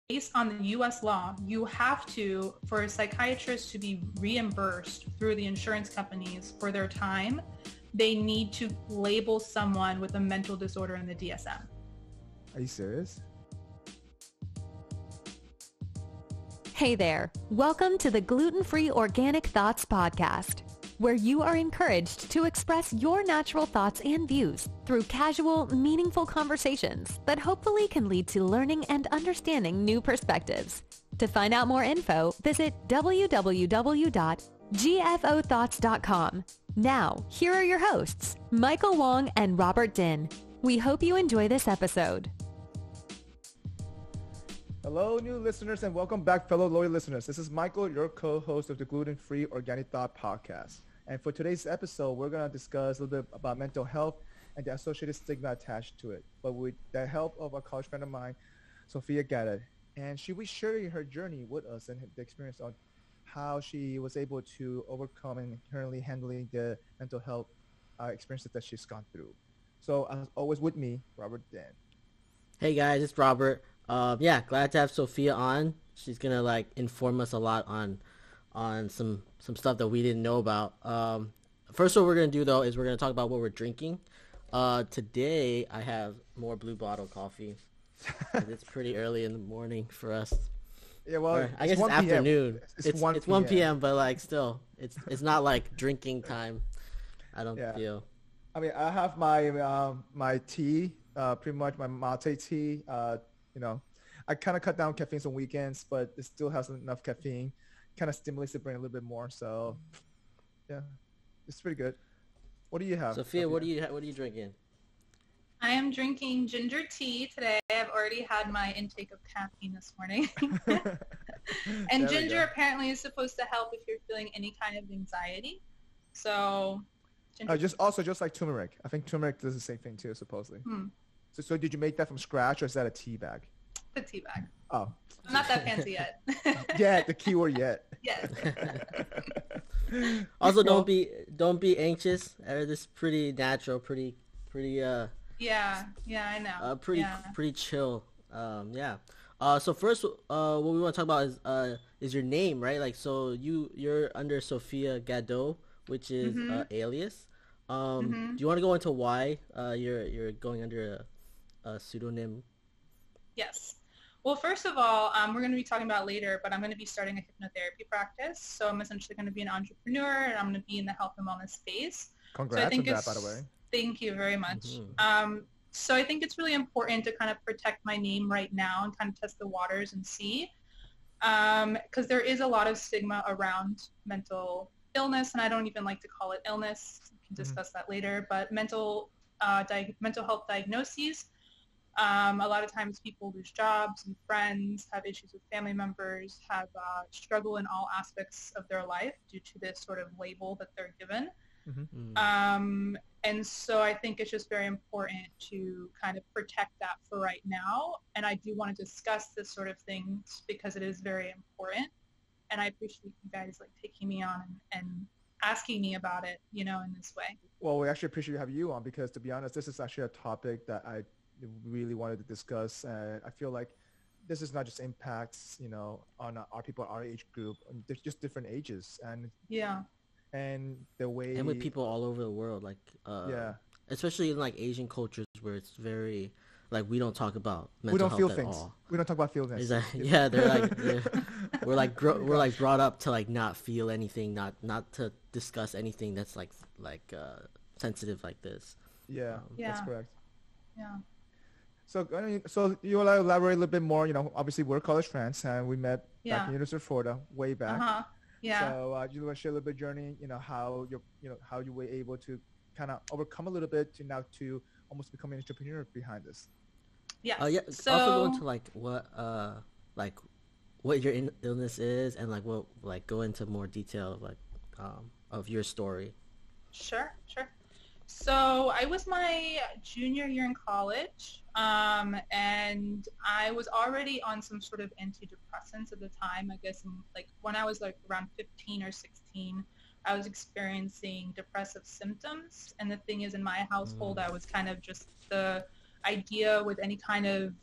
based on the US law, you have to, for a psychiatrist to be reimbursed through the insurance companies for their time, they need to label someone with a mental disorder in the DSM. Are you serious? Hey there. Welcome to the Gluten-Free Organic Thoughts podcast, where you are encouraged to express your natural thoughts and views through casual, meaningful conversations that hopefully can lead to learning and understanding new perspectives. To find out more info, visit www.gfothoughts.com. Now, here are your hosts, Michael Wong and Robert Din. We hope you enjoy this episode. Hello, new listeners, and welcome back, fellow loyal listeners. This is Michael, your co-host of the Gluten-Free Organic Thought podcast. And for today's episode, we're going to discuss a little bit about mental health and the associated stigma attached to it, but with the help of a college friend of mine, Sophia Gadot. And she will share her journey with us and the experience on how she was able to overcome and currently handling the mental health experiences that she's gone through. So as always with me, Robert Dan. Hey guys, it's Robert. Glad to have Sophia on. She's gonna inform us a lot on some stuff that we didn't know about. First, what we're gonna do though is we're gonna talk about what we're drinking. Today I have more Blue Bottle coffee. It's pretty early in the morning for us. Yeah, well, I guess it's afternoon. It's 1 p.m. but still, it's not like drinking time. I don't feel. I mean, I have my my tea, pretty much my mate tea. I kind of cut down caffeine on weekends, but it still has enough caffeine. Kind of stimulates the brain a little bit more. So, yeah, it's pretty good. What do you have, Sophia? What are you drinking? I am drinking ginger tea today. I've already had my intake of caffeine this morning. And ginger apparently is supposed to help if you're feeling any kind of anxiety. So, just like turmeric. I think turmeric does the same thing too, supposedly. So did you make that from scratch, or is that a tea bag? The tea bag. Oh. I'm not that fancy yet. Yeah, the keyword yet. Yes. Also, don't be anxious. This is pretty natural, pretty. Yeah, I know. Pretty chill. So first, what we want to talk about is your name, right? So you're under Sophia Gadot, which is alias. Do you want to go into why you're going under a pseudonym? Yes. Well, first of all, we're going to be talking about later, but I'm going to be starting a hypnotherapy practice. So I'm essentially going to be an entrepreneur, and I'm going to be in the health and wellness space. Congrats on that, by the way. Thank you very much. So I think it's really important to kind of protect my name right now and kind of test the waters and see, because there is a lot of stigma around mental illness, and I don't even like to call it illness. We can discuss that later, but mental health diagnoses. A lot of times people lose jobs and friends, have issues with family members, have struggle in all aspects of their life due to this sort of label that they're given. And so I think it's just very important to kind of protect that for right now. And I do want to discuss this sort of things because it is very important. And I appreciate you guys taking me on and asking me about it, in this way. Well, we actually appreciate having you on because, to be honest, this is actually a topic that I really wanted to discuss. And I feel like this is not just impacts, on our people, our age group. There's just different ages. And and the way, and with people all over the world, especially in Asian cultures where it's very we don't talk about mental health at all. We don't talk about feelings. We're brought up to not feel anything, not to discuss anything that's sensitive like this. That's correct. Yeah. So you want to elaborate a little bit more? Obviously we're college friends and we met back in University of Florida way back. Yeah. So you want to share a little bit of journey, how you were able to kind of overcome a little bit to almost become an entrepreneur behind this. Yeah. So also go into what your illness is and go into more detail of your story. Sure. So I was my junior year in college, and I was already on some sort of antidepressants at the time. I guess when I was around 15 or 16, I was experiencing depressive symptoms. And the thing is, in my household, I was kind of just the idea with any kind of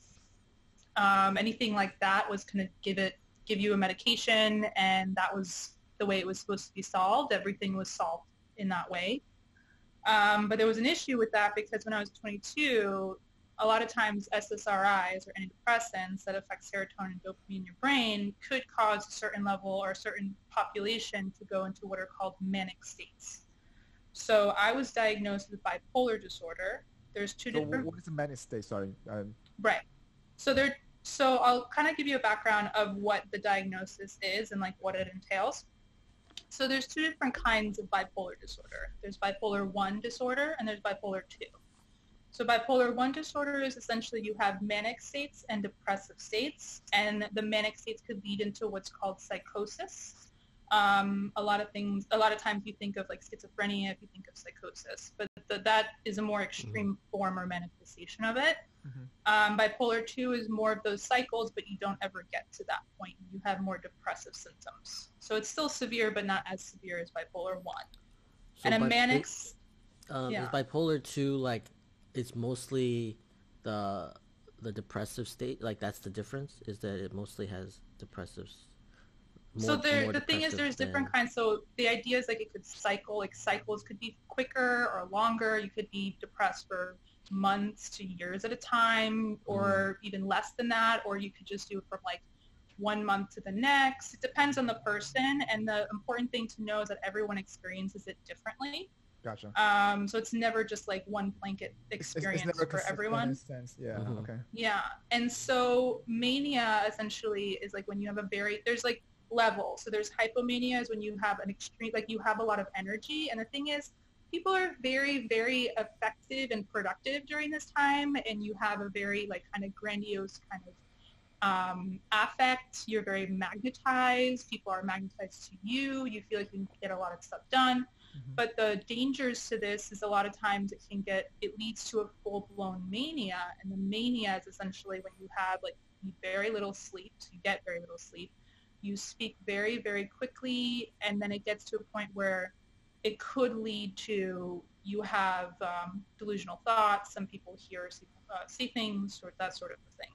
Anything like that was going to give you a medication, and that was the way it was supposed to be solved. Everything was solved in that way. But there was an issue with that because when I was 22, a lot of times SSRIs or antidepressants that affect serotonin and dopamine in your brain could cause a certain level or a certain population to go into what are called manic states. So I was diagnosed with bipolar disorder. There's two different... What is a manic state? Sorry. Right. So I'll kind of give you a background of what the diagnosis is and like what it entails. So there's two different kinds of bipolar disorder. There's bipolar 1 disorder and there's bipolar 2. So bipolar 1 disorder is essentially you have manic states and depressive states, and the manic states could lead into what's called psychosis. A lot of times you think of like schizophrenia if you think of psychosis, but that is a more extreme form or manifestation of it. Bipolar 2 is more of those cycles, but you don't ever get to that point. You have more depressive symptoms. So it's still severe, but not as severe as bipolar 1. So and a manic... Is bipolar 2 like it's mostly the depressive state? Like that's the difference? Is that it mostly has depressives? The thing is there's different kinds. So the idea is like it could cycle, like cycles could be quicker or longer. You could be depressed for months to years at a time, or even less than that, or you could just do it from like 1 month to the next. It depends on the person, and the important thing to know is that everyone experiences it differently. Gotcha. So it's never just like one blanket experience it's never for everyone. Yeah. Okay. Yeah. And so mania essentially is like when you have there's like levels. So there's hypomania is when you have an extreme, like you have a lot of energy. And the thing is, people are very, very effective and productive during this time. And you have a very like kind of grandiose kind of affect. You're very magnetized. People are magnetized to you. You feel like you can get a lot of stuff done. But the dangers to this is a lot of times it leads to a full-blown mania. And the mania is essentially when you have like very little sleep. So you get very little sleep. You speak very, very quickly. And then it gets to a point where it could lead to you have delusional thoughts. Some people see things or that sort of thing.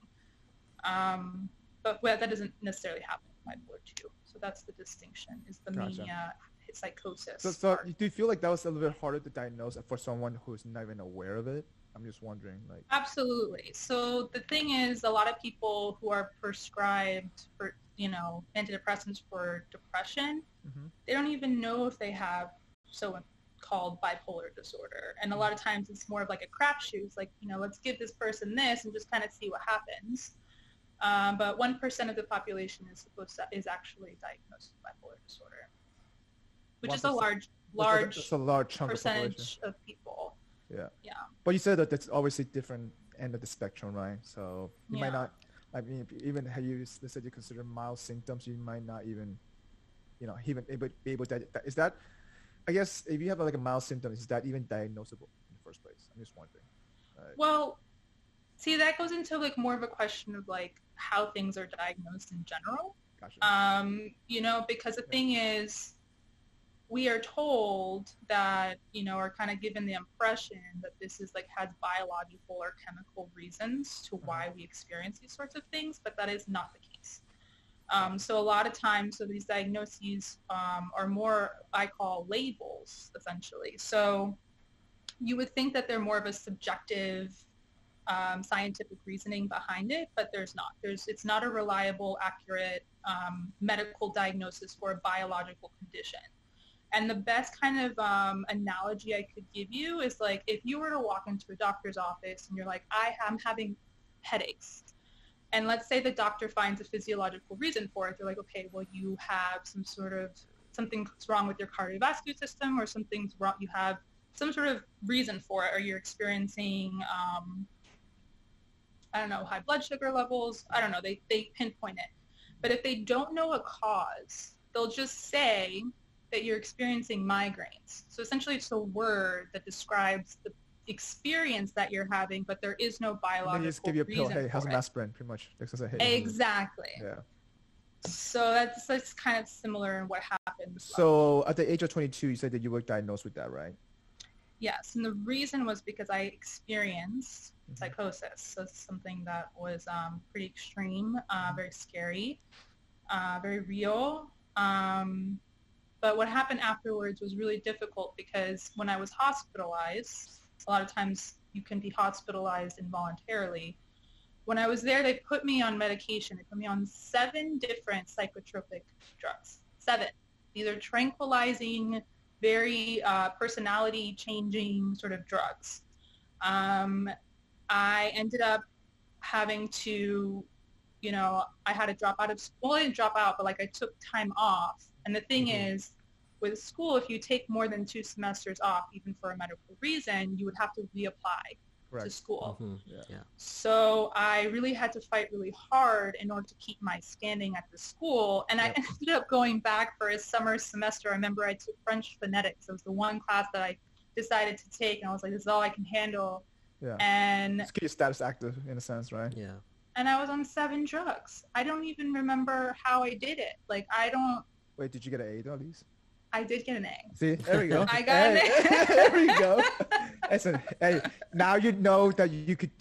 But that doesn't necessarily happen in bipolar 2. So that's the distinction, is the mania, psychosis. So do you feel like that was a little bit harder to diagnose for someone who's not even aware of it? I'm just wondering. Absolutely. So the thing is, a lot of people who are prescribed for, antidepressants for depression, they don't even know if they have so-called bipolar disorder. And a lot of times it's more of like a crapshoot. It's like, let's give this person this and just kind of see what happens. But 1% of the population is actually diagnosed with bipolar disorder, which is a large chunk percentage of people. Yeah. Yeah. But you said that that's obviously different end of the spectrum, right? So you might not, even how you said you consider mild symptoms, you might not even, even be able to, is that, I guess if you have like a mild symptom, is that even diagnosable in the first place? I'm just wondering. Well, see, that goes into like more of a question of like how things are diagnosed in general. Gotcha. Because the thing is, we are told that, are kind of given the impression that this is like has biological or chemical reasons to why we experience these sorts of things, but that is not the case. So a lot of times, these diagnoses are more, I call labels, essentially. So you would think that they're more of a subjective scientific reasoning behind it, but there's not. It's not a reliable, accurate medical diagnosis for a biological condition. And the best kind of analogy I could give you is like if you were to walk into a doctor's office and you're like, I'm having headaches. And let's say the doctor finds a physiological reason for it. They're like, okay, well, you have something's wrong with your cardiovascular system, or something's wrong. You have some sort of reason for it, or you're experiencing, high blood sugar levels. I don't know. They pinpoint it. But if they don't know a cause, they'll just say that you're experiencing migraines. So essentially it's a word that describes the experience that you're having, but there is no biological reason. They just give you a pill. Hey, have some aspirin, pretty much. Exactly. Yeah. So that's kind of similar in what happens. So at the age of 22, you said that you were diagnosed with that, right? Yes, and the reason was because I experienced psychosis. So it's something that was pretty extreme, very scary, very real. But what happened afterwards was really difficult because when I was hospitalized, a lot of times you can be hospitalized involuntarily. When I was there, they put me on medication. They put me on 7 different psychotropic drugs. 7. These are tranquilizing, very personality-changing sort of drugs. I ended up having to, I had to drop out of school. I didn't drop out, but like I took time off. And the thing is, with school, if you take more than 2 semesters off, even for a medical reason, you would have to reapply to school. Yeah. So I really had to fight really hard in order to keep my standing at the school. And I ended up going back for a summer semester. I remember I took French phonetics. It was the one class that I decided to take. And I was like, this is all I can handle. Yeah. And just keep your status active in a sense, right? Yeah. And I was on 7 drugs. I don't even remember how I did it. Like, I don't. Wait, did you get an A though, at least? I did get an A. See, there we go. I got an A. There we go. Listen, hey, now you know that you could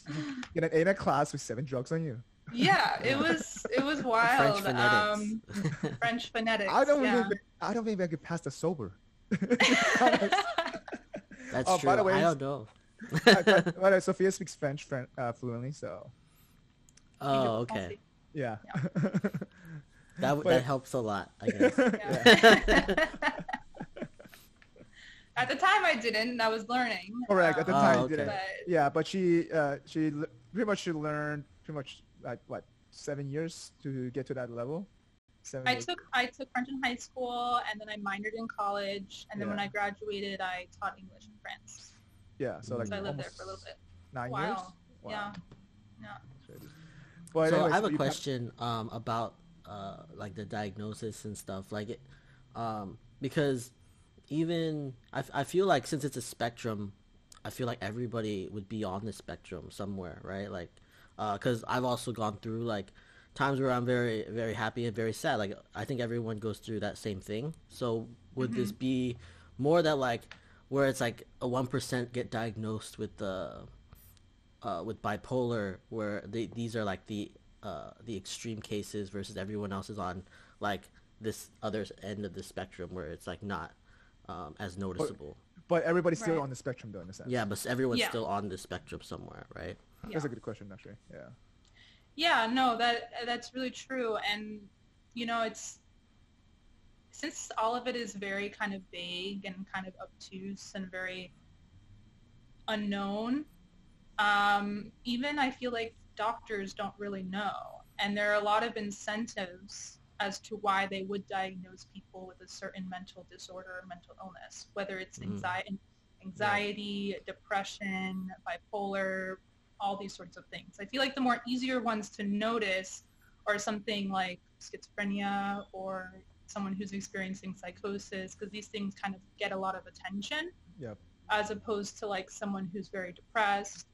get an A in a class with 7 drugs on you. Yeah, it was wild. French phonetics. French phonetics. I don't think I could pass the sober. That's true. By the way, I don't know. by the way, Sophia speaks French fluently, so. Oh, okay. Yeah. That helps a lot, I guess. Yeah. At the time, I didn't. I was learning. Correct. At the time, okay. you didn't. Yeah, but she pretty much learned pretty much like what 7 years to get to that level. 7, I took French in high school, and then I minored in college, and then when I graduated, I taught English in France. Yeah, so like I lived there for a little bit. 9 Wow. years. Yeah. But So anyways, I have a question about like the diagnosis and stuff, like it, because even I feel like since it's a spectrum, I feel like everybody would be on the spectrum somewhere, right? Like, because I've also gone through like times where I'm very, very happy and very sad. Like, I think everyone goes through that same thing. So would this be more that like where it's like a 1% get diagnosed with bipolar, where these are like the extreme cases versus everyone else is on like this other end of the spectrum where it's like not as noticeable. But everybody's still on the spectrum though, in a sense. Yeah, but everyone's still on the spectrum somewhere, right? Yeah. That's a good question, actually. Yeah. Yeah, no, that's really true. And, it's, since all of it is very kind of vague and kind of obtuse and very unknown, even I feel like doctors don't really know. And there are a lot of incentives as to why they would diagnose people with a certain mental disorder or mental illness, whether it's anxiety, depression, bipolar, all these sorts of things. I feel like the more easier ones to notice are something like schizophrenia or someone who's experiencing psychosis, because these things kind of get a lot of attention. Yep. As opposed to like someone who's very depressed.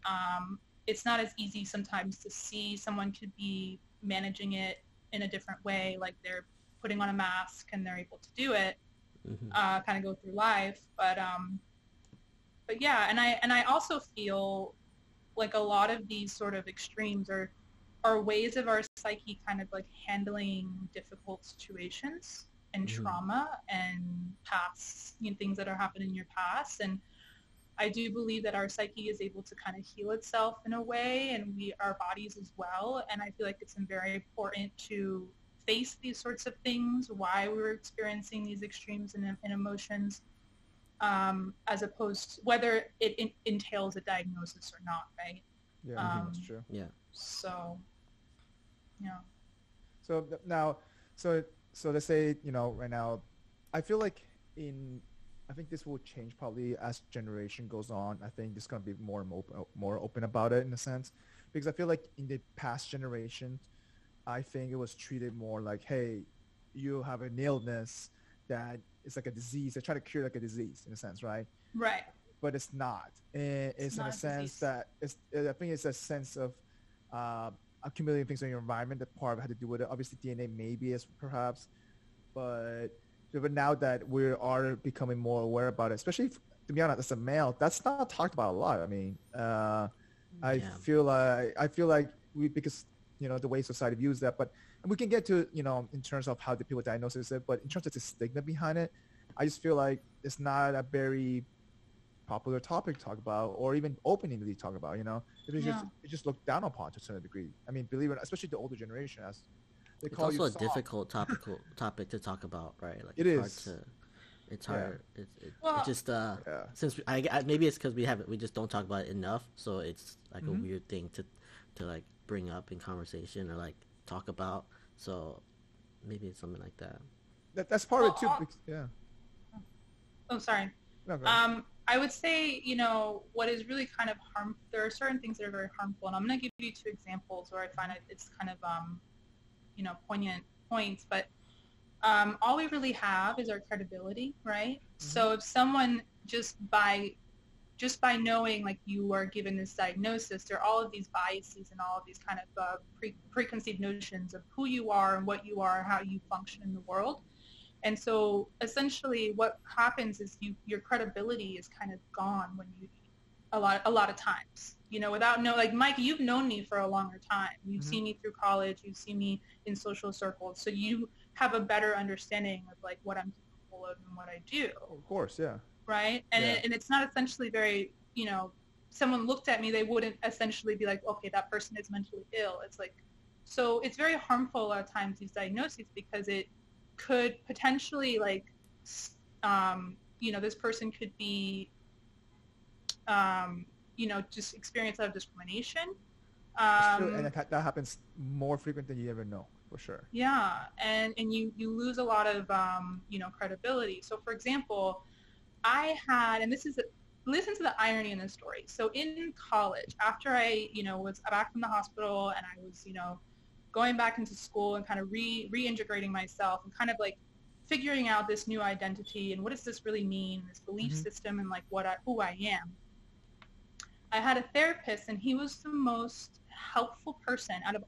It's not as easy sometimes to see. Someone could be managing it in a different way, like they're putting on a mask and they're able to do it, kind of go through life. But yeah, and I also feel like a lot of these sort of extremes are ways of our psyche kind of like handling difficult situations and trauma and past, things that are happening in your past. And I do believe that our psyche is able to kind of heal itself in a way, and our bodies as well. And I feel like it's very important to face these sorts of things, why we're experiencing these extremes in emotions, as opposed to whether it entails a diagnosis or not, right? Yeah, that's true. Yeah. So, yeah. So now, so let's say, right now, I feel like I think this will change probably as generation goes on. I think it's going to be more open about it in a sense, because I feel like in the past generation, I think it was treated more like, hey, you have an illness that is like a disease. They try to cure like a disease in a sense, right? Right. But it's not. It's in a sense that I think it's a sense of accumulating things in your environment that part of it had to do with it. Obviously, DNA maybe is perhaps, but now that we are becoming more aware about it, especially to be honest, as a male, that's not talked about a lot. I mean, I Yeah. feel like because the way society views that, but and we can get to in terms of how the people diagnose it, but in terms of the stigma behind it, I just feel like it's not a very popular topic to talk about, or even openly talk about. It's just looked down upon to a certain degree. I mean, believe it or not, especially the older generation, as they It's call you also a soft. difficult topic to talk about, right? Like It it's is. hard to. It's hard. Well, it just since maybe it's because we just don't talk about it enough, so it's like a weird thing to like bring up in conversation or like talk about. So maybe it's something like that. That's part of it too. Yeah. Oh, sorry. No, go ahead. I would say, what is really kind of harmful, there are certain things that are very harmful, and I'm going to give you 2 examples where I find it's kind of, poignant points, but all we really have is our credibility, right? So if someone just by knowing, like, you are given this diagnosis, there are all of these biases and all of these kind of preconceived notions of who you are and what you are and how you function in the world. And so essentially what happens is your credibility is kind of gone when you, a lot of times, without like Mike, you've known me for a longer time. You've seen me through college. You've seen me in social circles. So you have a better understanding of like what I'm capable of and what I do. Of course. Yeah. Right. And, and it's not essentially very, someone looked at me, they wouldn't essentially be like, okay, that person is mentally ill. It's like, so it's very harmful a lot of times, these diagnoses, because it could potentially like, this person could be, just experience a lot of discrimination. And that happens more frequent than you ever know, for sure. Yeah. And you lose a lot of, credibility. So for example, I had, and listen to the irony in this story. So in college, after I, was back from the hospital and I was, going back into school and kind of reintegrating myself and kind of like figuring out this new identity and what does this really mean, this belief system and like who I am. I had a therapist and he was the most helpful person out of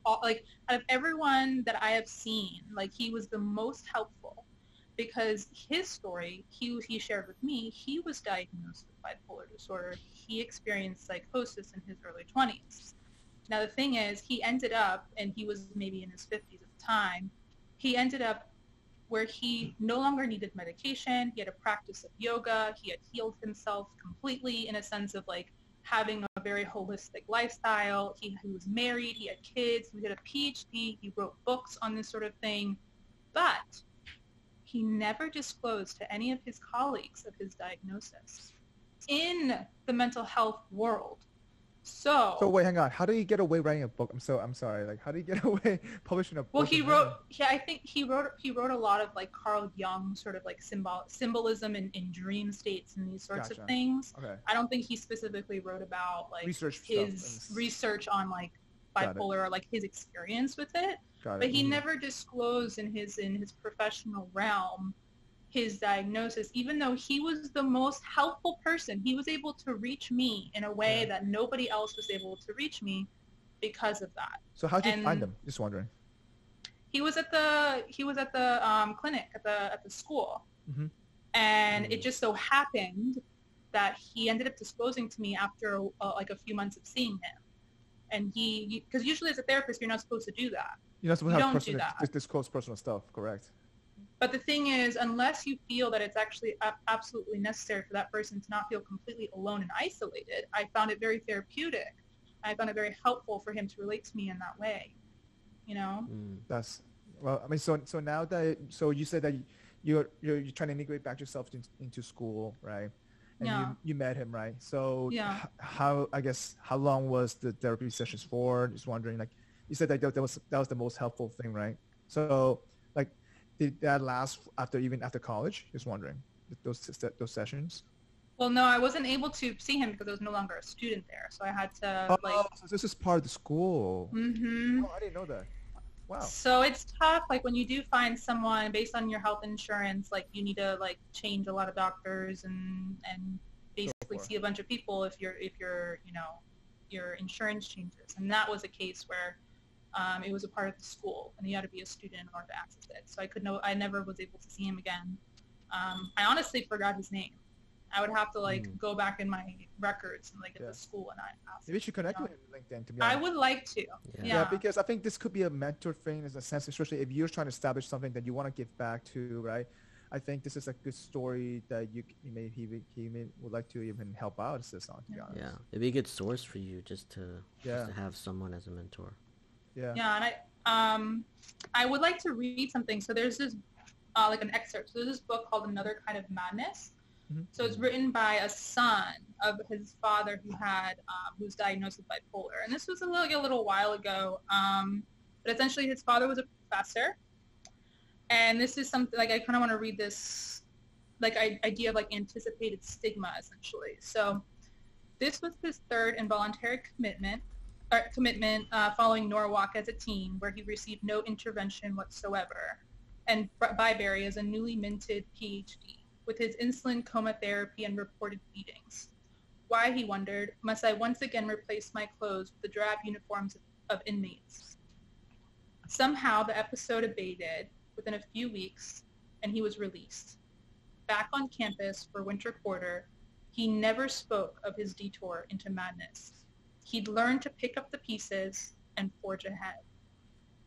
everyone that I have seen. Like, he was the most helpful because his story, he shared with me, he was diagnosed with bipolar disorder. He experienced psychosis in his early 20s. Now, the thing is, he ended up, and he was maybe in his 50s at the time, he ended up where he no longer needed medication. He had a practice of yoga. He had healed himself completely in a sense of like having a very holistic lifestyle. He was married. He had kids. He did a PhD. He wrote books on this sort of thing. But he never disclosed to any of his colleagues of his diagnosis in the mental health world. So wait, hang on. How did he get away writing a book? I'm sorry. Like, how did he get away publishing a book? Well, I think he wrote a lot of like Carl Jung sort of like symbolism in dream states and these sorts of things. Okay. I don't think he specifically wrote about like his research on like bipolar or like his experience with it. But he never disclosed in his professional realm his diagnosis, even though he was the most helpful person. He was able to reach me in a way that nobody else was able to reach me because of that. So how did you find him? Just wondering. He was at the clinic at the school, and it just so happened that he ended up disclosing to me after like a few months of seeing him. And because usually as a therapist you're not supposed to do that. You're not supposed to disclose personal stuff, correct? But the thing is, unless you feel that it's actually absolutely necessary for that person to not feel completely alone and isolated, I found it very therapeutic. I found it very helpful for him to relate to me in that way. That's well. I mean, so now that you said that you're trying to integrate back yourself into school, right? And you met him, right? So how long was the therapy sessions for? Just wondering. Like, you said that was the most helpful thing, right? So like, did that last after college? Just wondering, those sessions. Well, no, I wasn't able to see him because I was no longer a student there, so I had to so this is part of the school. Mm-hmm. Oh, I didn't know that. Wow. So it's tough. Like, when you do find someone based on your health insurance, like, you need to like change a lot of doctors and basically see a bunch of people if your insurance changes. And that was a case where it was a part of the school, and you had to be a student in order to access it. So I never was able to see him again. I honestly forgot his name. I would have to like go back in my records and like at the school and I ask. Maybe you should connect with LinkedIn, to be I honest. would like to. Yeah, because I think this could be a mentor thing in a sense, especially if you're trying to establish something that you want to give back to, right? I think this is a good story that he may would like to even help out assist on, to be honest. Yeah, it'd be a good source for you just to have someone as a mentor. Yeah. Yeah, and I would like to read something. So there's this like an excerpt. So there's this book called Another Kind of Madness. So it's written by a son of his father who was diagnosed with bipolar. And this was a little while ago. But essentially his father was a professor. And this is something, like, I kind of want to read this, like, idea of, like, anticipated stigma, essentially. So this was his third involuntary commitment following Norwalk as a teen, where he received no intervention whatsoever, and Byberry as a newly minted PhD, with his insulin, coma therapy, and reported beatings. Why, he wondered, must I once again replace my clothes with the drab uniforms of inmates? Somehow the episode abated within a few weeks, and he was released. Back on campus for winter quarter, he never spoke of his detour into madness. He'd learned to pick up the pieces and forge ahead.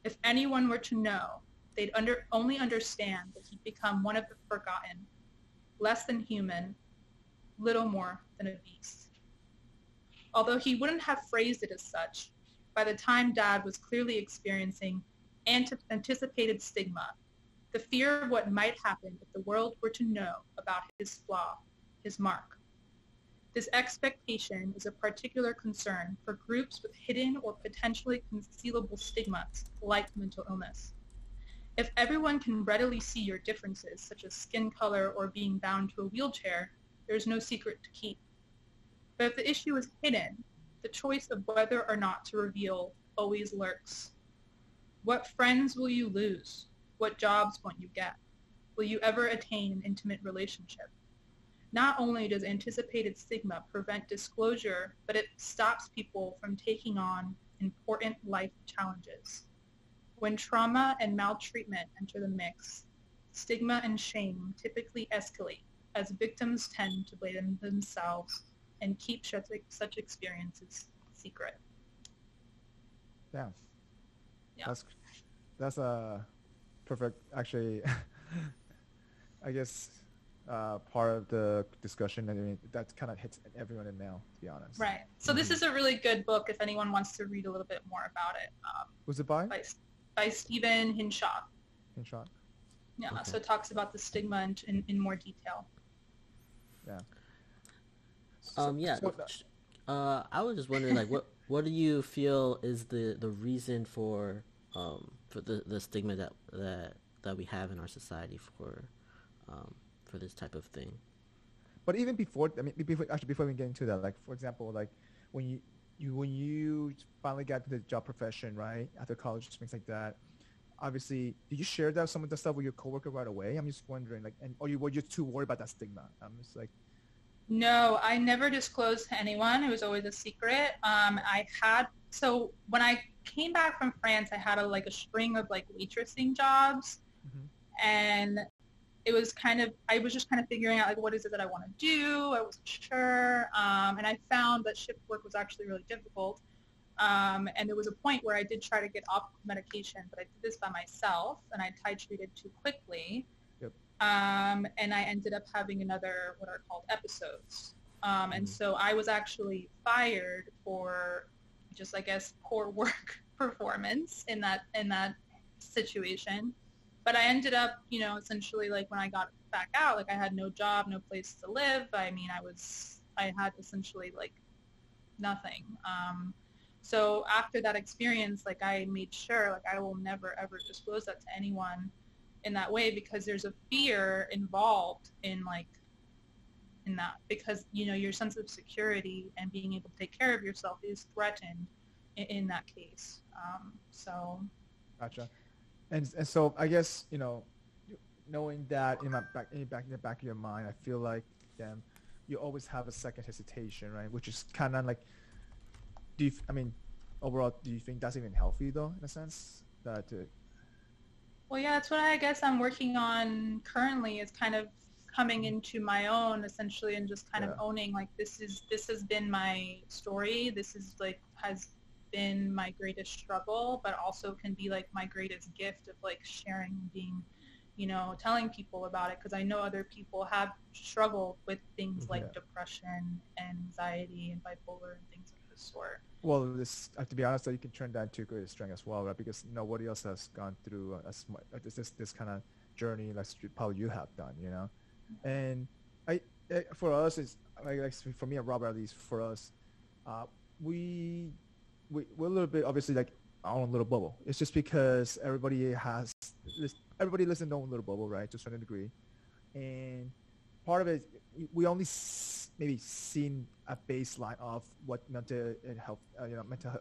If anyone were to know, they'd only understand that he'd become one of the forgotten, less than human, little more than a beast. Although he wouldn't have phrased it as such, by the time Dad was clearly experiencing anticipated stigma, the fear of what might happen if the world were to know about his flaw, his mark. This expectation is a particular concern for groups with hidden or potentially concealable stigmas like mental illness. If everyone can readily see your differences, such as skin color or being bound to a wheelchair, there is no secret to keep. But if the issue is hidden, the choice of whether or not to reveal always lurks. What friends will you lose? What jobs won't you get? Will you ever attain an intimate relationship? Not only does anticipated stigma prevent disclosure, but it stops people from taking on important life challenges. When trauma and maltreatment enter the mix, stigma and shame typically escalate as victims tend to blame themselves and keep such experiences secret. Yeah. Yeah. That's a perfect, actually, I guess, part of the discussion. I mean, that kind of hits everyone in now, to be honest. Right. So this is a really good book if anyone wants to read a little bit more about it. Was it by? By Stephen Hinshaw. Hinshaw. Yeah. Okay. So it talks about the stigma in more detail. Yeah. I was just wondering, like, what do you feel is the reason for the stigma that we have in our society for this type of thing? But even before we get into that, like, for example, like when you finally got to the job profession, right, after college, things like that, obviously, did you share some of the stuff with your coworker right away? I'm just wondering, like, or you were just too worried about that stigma? I'm just like. No, I never disclosed to anyone. It was always a secret. So when I came back from France, I had a string of like waitressing jobs, and it was I was just kind of figuring out, like, what is it that I want to do? I wasn't sure, and I found that shift work was actually really difficult. And there was a point where I did try to get off medication, but I did this by myself, and I titrated too quickly. And I ended up having another, what are called episodes. And so I was actually fired for just, I guess, poor work performance in that situation. But I ended up, essentially, like, when I got back out, like, I had no job, no place to live. I mean, I had essentially, like, nothing. So after that experience, like, I made sure, like, I will never, ever disclose that to anyone in that way, because there's a fear involved in that, because your sense of security and being able to take care of yourself is threatened in that case. So Gotcha. And so I guess knowing that in the back of your mind, I feel like you always have a second hesitation, right? Which is kind of like, overall, do you think that's even healthy though, in a sense that? Well, yeah, that's what I guess I'm working on currently, is kind of coming into my own essentially, and just kind of owning like this has been my story. This is like has been my greatest struggle, but also can be like my greatest gift of like sharing and being, telling people about it, because I know other people have struggled with things like depression, anxiety, and bipolar and things of this sort. Well, to be honest, you can turn that into a great strength as well, right? Because nobody else has gone through this kind of journey like probably you have done, And for us, it's like for me and Robert, at least for us, we're a little bit obviously like our own little bubble. It's just because everybody lives in their own little bubble, right, to a certain degree, and part of it we only maybe seen a baseline of what mental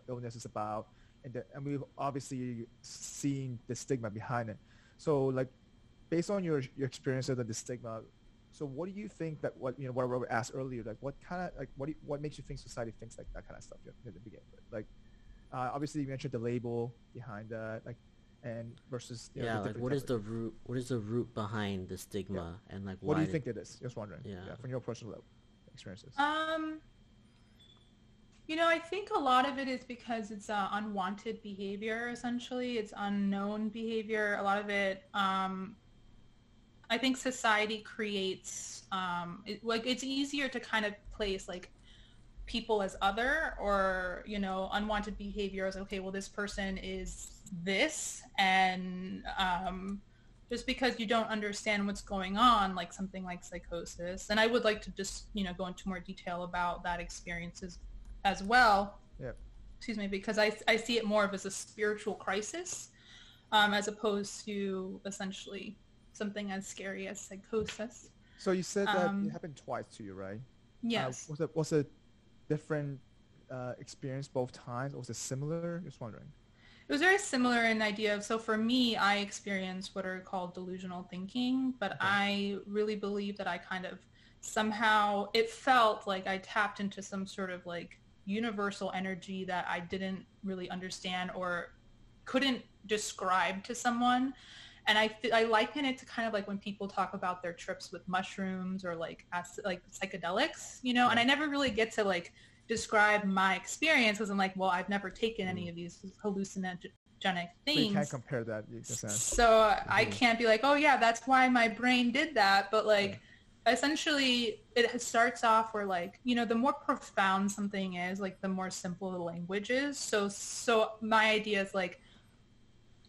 illness is about, and we've obviously seen the stigma behind it. So like based on your experience of the stigma, so what do you think that what Robert asked earlier, like what kind of like what makes you think society thinks like that kind of stuff to begin with? Like obviously you mentioned the label behind that, like, and versus like what is the root behind the stigma, and like what do you think it is? Just wondering. Yeah, from your personal experiences. I think a lot of it is because it's unwanted behavior. Essentially, it's unknown behavior. A lot of it, I think, society creates. It's easier to kind of place like people as other, or unwanted behavior as, okay, well, this person is this, and just because you don't understand what's going on, like something like psychosis. And I would like to just go into more detail about that experiences as well. Excuse me, because I see it more of as a spiritual crisis, as opposed to essentially something as scary as psychosis. So you said that it happened twice to you, right? Yes. Was it different experience both times, or was it similar? Just wondering. It was very similar in idea of, so for me, I experienced what are called delusional thinking, but I really believe that I kind of somehow, it felt like I tapped into some sort of like universal energy that I didn't really understand or couldn't describe to someone. And I liken it to kind of like when people talk about their trips with mushrooms or like psychedelics, and I never really get to like describe my experience because I'm like, well, I've never taken any of these hallucinogenic things. So you can't compare that. So I can't be like, oh yeah, that's why my brain did that. But like, essentially it starts off where like, the more profound something is, like the more simple the language is. So my idea is like,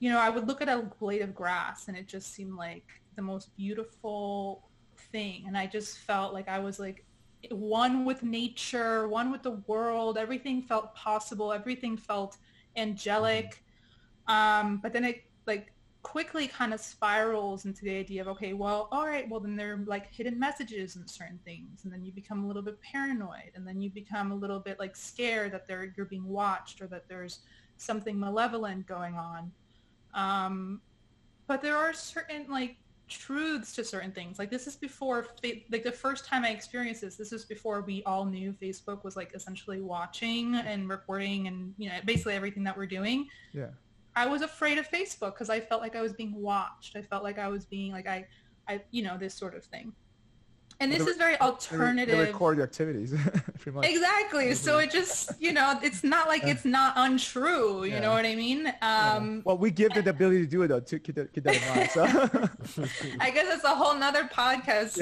I would look at a blade of grass and it just seemed like the most beautiful thing. And I just felt like I was like one with nature, one with the world. Everything felt possible. Everything felt angelic. But then it like quickly kind of spirals into the idea of, okay, well, all right, well then there are like hidden messages in certain things. And then you become a little bit paranoid. And then you become a little bit like scared that you're being watched, or that there's something malevolent going on. But there are certain like truths to certain things. Like this is before, like the first time I experienced this was before we all knew Facebook was like essentially watching and recording and, basically everything that we're doing. Yeah. I was afraid of Facebook because I felt like I was being watched. I felt like I was being like, I this sort of thing. And this is very alternative. They record your activities, pretty much. Exactly. So it just, it's not like it's not untrue. You know what I mean? Well, we give them the ability to do it, though, to keep that in mind. So. I guess it's a whole nother podcast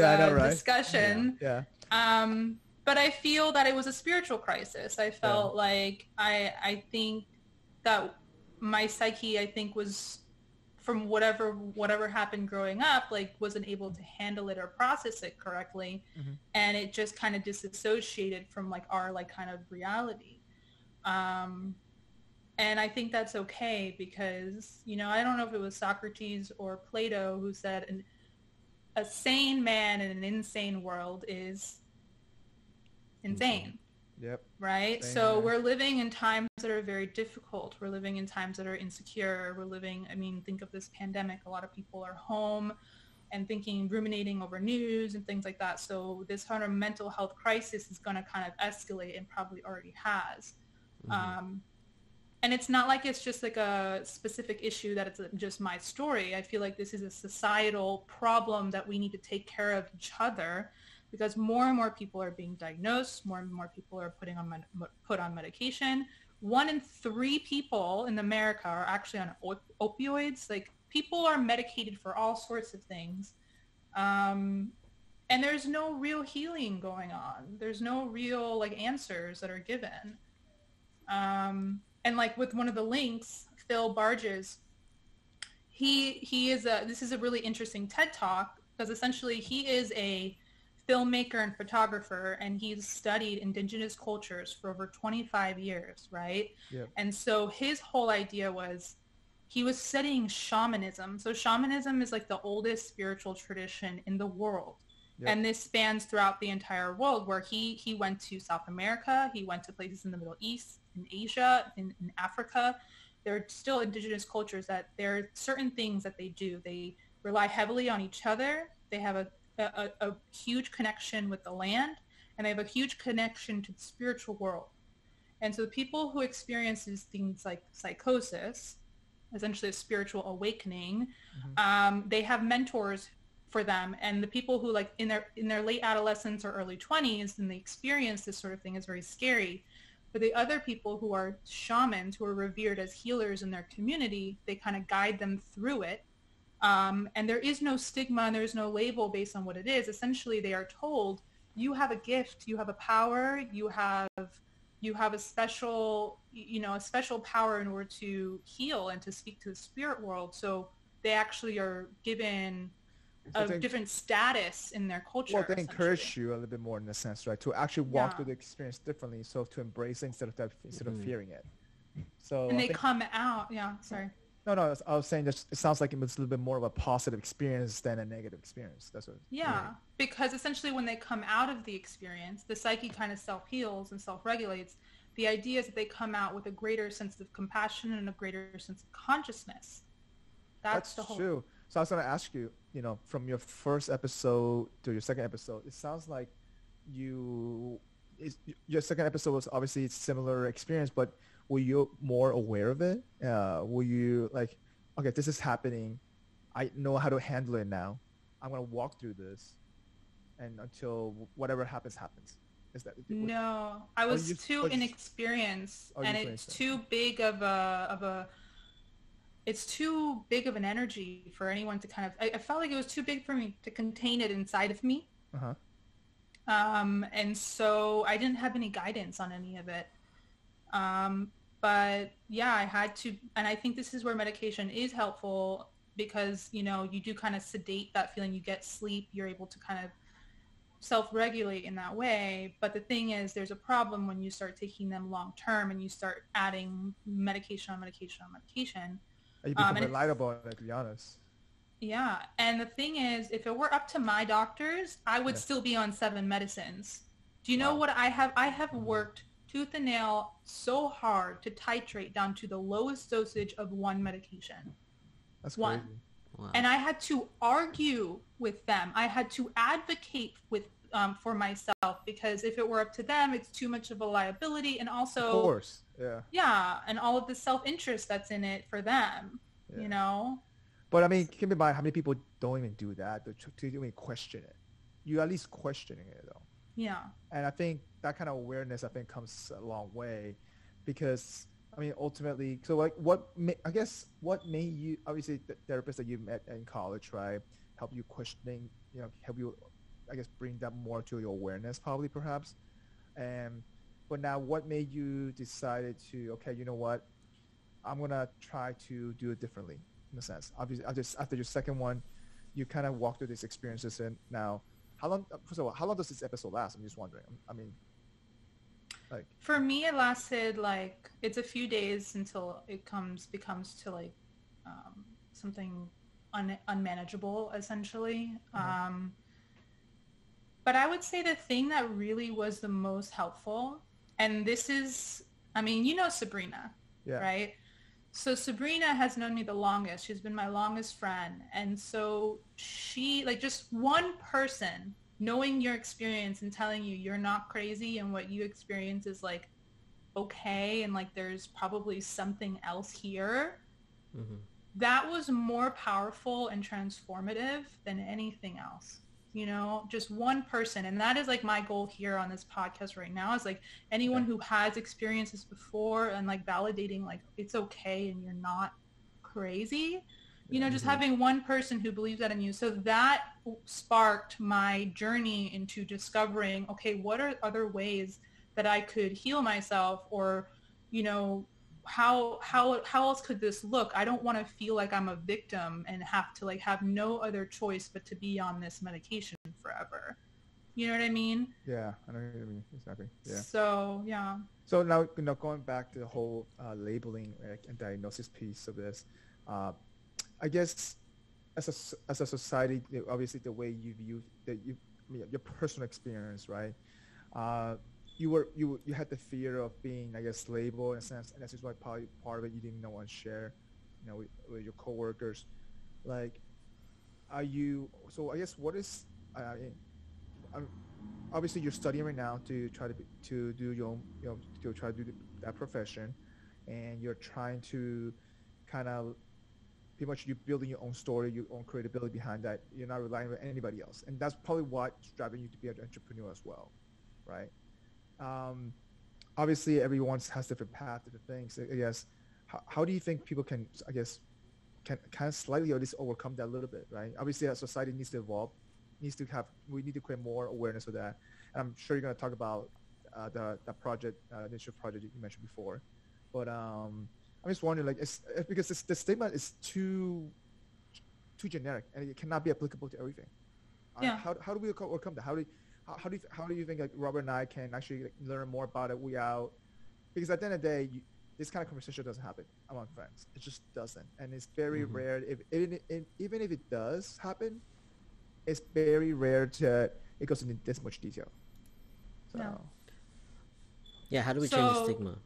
discussion. Yeah. But I feel that it was a spiritual crisis. I felt like I think that my psyche, I think, was from whatever happened growing up, like wasn't able to handle it or process it correctly. And it just kind of disassociated from like our like kind of reality. And I think that's okay because, I don't know if it was Socrates or Plato who said a sane man in an insane world is insane. Yep. Right. So we're living in times that are very difficult. We're living in times that are insecure. Think of this pandemic. A lot of people are home and ruminating over news and things like that. So this kind of mental health crisis is going to kind of escalate and probably already has. And it's not like it's just like a specific issue that it's just my story. I feel like this is a societal problem that we need to take care of each other, because more and more people are being diagnosed, more and more people are put on medication. 1 in 3 people in America are actually on opioids. Like, people are medicated for all sorts of things. And there's no real healing going on. There's no real like answers that are given. And like with one of the links, Phil Barges, this is a really interesting TED Talk, because essentially he is a filmmaker and photographer, and he's studied indigenous cultures for over 25 years, right? Yep. And so his whole idea was, he was studying shamanism. So shamanism is like the oldest spiritual tradition in the world. Yep. And this spans throughout the entire world, where he went to South America, he went to places in the Middle East, in Asia, in Africa. There are still indigenous cultures that there are certain things that they do. They rely heavily on each other. They have a huge connection with the land, and they have a huge connection to the spiritual world. And so the people who experience these things like psychosis, essentially a spiritual awakening, they have mentors for them. And the people who like in their late adolescence or early 20s and they experience this sort of thing is very scary. But the other people who are shamans, who are revered as healers in their community, they kind of guide them through it. And there is no stigma and there's no label based on what it is. Essentially, they are told, you have a gift, you have a power, you have a special power in order to heal and to speak to the spirit world. So they actually are given a different status in their culture. Well, they encourage you a little bit more in a sense, right? To actually walk through the experience differently, so to embrace it instead of fearing it. So and they come out. Yeah, sorry. No, I was saying that it sounds like it was a little bit more of a positive experience than a negative experience. That's what. Yeah, because essentially when they come out of the experience, the psyche kind of self-heals and self-regulates. The idea is that they come out with a greater sense of compassion and a greater sense of consciousness. That's the whole. True. So I was going to ask you, from your first episode to your second episode, it sounds like your second episode was obviously a similar experience, but were you more aware of it? Were you like, okay, this is happening. I know how to handle it now. I'm going to walk through this, and until whatever happens. Is that? No, I was too inexperienced, and it's too big of it's too big of an energy for anyone to kind of, I felt like it was too big for me to contain it inside of me. And so I didn't have any guidance on any of it. But yeah, I had to, and I think this is where medication is helpful, because, you do kind of sedate that feeling, you get sleep, you're able to kind of self-regulate in that way. But the thing is, there's a problem when you start taking them long-term and you start adding medication on medication on medication. You become reliable, to be honest. Yeah, and the thing is, if it were up to my doctors, I would still be on 7 medicines. Do you know what I have? I have worked tooth and nail so hard to titrate down to the lowest dosage of 1 medication. That's crazy. Wow. And I had to argue with them. I had to advocate for myself, because if it were up to them, it's too much of a liability, and also, of course, and all of the self-interest that's in it for them, But I mean, keep in mind how many people don't even do that, to even question it. You at least questioning it though. Yeah. And I think that kind of awareness, comes a long way, because I mean, ultimately, so like what made you, obviously the therapist that you met in college, right, help you questioning, help you, I guess, bring that more to your awareness, probably, perhaps. But now what made you decided to, okay, you know what, I'm going to try to do it differently, in a sense. Obviously, after your second one, you kind of walk through these experiences, and now, first of all, how long does this episode last? I'm just wondering. I mean, like, for me, it lasted it's a few days until it becomes to something unmanageable, essentially. But I would say the thing that really was the most helpful, and this is, Sabrina, right? So Sabrina has known me the longest. She's been my longest friend. And so she, just one person knowing your experience and telling you you're not crazy and what you experience is okay and like there's probably something else here, Mm-hmm. that was more powerful and transformative than anything else. You know, just one person. And that is like my goal here on this podcast right now, is like anyone who has experienced this before and like validating like it's okay and you're not crazy. You know, just having one person who believes that in you. So that sparked my journey into discovering, okay, what are other ways that I could heal myself, or, you know, how else could this look? I don't want to feel like I'm a victim and have to like have no other choice but to be on this medication forever. You know what I mean? Yeah, I know what you mean. Exactly. Yeah. So, yeah. So now, going back to the whole labeling and diagnosis piece of this, I guess as a society, obviously the way you view your personal experience, right? You had the fear of being, I guess, labeled in a sense, and that's just why probably part of it you didn't want to share, with your coworkers. Like, so I guess what is, I'm, obviously you're studying right now to try to do your own, to try to do that profession, and you're trying to kind of pretty much, you're building your own story, your own credibility behind that. You're not relying on anybody else, and that's probably what's driving you to be an entrepreneur as well, right? Obviously everyone has different paths, different things. I guess, how do you think people can, I guess, can kind of slightly at least overcome that a little bit, right? Obviously our society needs to evolve, we need to create more awareness of that. And I'm sure you're going to talk about the initial project you mentioned before, but I'm just wondering, like, it's because the stigma is too generic and it cannot be applicable to everything. Yeah. How do we overcome that? How do you think, like, Robert and I can actually, like, learn more about it without, because at the end of the day, this kind of conversation doesn't happen among friends. It just doesn't, and it's very rare. Even if it does happen, it's very rare that it goes into this much detail. So, yeah, how do we change the stigma?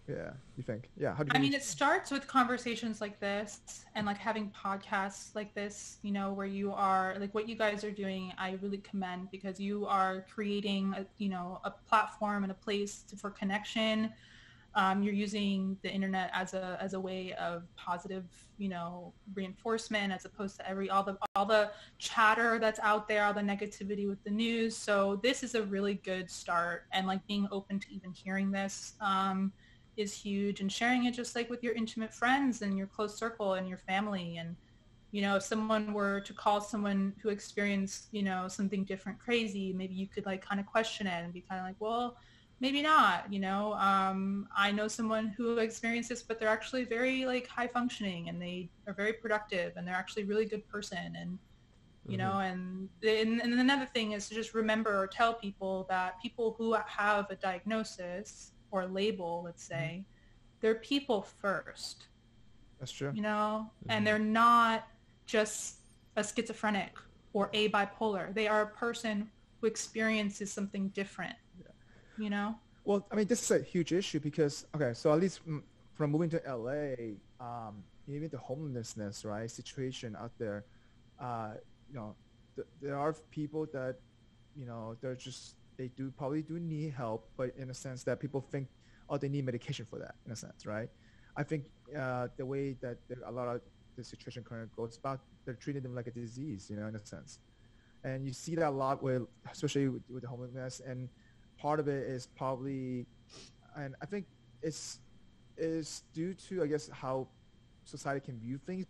Yeah, you think? Yeah, how do I mean, it starts with conversations like this and like having podcasts like this, you know, where you are like what you guys are doing. I really commend, because you are creating a platform and a place for connection. You're using the internet as a way of positive, reinforcement, as opposed to all the chatter that's out there, all the negativity with the news. So this is a really good start, and like being open to even hearing this is huge, and sharing it just like with your intimate friends and your close circle and your family. And if someone were to call someone who experienced something different crazy, maybe you could like kind of question it and be kind of like, well, maybe not. I know someone who experienced this, but they're actually very like high functioning, and they are very productive, and they're actually a really good person. And and another thing is to just remember or tell people that people who have a diagnosis or label, let's say, they're people first. That's true. And they're not just a schizophrenic or a bipolar. They are a person who experiences something different. Well, I mean, this is a huge issue because, okay, so at least from moving to LA, even the homelessness, right, situation out there, there are people that, they probably do need help, but in a sense that people think, oh, they need medication for that, in a sense, right? I think the way that a lot of the situation currently goes about, they're treating them like a disease, in a sense. And you see that a lot especially with the homelessness, and part of it is probably, and I think is due to, I guess, how society can view things.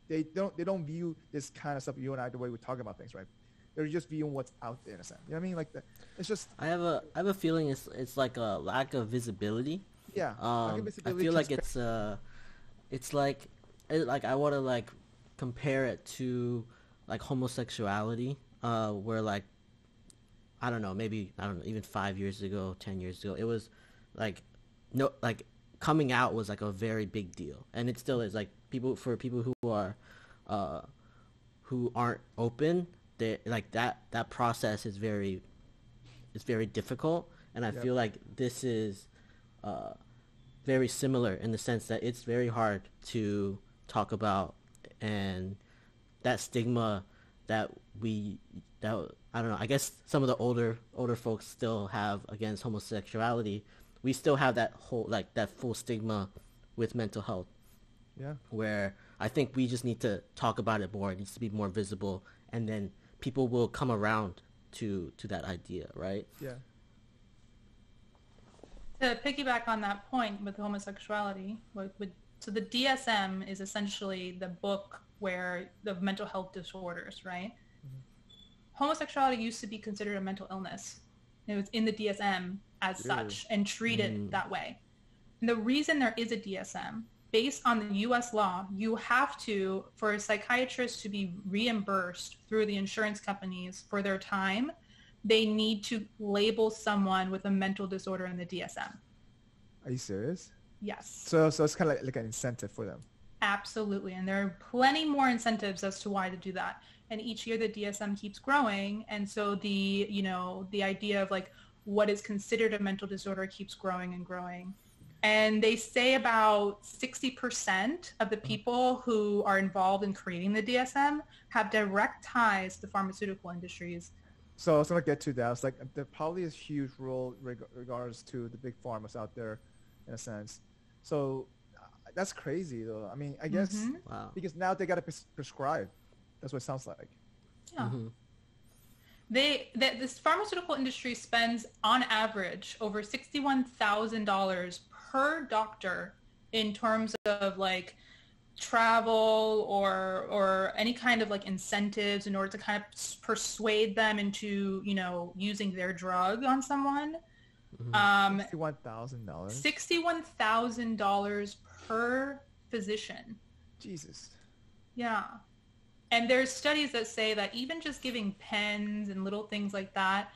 They don't view this kind of stuff, you and I, the way we talk about things, right? They're just viewing what's out there, in a sense. You know what I mean? Like that. It's just. I have a feeling it's like a lack of visibility. Yeah. I feel like it's like I want to like compare it to like homosexuality, where like, I don't know, even 5 years ago, 10 years ago, it was like, coming out was like a very big deal, and it still is. Like people who are, who aren't open, they like that process is very difficult, and I feel like this is, very similar in the sense that it's very hard to talk about, and that stigma that I don't know, I guess some of the older folks still have against homosexuality we still have that whole, like, that full stigma with mental health. Yeah. Where I think we just need to talk about it more. It needs to be more visible, and then people will come around to that idea, right? Yeah. To piggyback on that point with homosexuality, so the DSM is essentially the book where the mental health disorders, right? Homosexuality used to be considered a mental illness. It was in the DSM as such and treated that way. And the reason there is a DSM, based on the U.S. law, you have to, for a psychiatrist to be reimbursed through the insurance companies for their time, they need to label someone with a mental disorder in the DSM. Are you serious? Yes. So it's kind of like an incentive for them. Absolutely. And there are plenty more incentives as to why to do that. And each year the DSM keeps growing. And so the idea of like what is considered a mental disorder keeps growing and growing. And they say about 60% of the people who are involved in creating the DSM have direct ties to pharmaceutical industries. So I was going to get to that. It's like there probably is huge role regards to the big pharmas out there in a sense. So that's crazy though. I mean, I guess because now they got to prescribe. That's what it sounds like. Yeah. This pharmaceutical industry spends on average over $61,000 per doctor in terms of like travel or any kind of like incentives in order to kind of persuade them into, using their drug on someone. $61,000. $61,000 per physician. Jesus. Yeah. And there's studies that say that even just giving pens and little things like that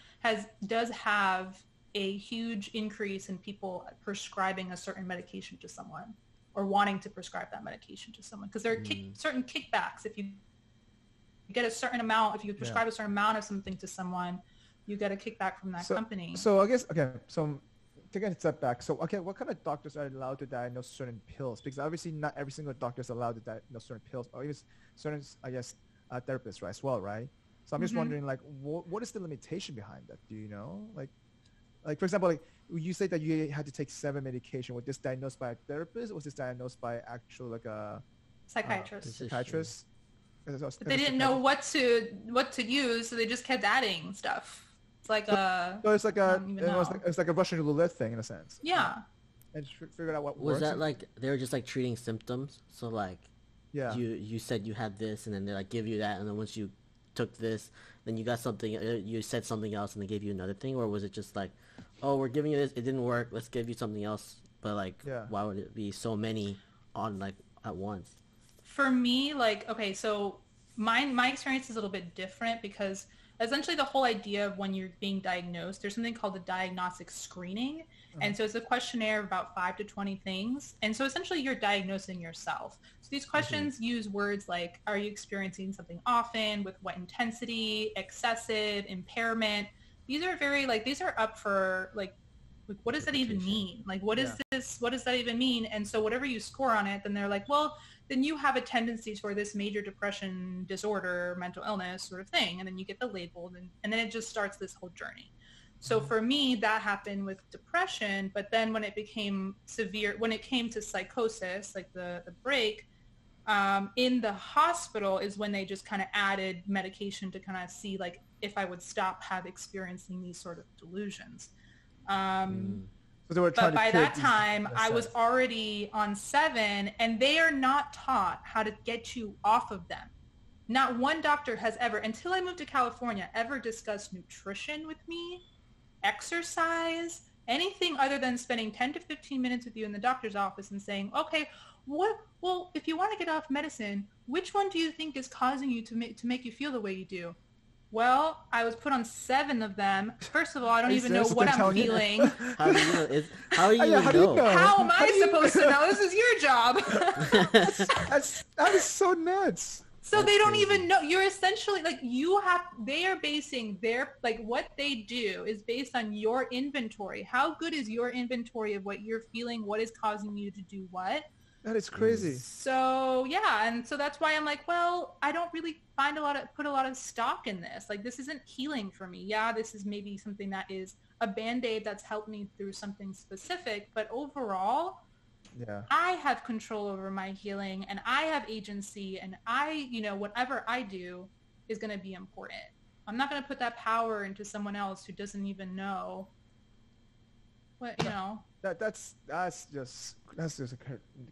does have a huge increase in people prescribing a certain medication to someone or wanting to prescribe that medication to someone, because there are certain kickbacks. If you get a certain amount, if you prescribe a certain amount of something to someone, you get a kickback from that company. So I guess, so taking a step back. So, what kind of doctors are allowed to diagnose certain pills? Because obviously not every single doctor is allowed to diagnose certain pills, or even certain, I guess, therapists, right, as well, right? So I'm just wondering, like, what is the limitation behind that? Do you know? Like for example, like you say that you had to take 7 medication. Was this diagnosed by a therapist, or was this diagnosed by actual like a psychiatrist? But they didn't know what to use, so they just kept adding stuff. It's like it's like a Russian roulette thing in a sense. Yeah. And figure out what was works. that like they were just like treating symptoms? So like, yeah, you said you had this, and then they like give you that, and then once you took this, then you got something. You said something else, and they gave you another thing, or was it just like, oh, we're giving you this, it didn't work, let's give you something else? But like, why would it be so many on like at once? For me, like, okay, so my experience is a little bit different, because essentially the whole idea of when you're being diagnosed, there's something called the diagnostic screening. And so it's a questionnaire of about 5 to 20 things. And so essentially you're diagnosing yourself. So these questions use words like, are you experiencing something often, with what intensity, excessive, impairment? These are very these are up for like what does that even mean? Like, what is this? What does that even mean? And so whatever you score on it, then they're like, well, then you have a tendency for this major depression disorder, mental illness sort of thing. And then you get the label, and then it just starts this whole journey. So for me, that happened with depression. But then when it became severe, when it came to psychosis, like the break, in the hospital is when they just kind of added medication to kind of see like if I would stop experiencing these sort of delusions. So they were trying but by that time, I was already on 7, and they are not taught how to get you off of them. Not one doctor has ever, until I moved to California, ever discussed nutrition with me, exercise, anything other than spending 10 to 15 minutes with you in the doctor's office and saying, okay, well, if you want to get off medicine, which one do you think is causing you to make you feel the way you do? Well, I was put on 7 of them. First of all, I don't even know what I'm feeling. How do you know? How do you know? How am I supposed to know? This is your job. That is so nuts. So they don't even know. You're essentially like they are basing what they do is based on your inventory. How good is your inventory of what you're feeling? What is causing you to do what? That is crazy. So yeah, and so that's why I'm like, well, I don't really put a lot of stock in this. Like, this isn't healing for me. Yeah, this is maybe something that is a Band-Aid that's helped me through something specific. But overall, Yeah. I have control over my healing and I have agency, and whatever I do is going to be important. I'm not going to put that power into someone else who doesn't even know what, That's just a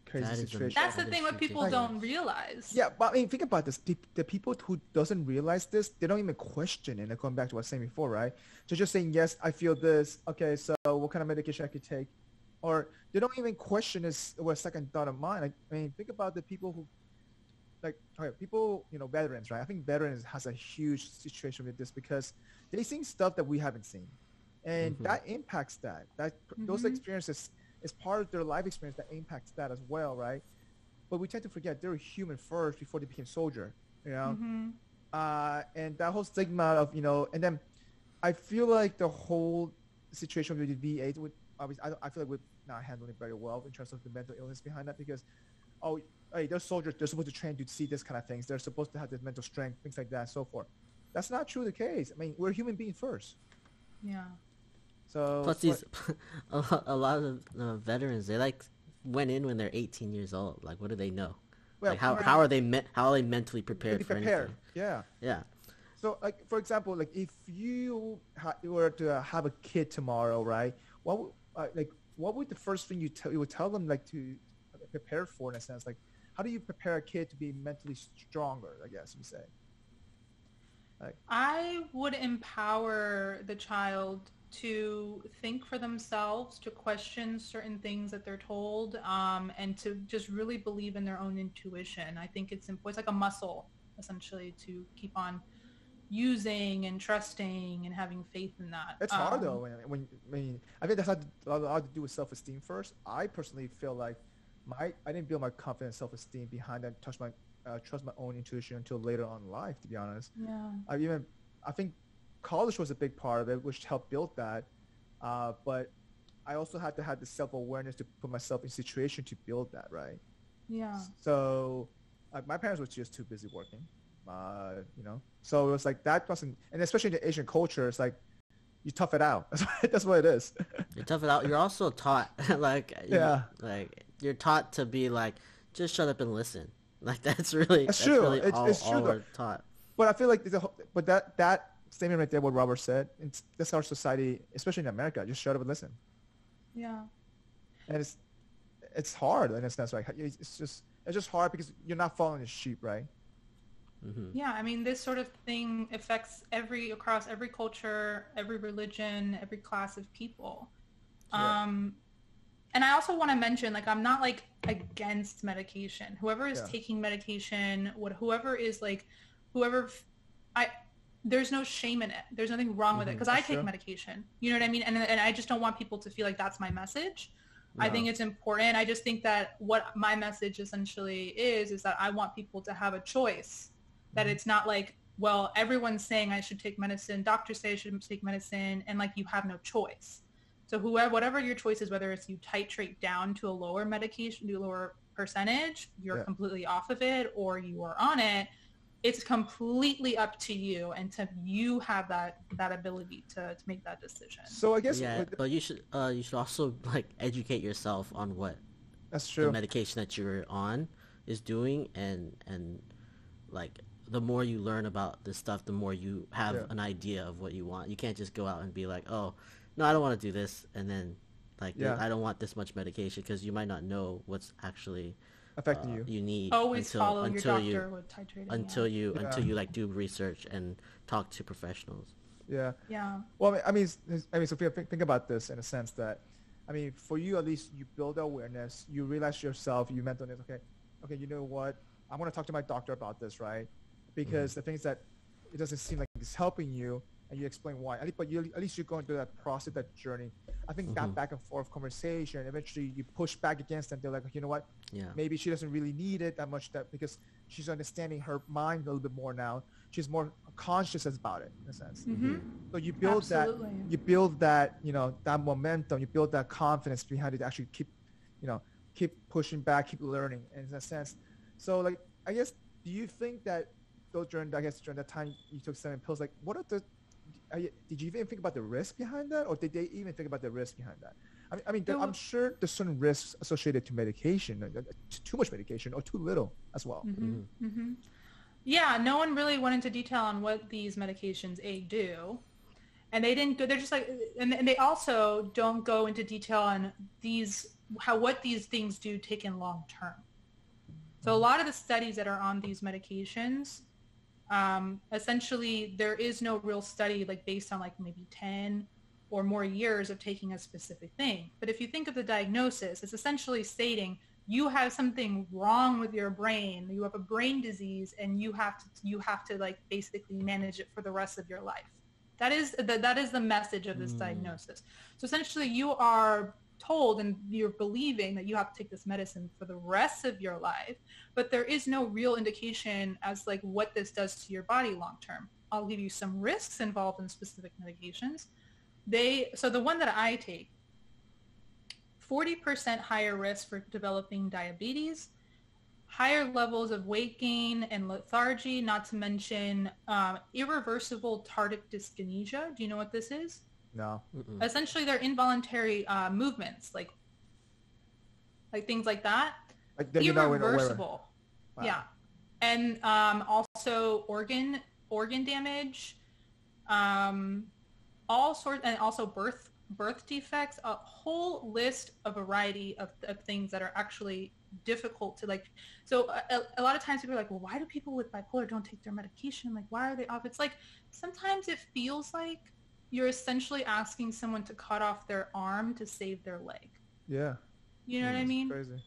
crazy situation. That's the thing what people don't realize. Yeah, but I mean, think about this. The people who doesn't realize this, they don't even question it. And going back to what I was saying before, right? So just saying, yes, I feel this. Okay, so what kind of medication I could take? Or they don't even question this with a second thought of mine. I mean, think about the people who, veterans, right? I think veterans has a huge situation with this because they seen stuff that we haven't seen. And that impacts that. Those experiences is part of their life experience that impacts that as well, right? But we tend to forget they're human first before they became soldier, And that whole stigma of, and then I feel like the whole situation with the VA, I feel like we're not handling it very well in terms of the mental illness behind that because, they're soldiers. They're supposed to train to see this kind of things. They're supposed to have this mental strength, things like that, and so forth. That's not true the case. I mean, we're human beings first. Yeah. So plus a lot of veterans, they went in when they're 18 years old. Like, what do they know? Well, how are they mentally prepared for anything? Yeah. So for example, if you were to have a kid tomorrow, right? What would the first thing you would tell them to prepare for, in a sense? Like, how do you prepare a kid to be mentally stronger, I guess you say? I would empower the child to think for themselves, to question certain things that they're told, and to just really believe in their own intuition. I think it's like a muscle, essentially, to keep on using and trusting and having faith in that. It's hard though. I think that's had a lot to do with self-esteem first. I personally feel like I didn't build my confidence, self-esteem behind that, trust my own intuition until later on in life, to be honest. Yeah. I think college was a big part of it, which helped build that. But I also had to have the self-awareness to put myself in situation to build that, right? Yeah. So my parents were just too busy working, So it was like that wasn't, and especially in the Asian culture, it's like you tough it out. That's what it is. You tough it out. You're also taught, you're taught to be just shut up and listen. That's true. Really it's all true. We're taught. But I feel like that statement right there, what Robert said, that's our society, especially in America. Just shut up and listen. Yeah. And it's hard in a sense, right? It's just hard because you're not following the sheep, right? Mm-hmm. Yeah, I mean, this sort of thing affects across every culture, every religion, every class of people. Yeah. And I also want to mention, I'm not against medication. Whoever is taking medication, there's no shame in it. There's nothing wrong with it because I take medication. You know what I mean? And I just don't want people to feel like that's my message. No. I think it's important. I just think that what my message essentially is that I want people to have a choice. That it's not everyone's saying I should take medicine. Doctors say I should take medicine, and you have no choice. So whatever your choice is, whether it's you titrate down to a lower medication, to a lower percentage, you're completely off of it, or you are on it, it's completely up to you, and you have that ability to make that decision. So I guess but you should also educate yourself on what that's true. The medication that you're on is doing, and the more you learn about this stuff, the more you have an idea of what you want. You can't just go out and be like, oh, no, I don't want to do this, and then I don't want this much medication, because you might not know what's actually affecting you need. Always follow your doctor with titrating. Until you do research and talk to professionals. Yeah. Yeah. Well, I mean, Sophia, think about this in a sense that, for you at least, you build awareness, you realize yourself, you mental this. Okay, you know what? I'm going to talk to my doctor about this, right? Because the thing is that it doesn't seem like it's helping you, and you explain why. But at least you're going through that process, that journey. I think that back and forth conversation, eventually you push back against them. They're like, you know what? Yeah. Maybe she doesn't really need it that much, because she's understanding her mind a little bit more now. She's more conscious about it, in a sense. Mm-hmm. So you build that, that momentum, you build that confidence behind it to actually keep pushing back, keep learning, in a sense. So I guess, do you think that during that time you took 7 pills, what are did you even think about the risk behind that, or did they even think about the risk behind that? I'm sure there's certain risks associated to medication, too much medication or too little as well. Yeah, no one really went into detail on what these medications do. And they didn't go, they're just like, and they also don't go into detail on what these things do taken long term. So a lot of the studies that are on these medications, essentially there is no real study like based on like maybe 10 or more years of taking a specific thing. But if you think of the diagnosis, it's essentially stating you have something wrong with your brain, you have a brain disease, and you have to like basically manage it for the rest of your life. That is the message of this diagnosis. So essentially you are told and you're believing that you have to take this medicine for the rest of your life, but there is no real indication as like what this does to your body long term. I'll give you some risks involved in specific medications. So the one that I take, 40% higher risk for developing diabetes, higher levels of weight gain and lethargy, not to mention irreversible tardive dyskinesia. Do you know what this is? No. Essentially, they're involuntary movements, like things like that. Like irreversible. Wow. Yeah. And also organ damage, all sorts, and also birth defects, a whole list, a variety of things that are actually difficult to like. So a lot of times people are like, well, why do people with bipolar don't take their medication? Like, why are they off? It's like, sometimes it feels like you're essentially asking someone to cut off their arm to save their leg. Yeah. You know what I mean? Crazy.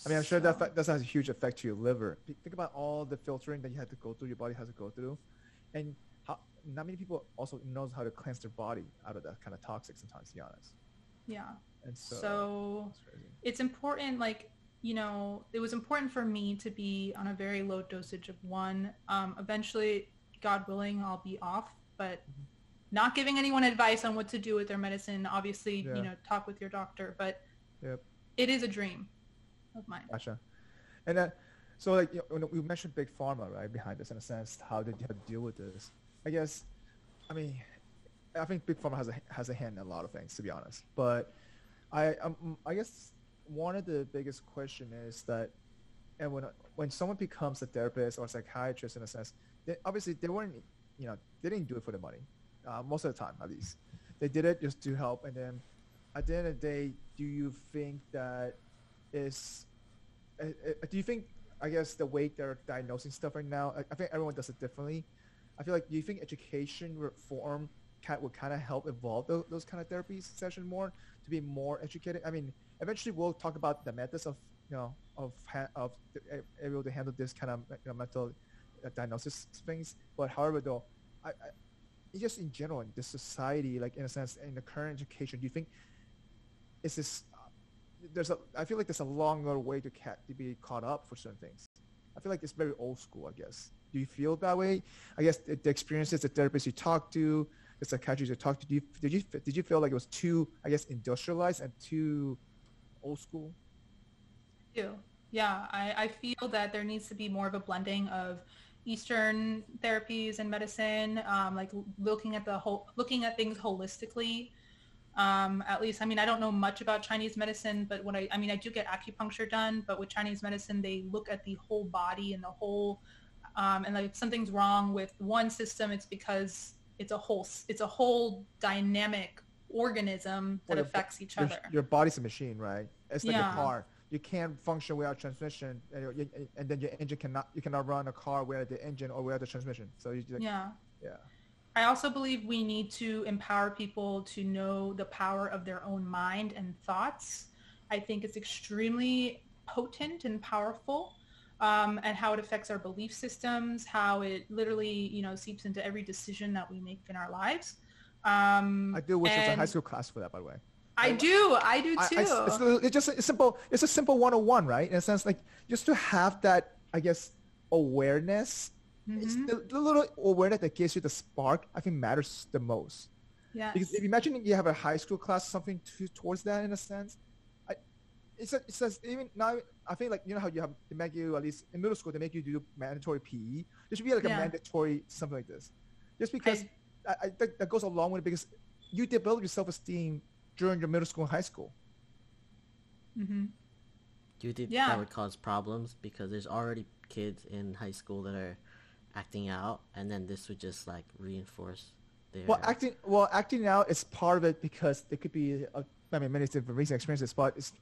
I mean, I'm sure that has a huge effect to your liver. Think about all the filtering that you had to go through, your body has to go through. And how not many people also knows how to cleanse their body out of that kind of toxic sometimes, to be honest. Yeah. And so it's important, like, you know, it was important for me to be on a very low dosage of one. Eventually, God willing, I'll be off, but not giving anyone advice on what to do with their medicine. Obviously, you know, talk with your doctor, but it is a dream of mine. Gotcha. And so like, you know, we mentioned Big Pharma, right, behind this in a sense, how did you have to deal with this? I guess, I mean, I think Big Pharma has a hand in a lot of things, to be honest. But I guess one of the biggest question is that, and when someone becomes a therapist or a psychiatrist in a sense, obviously they weren't, you know, they didn't do it for the money, most of the time at least. They did it just to help. And then at the end of the day, do you think that do you think, I guess, the way they're diagnosing stuff right now, I think everyone does it differently. I feel like, do you think education reform would kind of help evolve those kind of therapy session more to be more educated? I mean, eventually we'll talk about the methods of, you know, of able to handle this kind of, you know, mental diagnosis things. But however, though, I just in general in this society, like in a sense, in the current education, do you think is this? I feel like there's a longer way to be caught up for certain things. I feel like it's very old school, I guess. Do you feel that way? I guess the experiences, the therapists you talk to, the psychiatrists you talk to, did you feel like it was too, I guess, industrialized and too old school? I do. Yeah, I feel that there needs to be more of a blending of Eastern therapies and medicine, like looking at things holistically. At least, I mean, I don't know much about Chinese medicine, but I do get acupuncture done, but with Chinese medicine, they look at the whole body and the whole, and like if something's wrong with one system, it's because it's a whole dynamic organism that affects each other. Your body's a machine, right? It's like a car. You can't function without transmission, and then your engine you cannot run a car without the engine or without the transmission. So yeah. I also believe we need to empower people to know the power of their own mind and thoughts. I think it's extremely potent and powerful, and how it affects our belief systems, how it literally, you know, seeps into every decision that we make in our lives. I do wish there's a high school class for that, by the way. I do too. It's a simple 101, right? In a sense, like just to have that, I guess, awareness. It's the little awareness that gives you the spark, I think, matters the most. Yeah. Because if you imagine you have a high school class, something towards that in a sense, it says even now, I think, like, you know how they make you, at least in middle school, they make you do mandatory PE. There should be like a mandatory something like this. Just because I think that goes along with it because you develop your self-esteem during your middle school and high school. Mm-hmm. Do you think that would cause problems because there's already kids in high school that are acting out, and then this would just like reinforce their... acting out is part of it because it could be many different recent experiences, but it's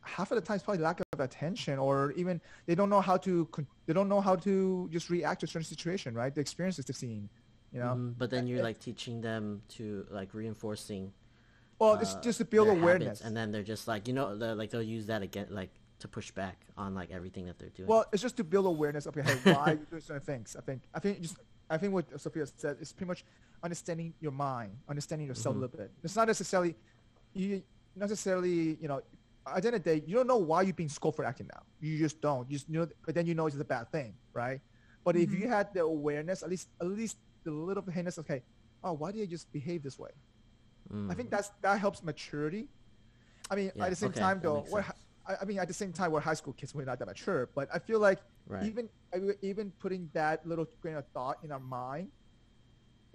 half of the time it's probably lack of attention, or even they don't know how to just react to a certain situation, right? The experiences they've seen, you know. Mm-hmm. But then you're like teaching them to like reinforcing. Well, it's just to build awareness, habits, and then they're just like, they'll use that again, like to push back on like everything that they're doing. Well, it's just to build awareness of why you're doing certain things. I think what Sophia said is pretty much understanding your mind, understanding yourself a little bit. It's not necessarily, at the end of the day, you don't know why you're being scolded for acting out. You just don't. But then it's a bad thing, right? But if you had the awareness, at least the little hintness, okay, why did I just behave this way? I think that helps maturity. I mean, at the same time, though, at the same time, we're high school kids. We're not that mature, but I feel like even putting that little grain of thought in our mind,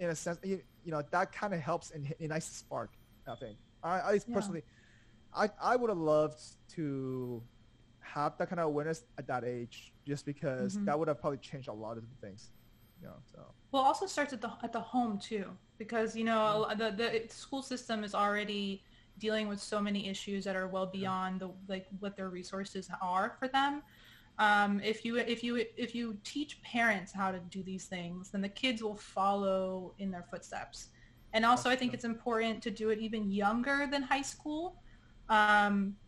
in a sense, that kind of helps in a nice spark. I think. At least personally, I would have loved to have that kind of awareness at that age, just because that would have probably changed a lot of things. So. Well, it also starts at the home too, because the school system is already dealing with so many issues that are well beyond what their resources are for them. If you teach parents how to do these things, then the kids will follow in their footsteps. And also, I think it's important to do it even younger than high school,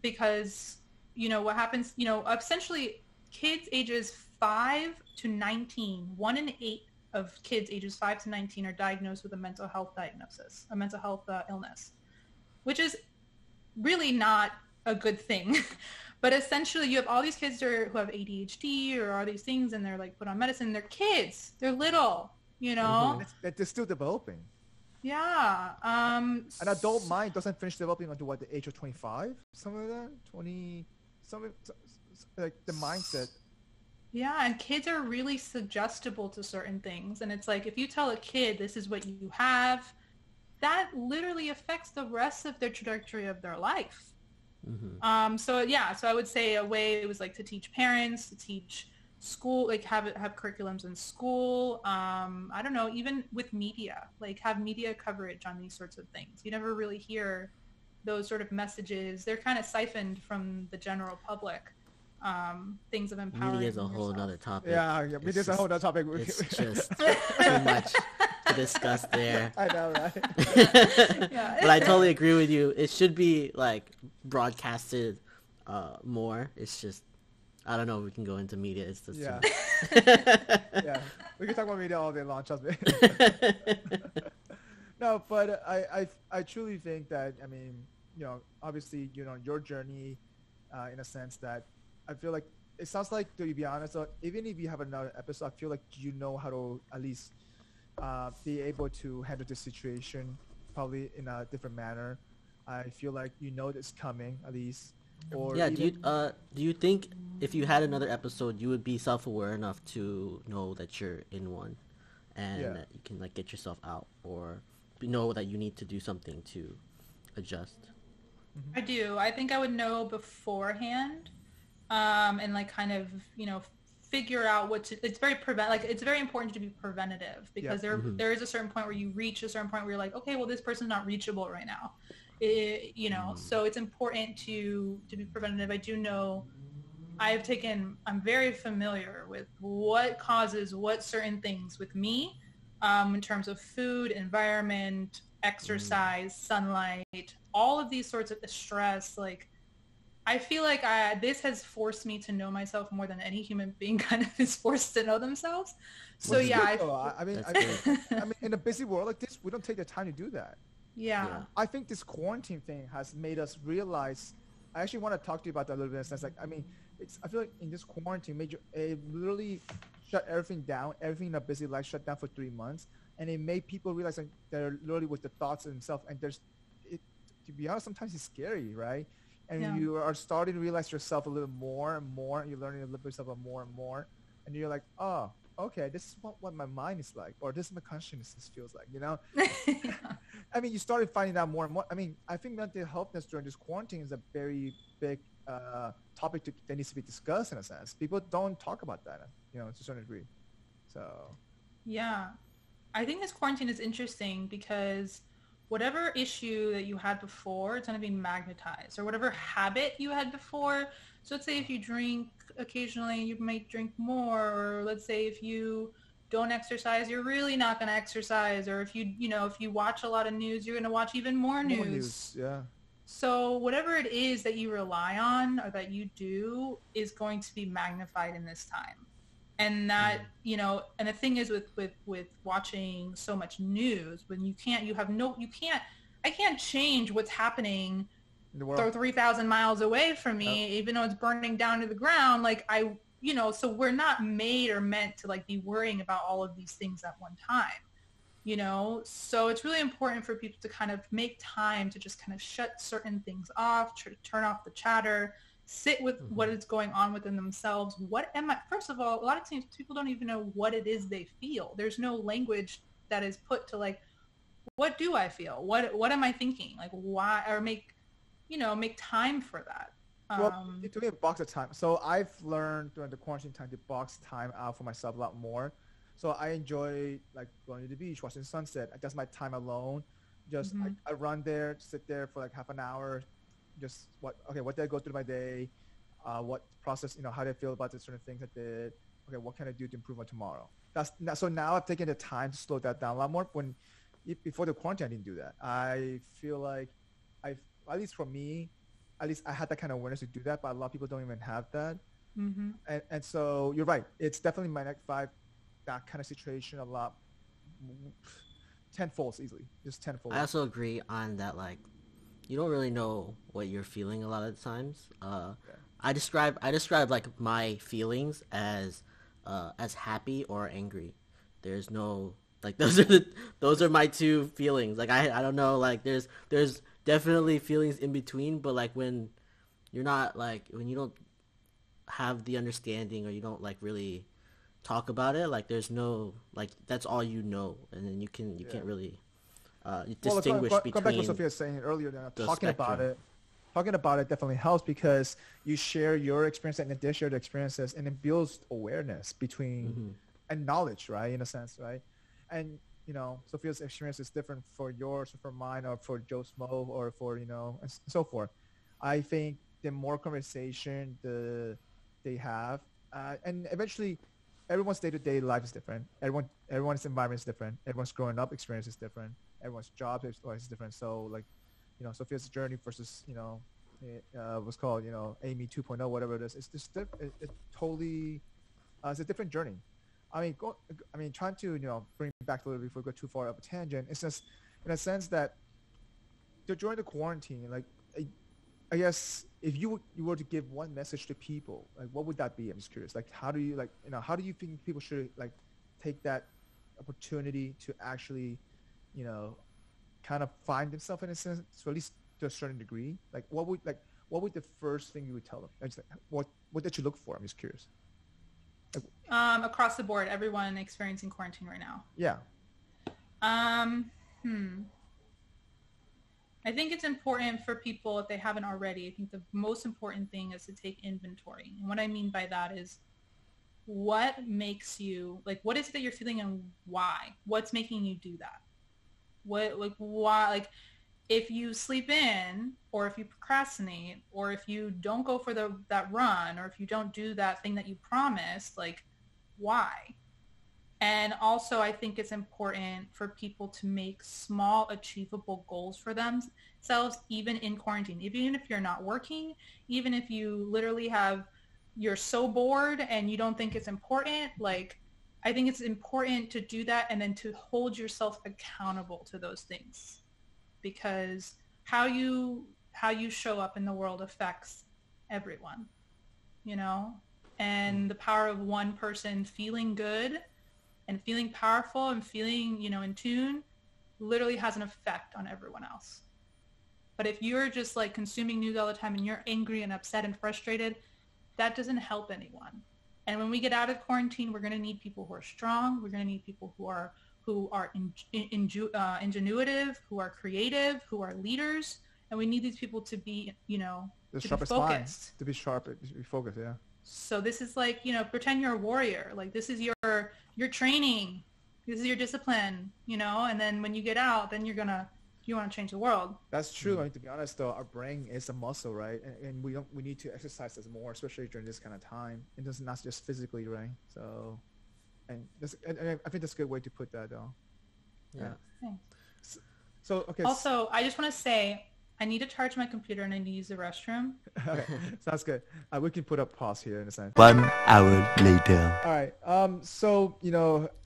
because what happens. Essentially, kids ages 5 to 19, 1 in 8 of kids ages 5 to 19 are diagnosed with a mental health diagnosis, a mental health illness, which is really not a good thing. But essentially, you have all these kids who have ADHD or all these things, and they're like put on medicine. They're kids. They're little, They're still developing. Yeah. An adult mind doesn't finish developing until the age of 25, something like that. 20, something like the mindset. Yeah, and kids are really suggestible to certain things. And it's like, if you tell a kid this is what you have, that literally affects the rest of their trajectory of their life. So I would say a way it was like to teach parents, to teach school, like have curriculums in school. I don't know, even with media, like have media coverage on these sorts of things. You never really hear those sort of messages. They're kind of siphoned from the general public. Things of empowering. Media is a whole other topic. Yeah, media is a whole other topic. It's just too much to discuss there. I know, right? But I totally agree with you. It should be like broadcasted more. It's just, I don't know if we can go into media. It's just yeah. We can talk about media all day long, trust me. No, but I truly think that, I mean, obviously, your journey, in a sense that I feel like it sounds like, to be honest, even if you have another episode, I feel like how to at least be able to handle this situation probably in a different manner. I feel like it's coming at least. Or do you think if you had another episode, you would be self-aware enough to know that you're in one, and that you can like get yourself out, or know that you need to do something to adjust? I do. I think I would know beforehand, and like kind of figure out it's very it's very important to be preventative, because there is a certain point where you reach a certain point where you're like, okay, well, this person's not reachable right now. So it's important to be preventative. I do know I'm very familiar with what causes what certain things with me, in terms of food, environment, exercise, sunlight, all of these sorts of stress. Like, I feel like this has forced me to know myself more than any human being kind of is forced to know themselves. So I mean, in a busy world like this, we don't take the time to do that. Yeah. I think this quarantine thing has made us realize. I actually want to talk to you about that a little bit. In a sense, like, I mean, I feel like in this quarantine, it literally shut everything down. Everything in a busy life shut down for 3 months, and it made people realize that they're literally with the thoughts of themselves. And to be honest, sometimes it's scary, right? And you are starting to realize yourself a little more and more. And you're learning to live yourself more and more, and you're like, oh, okay, this is what my mind is like, or this is my consciousness feels like, Yeah. I mean, you started finding out more and more. I mean, I think mental healthness during this quarantine is a very big topic that needs to be discussed in a sense. People don't talk about that, to a certain degree. So. Yeah. I think this quarantine is interesting because whatever issue that you had before, it's going to be magnetized, or whatever habit you had before. So let's say if you drink occasionally, you might drink more, or let's say if you don't exercise, you're really not going to exercise, or if if you watch a lot of news, you're going to watch even more More news. news, yeah. So whatever it is that you rely on or that you do is going to be magnified in this time. And that, and the thing is with watching so much news, when I can't change what's happening 3,000 miles away from me, even though it's burning down to the ground. Like so we're not made or meant to like be worrying about all of these things at one time, so it's really important for people to kind of make time to just kind of shut certain things off, turn off the chatter, sit with what is going on within themselves. First of all, a lot of times people don't even know what it is they feel. There's no language that is put to like, what do I feel? What am I thinking? Like why, or make time for that. Well, it took me a box of time. So I've learned during the quarantine time to box time out for myself a lot more. So I enjoy like going to the beach, watching the sunset. That's my time alone. Just I run there, sit there for like half an hour. Just what did I go through my day? What process, how did I feel about the certain things I did? Okay, what can I do to improve on tomorrow? So now I've taken the time to slow that down a lot more. Before the quarantine, I didn't do that. I feel like at least for me, I had that kind of awareness to do that, but a lot of people don't even have that. And so you're right. It's definitely magnified that kind of situation a lot, tenfold easily, just tenfold. I also agree on that, like, you don't really know what you're feeling a lot of the times. I describe like my feelings as happy or angry. There's no like those are my two feelings. Like I don't know, like there's definitely feelings in between, but like when you don't have the understanding, or you don't like really talk about it, like there's no, like that's all you know, and then you can't really distinguish between. Come back to what Sophia was saying earlier. Talking about it definitely helps, because you share your experience and they share the experiences, and it builds awareness between and knowledge, right? In a sense, right? And Sophia's experience is different for yours, or for mine, or for Joe Smo, or for and so forth. I think the more conversation they have, and eventually everyone's day-to-day life is different. Everyone's environment is different. Everyone's growing up experience is different. Everyone's job is different. So like, Sophia's journey versus, what's called, Amy 2.0, whatever it is. It's just it's totally, it's a different journey. Trying to, bring it back a little bit before we go too far up a tangent. It's just in a sense that during the quarantine, like, I guess if you were to give one message to people, like what would that be? I'm just curious. Like, how do you think people should like take that opportunity to actually, kind of find themselves in a sense, so at least to a certain degree? Like, what would the first thing you would tell them? Like, what did you look for? I'm just curious. Like, across the board, everyone experiencing quarantine right now. Yeah. I think it's important for people, if they haven't already, I think the most important thing is to take inventory. And what I mean by that is, what makes you, like, what is it that you're feeling and why? What's making you do that? Why, like, if you sleep in, or if you procrastinate, or if you don't go for that run, or if you don't do that thing that you promised, like, why? And also, I think it's important for people to make small, achievable goals for themselves, even in quarantine. Even if you're not working, even if you literally you're so bored and you don't think it's important, like, I think it's important to do that, and then to hold yourself accountable to those things. Because how you show up in the world affects everyone, And the power of one person feeling good and feeling powerful and feeling, in tune, literally has an effect on everyone else. But if you're just like consuming news all the time and you're angry and upset and frustrated, that doesn't help anyone. And when we get out of quarantine, we're going to need people who are strong. We're going to need people who are ingenuitive, who are creative, who are leaders. And we need these people to be, to be focused. To be sharp, to be focused, yeah. So this is like, pretend you're a warrior. Like this is your training. This is your discipline, and then when you get out, then you want to change the world. That's true. I mean, to be honest, though, our brain is a muscle, right? And we need to exercise this more, especially during this kind of time. It does not just physically, right? So, and I think that's a good way to put that, though. Yeah. Thanks. So okay. Also, I just want to say, I need to charge my computer and I need to use the restroom. Okay. Sounds good. We can put a pause here in a second. 1 hour later. All right. So,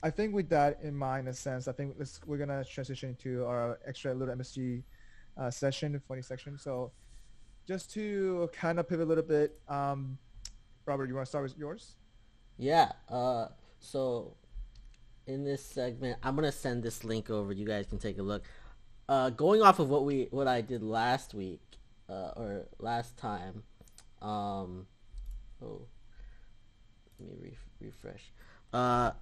I think with that in mind, in a sense, I think we're going to transition to our extra little MSG session, funny section. So just to kind of pivot a little bit, Robert, you want to start with yours? Yeah. So in this segment, I'm going to send this link over. You guys can take a look. Going off of what I did last week, or last time, let me refresh. I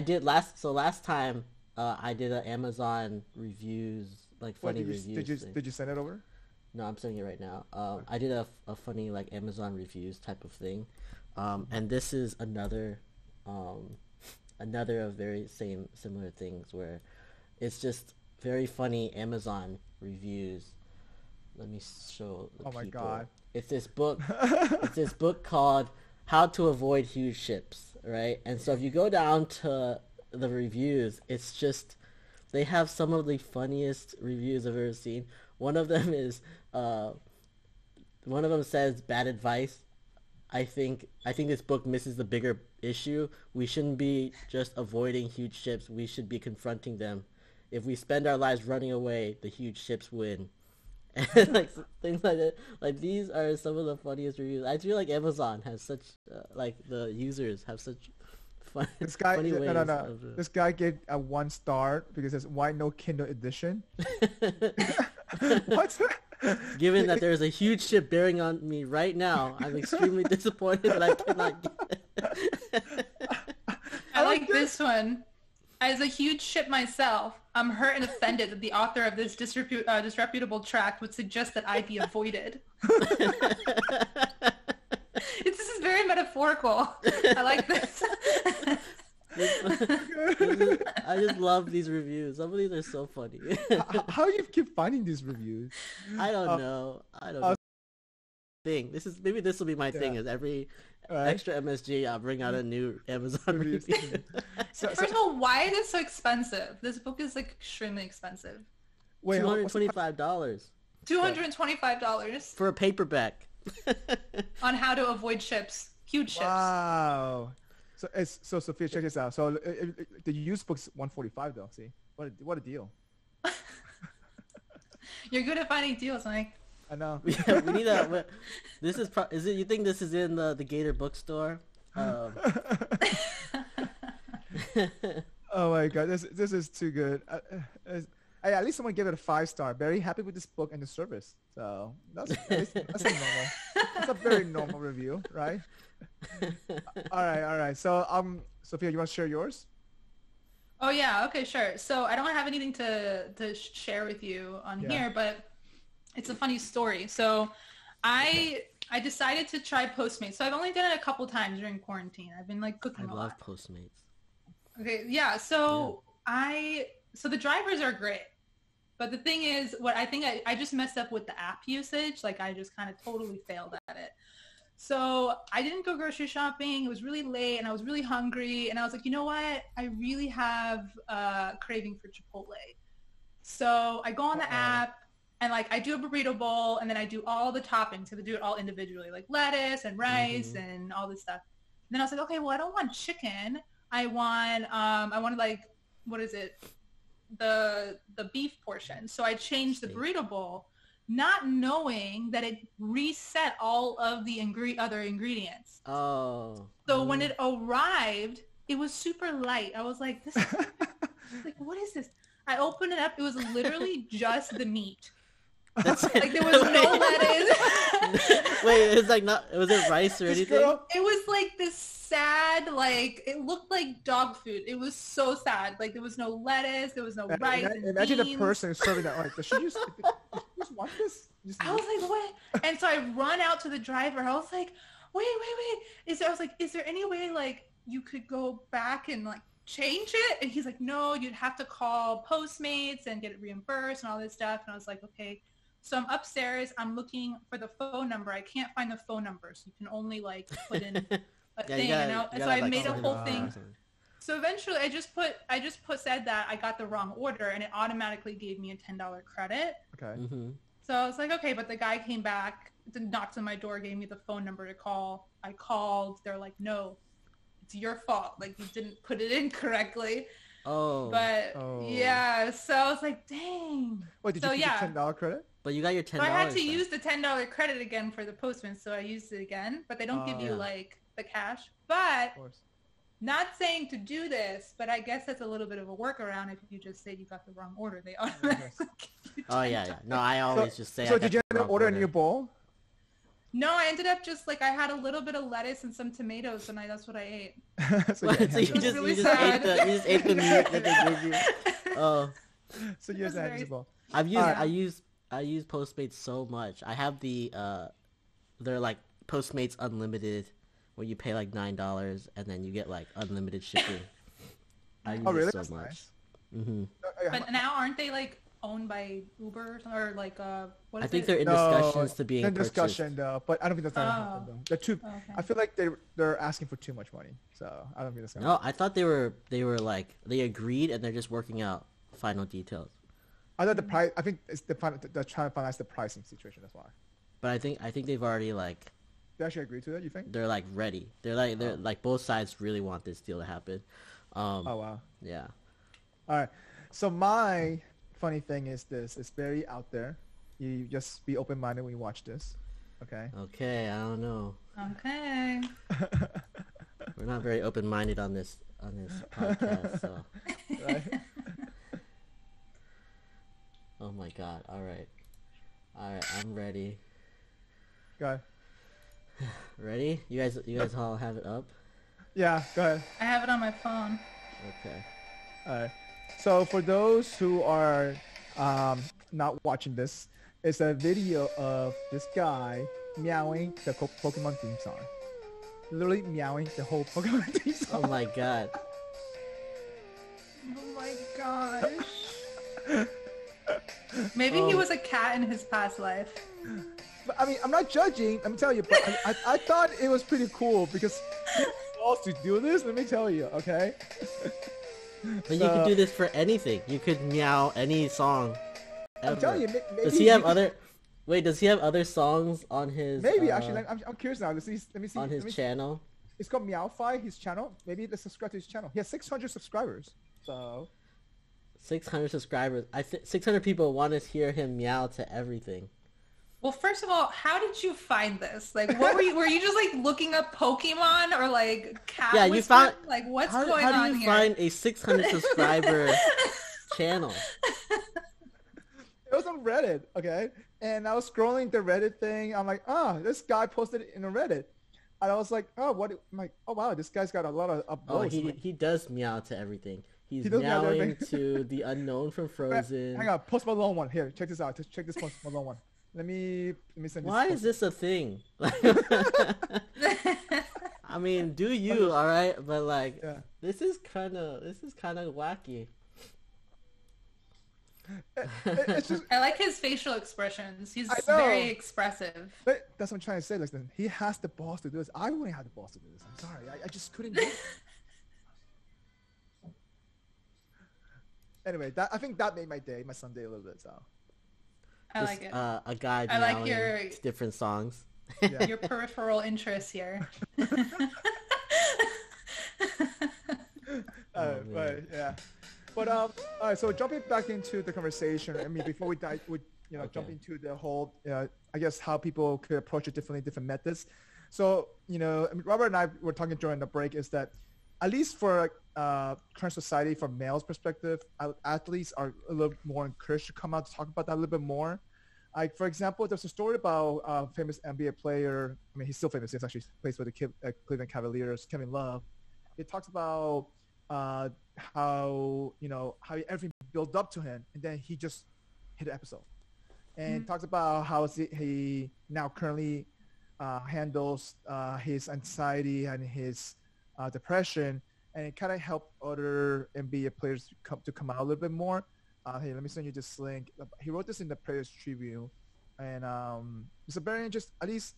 did last time, I did an Amazon reviews, like funny reviews. Did you send it over? No, I'm sending it right now. I did a funny like Amazon reviews type of thing, and this is another of very similar things where it's just very funny Amazon reviews. Let me show the people. My God. It's this book. It's this book called How to Avoid Huge Ships, right? And so if you go down to the reviews, it's just, they have some of the funniest reviews I've ever seen. One of them says, bad advice. I think this book misses the bigger issue. We shouldn't be just avoiding huge ships. We should be confronting them. If we spend our lives running away, the huge ships win. And like things like that. Like these are some of the funniest reviews. I feel like Amazon has such the users have such funny ways. No. This guy gave a 1 star because it's why no Kindle edition. What? Given that there's a huge ship bearing on me right now, I'm extremely disappointed that I cannot get it. I like this one. As a huge ship myself, I'm hurt and offended that the author of this disreputable tract would suggest that I be avoided. This is very metaphorical. I like this. I just love these reviews. Some of these are so funny. How do you keep finding these reviews? I don't know. Maybe this will be my thing. Is every extra MSG, I'll bring out a new Amazon review. First of all, why is it so expensive? This book is like extremely expensive. Wait, $225. $225 for a paperback on how to avoid ships, huge ships. Wow. So Sophia, check this out. So the used book's $145 though. See, what a deal. You're good at finding deals, Mike. I know. Yeah, we need that. This is is it? You think this is in the Gator bookstore? Oh my God, this is too good. At least someone gave it a 5-star. Very happy with this book and the service. So that's normal. That's a very normal review, right? All right. So Sophia, you want to share yours? Oh yeah, okay, sure. So I don't have anything to share with you on here, but it's a funny story. So I decided to try Postmates. So I've only done it a couple times during quarantine. I've been like cooking a lot. I love Postmates. Okay, yeah. So so the drivers are great. But the thing is, I just messed up with the app usage. Like I just kind of totally failed at it. So I didn't go grocery shopping. It was really late and I was really hungry. And I was like, you know what? I really have a craving for Chipotle. So I go on the app and like I do a burrito bowl and then I do all the toppings. So I do it all individually, like lettuce and rice and all this stuff. And then I was like, okay, well, I don't want chicken. I want like, what is it? The beef portion. So I changed the burrito bowl, not knowing that it reset all of the other ingredients. Oh. So when it arrived, it was super light. I was like, this is like, what is this? I opened it up. It was literally just the meat. Like there was no lettuce. Wait, it's like not. Was it rice or anything? It was like this sad, like it looked like dog food. It was so sad. Like there was no lettuce, there was no rice. Imagine beans. the person serving that. Like, does she just want this? I was like, what? And so I run out to the driver. I was like, wait. Is there any way like you could go back and like change it? And he's like, no, you'd have to call Postmates and get it reimbursed and all this stuff. And I was like, okay. So I'm upstairs. I'm looking for the phone number. I can't find the phone number. So you can only like put in a thing. And so I made a whole thing. So eventually I just said that I got the wrong order and it automatically gave me a $10 credit. Okay. Mm-hmm. So I was like, okay, but the guy came back, knocked on my door, gave me the phone number to call. I called. They're like, no, it's your fault. Like you didn't put it in correctly. Oh. But yeah, so I was like, dang. Wait, did you get $10 credit? But you got your $10. So I had to use the $10 credit again for the postman, so I used it again. But they don't give you like the cash. But not saying to do this, but I guess that's a little bit of a workaround if you just say you got the wrong order. They automatically give you $10. Oh yeah. No, I always just say. So did you end up ordering your bowl? No, I ended up just like I had a little bit of lettuce and some tomatoes, and that's what I ate. So you just ate the meat that they gave you. Oh. So you just had your bowl. I use Postmates so much. I have they're like Postmates Unlimited, where you pay like $9 and then you get like unlimited shipping. I use really? it so That's much. Nice. Mm-hmm. But now aren't they like owned by Uber or like what is it? I think they're in discussions to being purchased. Discussion though, but I don't think that's gonna happen though. They're too. Okay. I feel like they're asking for too much money, so I don't think that's gonna. No, I thought they were like they agreed and they're just working out final details. I thought the price. I think it's they're trying to finalize the pricing situation. That's why. But I think they've already like. They actually agreed to that. You think? They're like ready. They're like both sides really want this deal to happen. Oh wow. Yeah. All right. So my funny thing is this. It's very out there. You just be open-minded when you watch this. Okay. Okay. I don't know. Okay. We're not very open-minded on this podcast. So. Right. Oh my God. All right. I'm ready. Go ahead. Ready? You guys all have it up? Yeah. Go ahead. I have it on my phone. Okay. All right. So for those who are not watching this, it's a video of this guy meowing the Pokemon theme song. Literally meowing the whole Pokemon theme song. Oh my God. Oh my gosh. Maybe he was a cat in his past life. But, I mean, I'm not judging. Let me tell you, but I thought it was pretty cool because he was to do this. Let me tell you, okay? But you could do this for anything. You could meow any song ever. I'm telling you, maybe does he have other? Wait, does he have other songs on his? Maybe actually, I'm curious now. Let me see. On his channel. It's called Meowfy, his channel. Maybe let's subscribe to his channel. He has 600 subscribers. So. 600 subscribers. 600 people want to hear him meow to everything. Well, first of all, how did you find this? Like, what were you just like looking up Pokemon or like cat? Yeah, you found like what's going on here? How do you find a 600 subscriber channel? It was on Reddit, okay? And I was scrolling the Reddit thing. I'm like, this guy posted it in a Reddit. And I was like, I'm like, oh wow, this guy's got a lot of upvotes. Oh, he does meow to everything. He does meow to meowing everything. to the unknown from Frozen. Hang on, Post Malone one. Here, check this out. Check this Post Malone one. Let me send this. Why is this a thing? I mean, do you, all right? But like, yeah. this is kind of wacky. It's just, I like his facial expressions. He's very expressive. But that's what I'm trying to say. Listen, he has the balls to do this. I wouldn't have the balls to do this. I'm sorry. I just couldn't do it. Anyway, I think that made my Sunday a little bit. So. I like it. A guy I like meowing different songs. Yeah. Your peripheral interests here. Right, yeah. But all right. So jumping back into the conversation. I mean, before we jump into the whole, I guess how people could approach it differently, different methods. So I mean, Robert and I were talking during the break is that at least for current society, from males' perspective, athletes are a little more encouraged to come out to talk about that a little bit more. Like, for example, there's a story about a famous NBA player. I mean, he's still famous. He actually plays for the Cleveland Cavaliers, Kevin Love. It talks about how, how everything built up to him, and then he just hit an episode. And talks about how he now currently handles his anxiety and his depression, and it kind of helped other NBA players to come out a little bit more. Hey, let me send you this link. He wrote this in the Players Tribune, and it's a very interesting. At least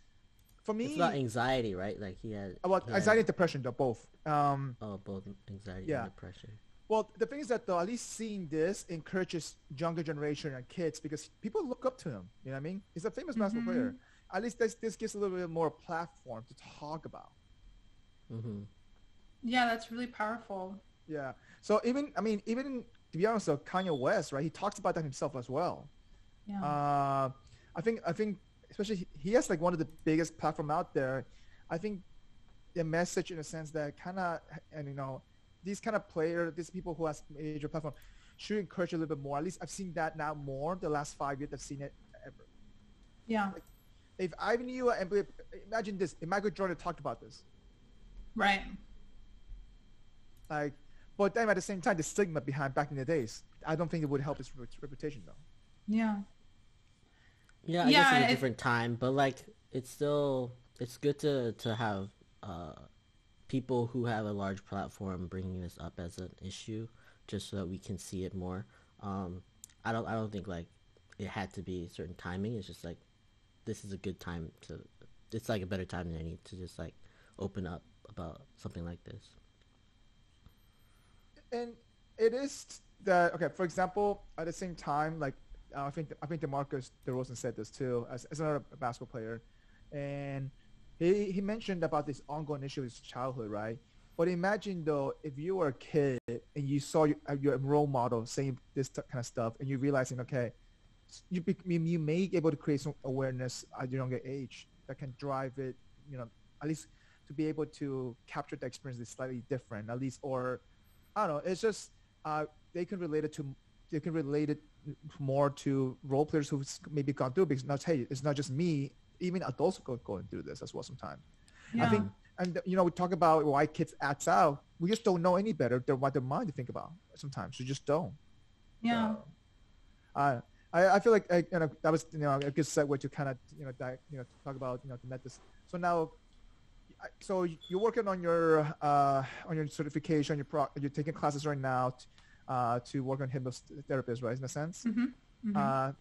for me, it's about anxiety, right? Like he had anxiety and depression, though both. Both anxiety and depression. Well, the thing is that though, at least seeing this encourages younger generation and kids because people look up to him. You know what I mean? He's a famous basketball player. At least this gives a little bit more platform to talk about. Yeah, that's really powerful. Yeah. So even to be honest, Kanye West, right? He talks about that himself as well. Yeah. I think especially he has like one of the biggest platform out there. I think the message in a sense that kind of, and these kind of players, these people who has major platform should encourage a little bit more. At least I've seen that now more the last 5 years. I've seen it ever. Yeah. Like, if I knew, imagine this, if Michael Jordan talked about this. Right. Like, but then at the same time, the stigma behind back in the days, I don't think it would help his reputation though. Yeah. Yeah, I guess in a different time, but like it's good to have people who have a large platform bringing this up as an issue, just so that we can see it more. I don't think like it had to be a certain timing. It's just like this is a good time to. It's like a better time than any to just like open up about something like this. And it is that okay. For example, at the same time, like I think DeMarcus DeRozan said this too, as another basketball player, and he mentioned about this ongoing issue of his childhood, right? But imagine though, if you were a kid and you saw your role model saying this kind of stuff, and you realizing, okay, you may be able to create some awareness at your younger age that can drive it, at least to be able to capture the experience is slightly different, at least, or I don't know. It's just they can relate it more to role players who've maybe gone through because now, hey, it's not just me. Even adults are going through this as well sometimes. Yeah. I think, and we talk about why kids act out. We just don't know any better than what their mind to think about. Sometimes we just don't. Yeah. So, I feel like that was a good segue to kind of talk about the methods. So now. So you're working on your certification. You're taking classes right now to work on hypnotherapist, right? In a sense. Can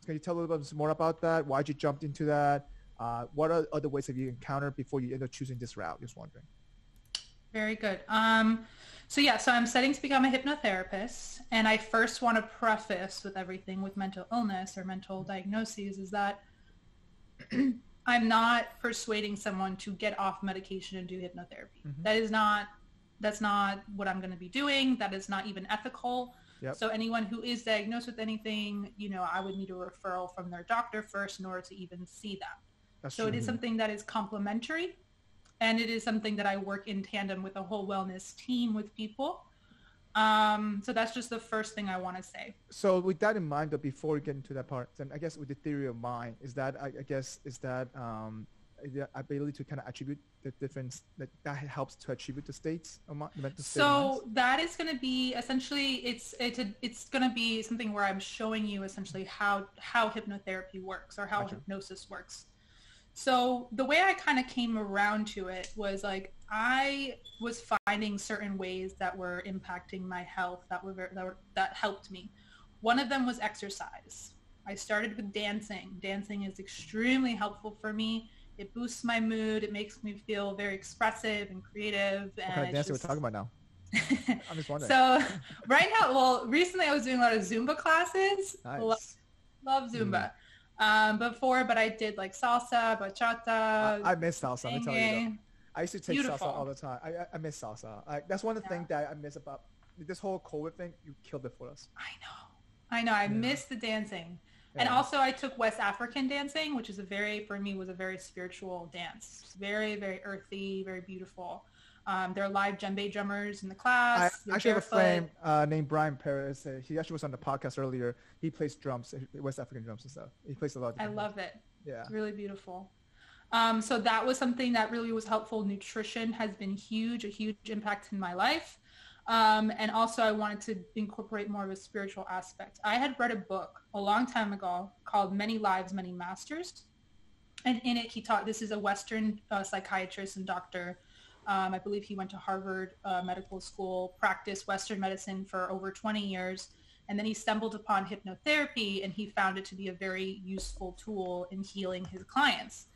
you tell a little bit more about that? Why'd you jump into that? What are other ways have you encountered before you end up choosing this route? Just wondering. Very good. So I'm studying to become a hypnotherapist, and I first want to preface with everything with mental illness or mental diagnoses is that I'm not persuading someone to get off medication and do hypnotherapy. That's not what I'm going to be doing. That is not even ethical. Yep. So anyone who is diagnosed with anything, I would need a referral from their doctor first in order to even see that. That's so true. It is something that is complementary, and it is something that I work in tandem with a whole wellness team with people. So that's just the first thing I want to say. So with that in mind, though, before we get into that part, then I guess with the theory of mind, is that the ability to kind of attribute the difference that helps to attribute the states of the mental state. So that is going to be essentially it's going to be something where I'm showing you essentially how hypnotherapy works or how Gotcha. hypnosis works. So the way I kind of came around to it was like I was finding certain ways that were impacting my health that helped me. One of them was exercise. I started with dancing. Dancing is extremely helpful for me. It boosts my mood. It makes me feel very expressive and creative. What kind of dance are we talking about now? I'm just wondering. So right now, recently I was doing a lot of Zumba classes. Nice. Love Zumba. But I did like salsa, bachata. I miss salsa. Let me tell you though. I used to take Beautiful. salsa all the time. I miss salsa. That's one of the things that I miss about this whole COVID thing. You killed it for us. I know. I miss the dancing. Yeah. And also I took West African dancing, which is for me was a very spiritual dance. Very, very earthy, very beautiful. There are live djembe drummers in the I class. You're actually have a barefoot. friend named Brian Perez. He actually was on the podcast earlier. He plays drums, West African drums and stuff. He plays a lot of I different love drums. it. Yeah. It's really beautiful. So that was something that really was helpful. Nutrition has been a huge impact in my life. And also I wanted to incorporate more of a spiritual aspect. I had read a book a long time ago called Many Lives, Many Masters. And in it, he taught, this is a Western psychiatrist and doctor. I believe he went to Harvard Medical School, practiced Western medicine for over 20 years. And then he stumbled upon hypnotherapy, and he found it to be a very useful tool in healing his clients.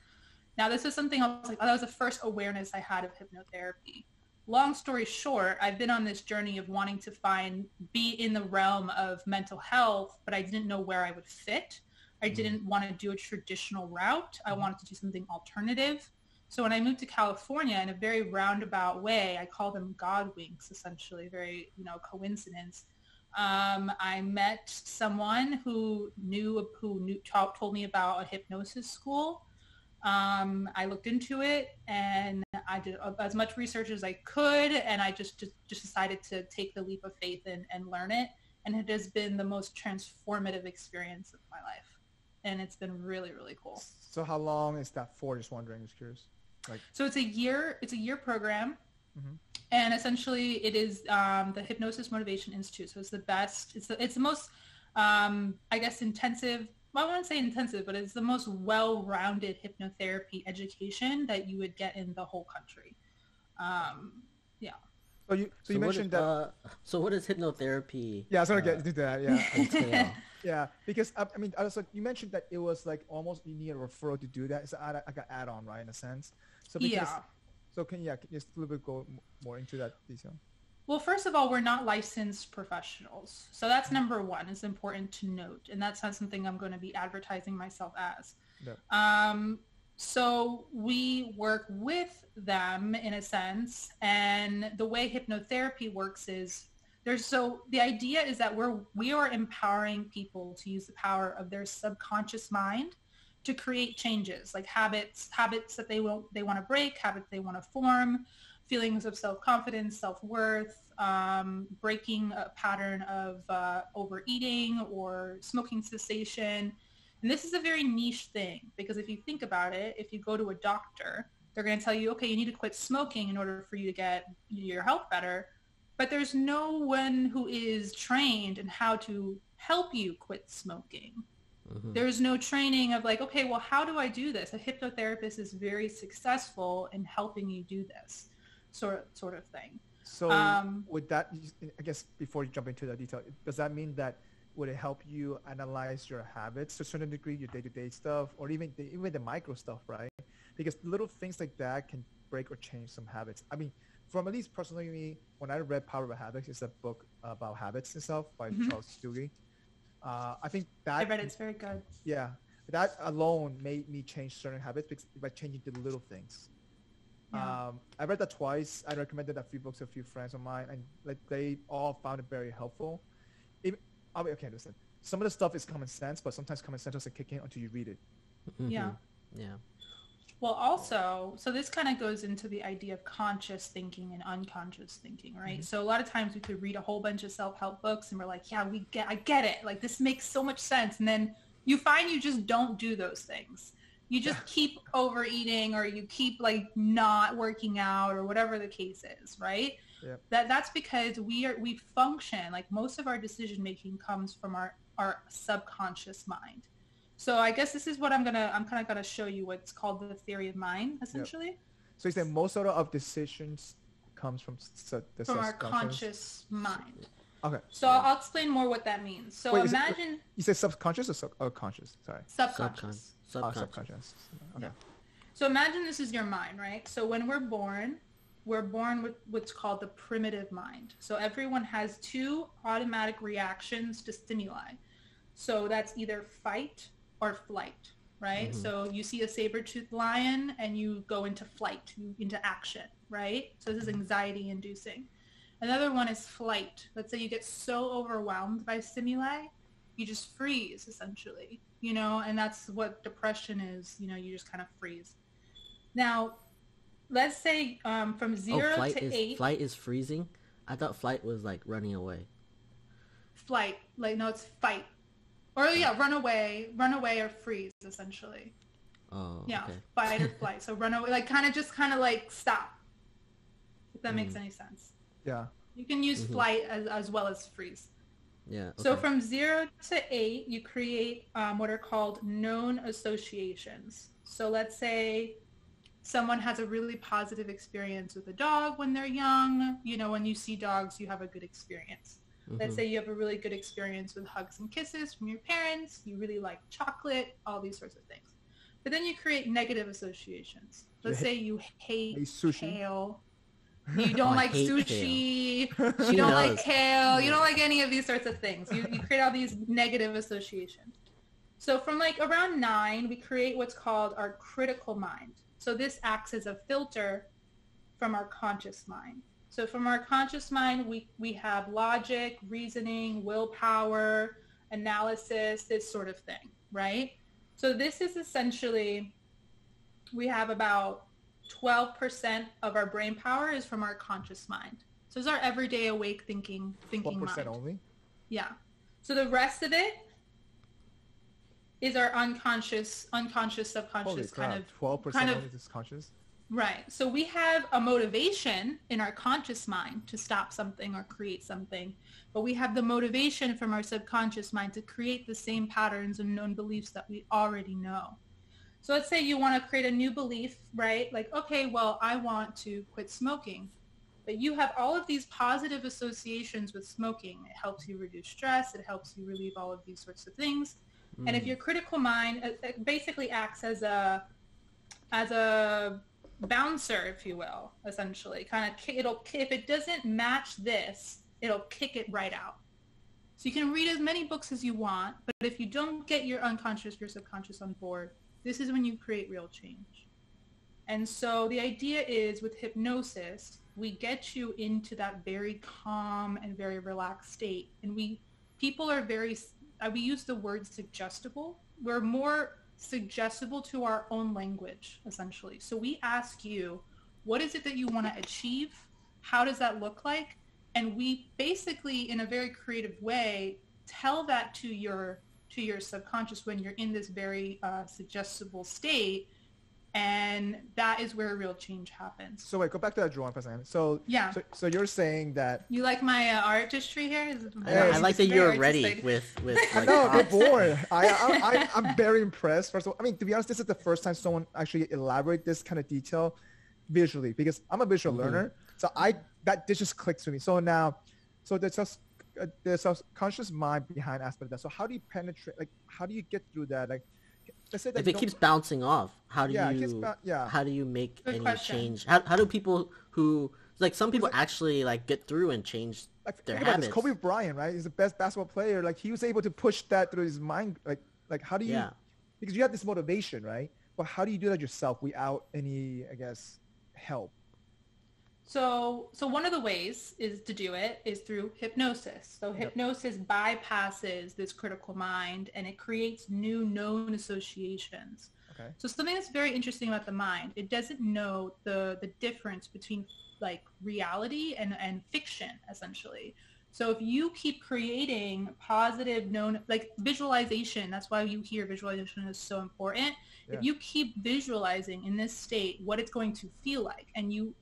Now, this is something I was like, oh, that was the first awareness I had of hypnotherapy. Long story short, I've been on this journey of wanting to be in the realm of mental health, but I didn't know where I would fit. I didn't want to do a traditional route. I wanted to do something alternative. So when I moved to California, in a very roundabout way, I call them God winks, essentially, very, coincidence. I met someone who told me about a hypnosis school. I looked into it, and I did as much research as I could, and I just decided to take the leap of faith and learn it. And it has been the most transformative experience of my life. And it's been really, really cool. So how long is that for? Just wondering, just curious. So it's a year program. Mm-hmm. And essentially it is the Hypnosis Motivation Institute. So it's the best, it's the most, intensive, well, I wouldn't say intensive, but it's the most well-rounded hypnotherapy education that you would get in the whole country. Yeah. So you mentioned that. So what is hypnotherapy? Yeah, I was gonna get into that. Yeah. entail? Yeah, because I was like, you mentioned that it was like almost you need a referral to do that. It's like an add-on, right, in a sense. So because, So can you just a little bit go more into that detail? Well, first of all, we're not licensed professionals. So that's number one. It's important to note. And that's not something I'm going to be advertising myself as. No. So we work with them in a sense. And the way hypnotherapy works is the idea is that we are empowering people to use the power of their subconscious mind to create changes, like habits that they want to break, habits they want to form, feelings of self-confidence, self-worth, breaking a pattern of overeating or smoking cessation. And this is a very niche thing, because if you think about it, if you go to a doctor, they're going to tell you, okay, you need to quit smoking in order for you to get your health better. But there's no one who is trained in how to help you quit smoking. Mm-hmm. There's no training of like, okay, well, how do I do this? A hypnotherapist is very successful in helping you do this sort of thing. So with that, I guess before you jump into the detail, does that mean that would it help you analyze your habits to a certain degree, your day-to-day stuff, or even the micro stuff, right? Because little things like that can break or change some habits. I mean, from at least personally me, when I read Power of Habits, it's a book about habits itself by Charles Duhigg. I think that... I read it. It's very good. Yeah. That alone made me change certain habits by changing the little things. Yeah. I read that twice. I recommended a few books to a few friends of mine, and like they all found it very helpful. Okay, listen. Some of the stuff is common sense, but sometimes common sense doesn't kick in until you read it. Mm-hmm. Yeah. Yeah. Well, also, so this kind of goes into the idea of conscious thinking and unconscious thinking, right? Mm-hmm. So a lot of times we could read a whole bunch of self-help books and we're like, yeah, I get it. Like, this makes so much sense. And then you find you just don't do those things. You just keep overeating, or you keep like not working out, or whatever the case is, right? Yep. That's because we function, like most of our decision making comes from our subconscious mind. So I guess this is what I'm kind of gonna show you what's called the theory of mind, essentially. Yep. So you say most of decisions comes from our conscious mind. Okay. So I'll explain more what that means. So wait, imagine you say subconscious or conscious? Sorry. Subconscious. Subconscious. Okay. Yeah. So imagine this is your mind, right? So when we're born with what's called the primitive mind. So everyone has two automatic reactions to stimuli. So that's either fight or flight, right? Mm-hmm. So you see a saber-toothed lion and you go into flight, into action, right? So this is anxiety inducing. Another one is flight. Let's say you get so overwhelmed by stimuli, you just freeze, essentially, and that's what depression is, you just kind of freeze. Now, let's say from 0 to 8. Flight is freezing? I thought flight was like running away. Flight, like no, it's fight. Or run away or freeze essentially. Oh, yeah, okay. Fight or flight. So run away, like kind of like stop. If that makes any sense. Yeah. You can use flight as well as freeze. Yeah. Okay. So from 0 to 8, you create what are called known associations. So let's say someone has a really positive experience with a dog when they're young. You know, when you see dogs, you have a good experience. Let's say you have a really good experience with hugs and kisses from your parents. You really like chocolate, all these sorts of things. But then you create negative associations. Let's say you hate kale. You don't like sushi. You don't like kale. You don't like any of these sorts of things. You create all these negative associations. So from like around 9, we create what's called our critical mind. So this acts as a filter from our conscious mind. So from our conscious mind, we have logic, reasoning, willpower, analysis, this sort of thing, right? So this is essentially, we have about 12% of our brain power is from our conscious mind. So it's our everyday awake thinking 12% mind. only? Yeah. So the rest of it is our unconscious, subconscious kind of 12% only is conscious? Right. So we have a motivation in our conscious mind to stop something or create something, but we have the motivation from our subconscious mind to create the same patterns and known beliefs that we already know. So let's say you want to create a new belief, right? Like, okay, well, I want to quit smoking, but you have all of these positive associations with smoking. It helps you reduce stress. It helps you relieve all of these sorts of things. And if your critical mind it basically acts as a bouncer, if you will, essentially, kind of, if it doesn't match this, it'll kick it right out. So you can read as many books as you want, but if you don't get your unconscious, your subconscious on board, this is when you create real change. And so the idea is with hypnosis, we get you into that very calm and very relaxed state. And people are very, we use the word suggestible. We're more suggestible to our own language, essentially. So we ask you, what is it that you want to achieve? How does that look like? And we basically, in a very creative way, tell that to your subconscious when you're in this very suggestible state. And that is where real change happens. So wait, go back to that drawing for a second. So yeah. So you're saying that you like my artistry here? I like that you're ready with like, no, they're bored. I'm very impressed. First of all, I mean, to be honest, this is the first time someone actually elaborate this kind of detail visually, because I'm a visual learner. So that just clicks to me. So now, the subconscious mind behind aspect of that. So how do you penetrate? Like, how do you get through that? Like, let's say that if it keeps bouncing off, how do you make Good any question. change? How do people who, like, some people actually like get through and change their habits? Kobe Bryant, right? He's the best basketball player. Like, he was able to push that through his mind. Like how do you? Yeah. Because you have this motivation, right? But how do you do that yourself without any, I guess, help? So one of the ways is to do it is through hypnosis. So hypnosis bypasses this critical mind and it creates new known associations. Okay. So something that's very interesting about the mind, it doesn't know the difference between like reality and fiction, essentially. So if you keep creating positive known, like visualization, that's why you hear visualization is so important. Yeah. If you keep visualizing in this state what it's going to feel like, and you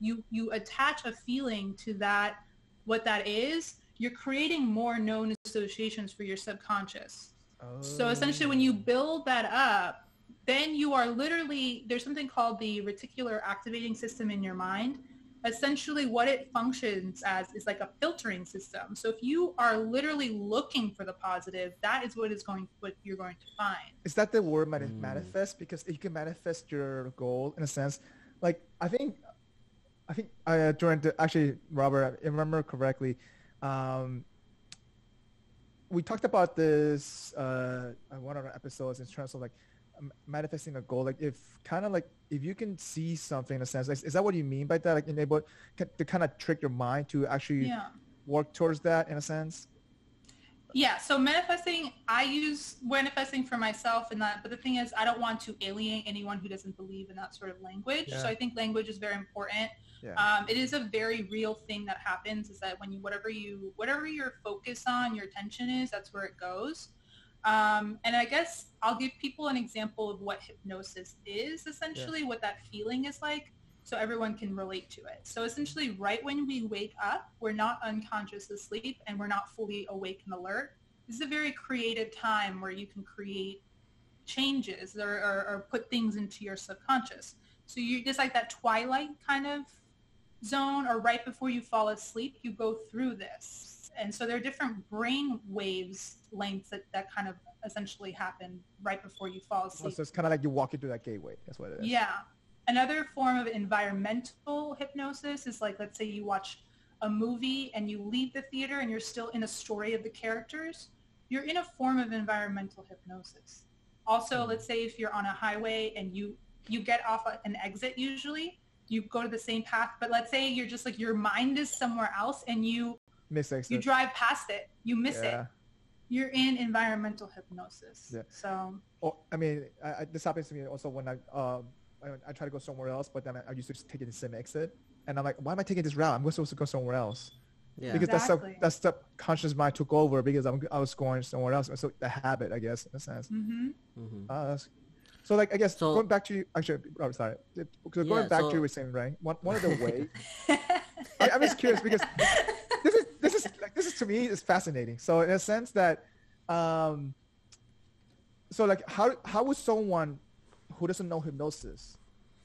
attach a feeling to that, what that is, you're creating more known associations for your subconscious. Oh. So essentially when you build that up, then you are literally, there's something called the reticular activating system in your mind. Essentially what it functions as is like a filtering system. So if you are literally looking for the positive, that is what you're going to find. Is that the word manifest? Because you can manifest your goal in a sense. Like I think during Robert, I remember correctly, we talked about this on one of our episodes in terms of like manifesting a goal. Like if you can see something in a sense, like, is that what you mean by that? Like enable to kind of trick your mind to actually work towards that in a sense? Yeah, so manifesting, I use manifesting for myself and that, but the thing is, I don't want to alienate anyone who doesn't believe in that sort of language. Yeah. So I think language is very important. Yeah. It is a very real thing that happens, is that when you, whatever your focus on, your attention is, that's where it goes. And I guess I'll give people an example of what hypnosis is, essentially, what that feeling is like, so everyone can relate to it. So essentially, right when we wake up, we're not unconscious asleep and we're not fully awake and alert. This is a very creative time where you can create changes or put things into your subconscious. So you just like that twilight kind of zone, or right before you fall asleep, you go through this. And so there are different brain waves lengths that kind of essentially happen right before you fall asleep. So it's kind of like you walk into that gateway. That's what it is. Yeah. Another form of environmental hypnosis is like, let's say you watch a movie and you leave the theater and you're still in a story of the characters. You're in a form of environmental hypnosis. Also, let's say if you're on a highway and you get off at an exit, usually you go to the same path, but let's say you're just like, your mind is somewhere else and you drive past it, you miss it. You're in environmental hypnosis. Yeah. So. Oh, I mean, this happens to me also when I try to go somewhere else, but then I used to just take the same exit, and I'm like, why am I taking this route? I'm supposed to go somewhere else. Yeah. Because that subconscious mind took over because I was going somewhere else. So the habit, I guess, in a sense. So like, I guess going back to you, actually, oh, sorry. Going back to you were saying, right? One of the ways, I'm just curious because this is to me is fascinating. So in a sense that, so like how would someone who doesn't know hypnosis,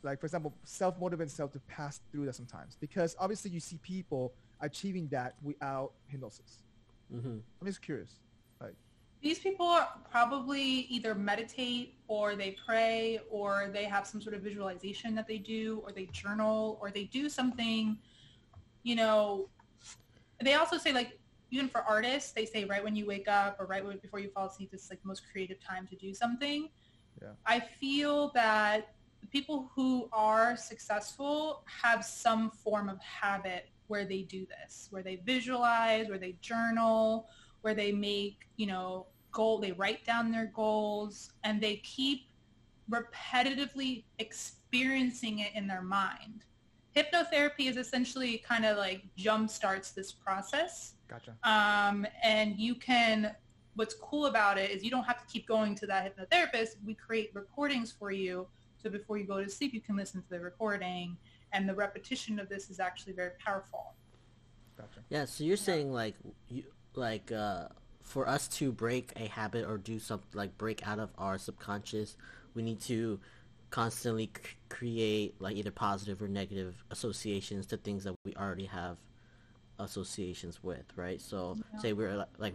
like for example, self-motivate themselves to pass through that sometimes? Because obviously you see people achieving that without hypnosis. I'm just curious. Like, these people probably either meditate or they pray or they have some sort of visualization that they do, or they journal, or they do something, you know. They also say, like, even for artists, they say right when you wake up or right before you fall asleep is like the most creative time to do something. Yeah. I feel that people who are successful have some form of habit where they do this, where they visualize, where they journal, where they make, they write down their goals, and they keep repetitively experiencing it in their mind. Hypnotherapy is essentially kind of like jumpstarts this process. Gotcha. And what's cool about it is you don't have to keep going to that hypnotherapist. We create recordings for you. So before you go to sleep, you can listen to the recording, and the repetition of this is actually very powerful. Gotcha. Yeah. So you're saying for us to break a habit or do something like break out of our subconscious, we need to constantly create like either positive or negative associations to things that we already have associations with, right? So say we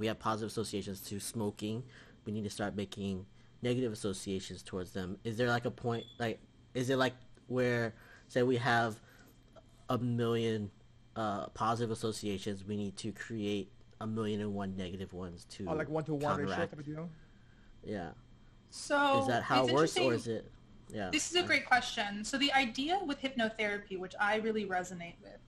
have positive associations to smoking, we need to start making negative associations towards them. Is there like a point, like, is it like where say we have a million positive associations, we need to create 1,000,001 negative ones to like 1-to-1 ratio type of deal? Yeah. So is that how it works, or is it? Yeah. This is a great question. So the idea with hypnotherapy, which I really resonate with,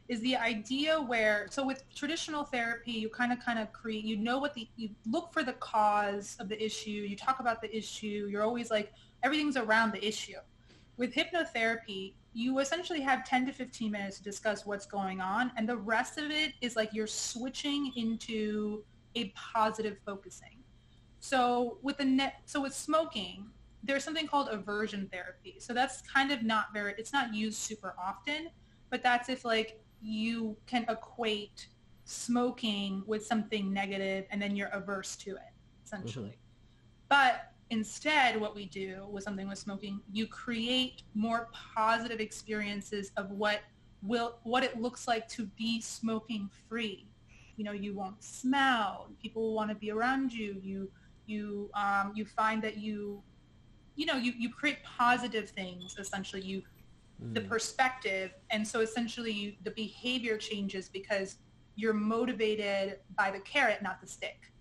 is the idea where, so with traditional therapy, you kind of create, you look for the cause of the issue, you talk about the issue, you're always like, everything's around the issue. With hypnotherapy, you essentially have 10 to 15 minutes to discuss what's going on, and the rest of it is like you're switching into a positive focusing. So with smoking, there's something called aversion therapy. So that's kind of it's not used super often, but that's if like you can equate smoking with something negative and then you're averse to it, essentially. But instead, what we do with something with smoking, you create more positive experiences of what it looks like to be smoking free. You won't smell. People will want to be around you. You find that you create positive things, essentially, the perspective. And so essentially the behavior changes because you're motivated by the carrot, not the stick.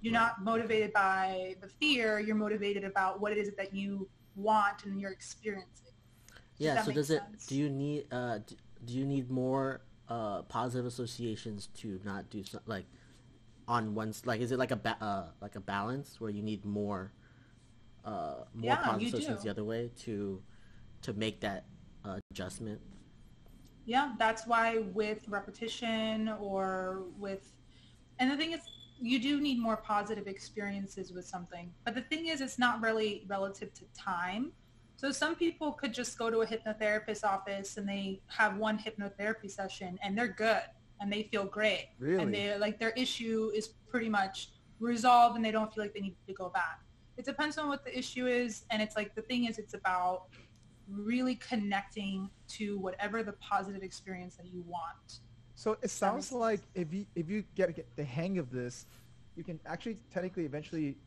You're not motivated by the fear. You're motivated about what it is that you want and you're experiencing. Do you need more positive associations to not do something like on one's, like, is it like a balance where you need more Yeah, positive you associations do. the other way to make that adjustment? Yeah, that's why with repetition and the thing is, you do need more positive experiences with something. But the thing is, it's not really relative to time. So some people could just go to a hypnotherapist's office and they have one hypnotherapy session and they're good and they feel great. And Really? they like their issue is pretty much resolved and they don't feel like they need to go back. It depends on what the issue is. And it's like, the thing is, it's about really connecting to whatever the positive experience that you want. So it sounds like if you get the hang of this, you can actually technically eventually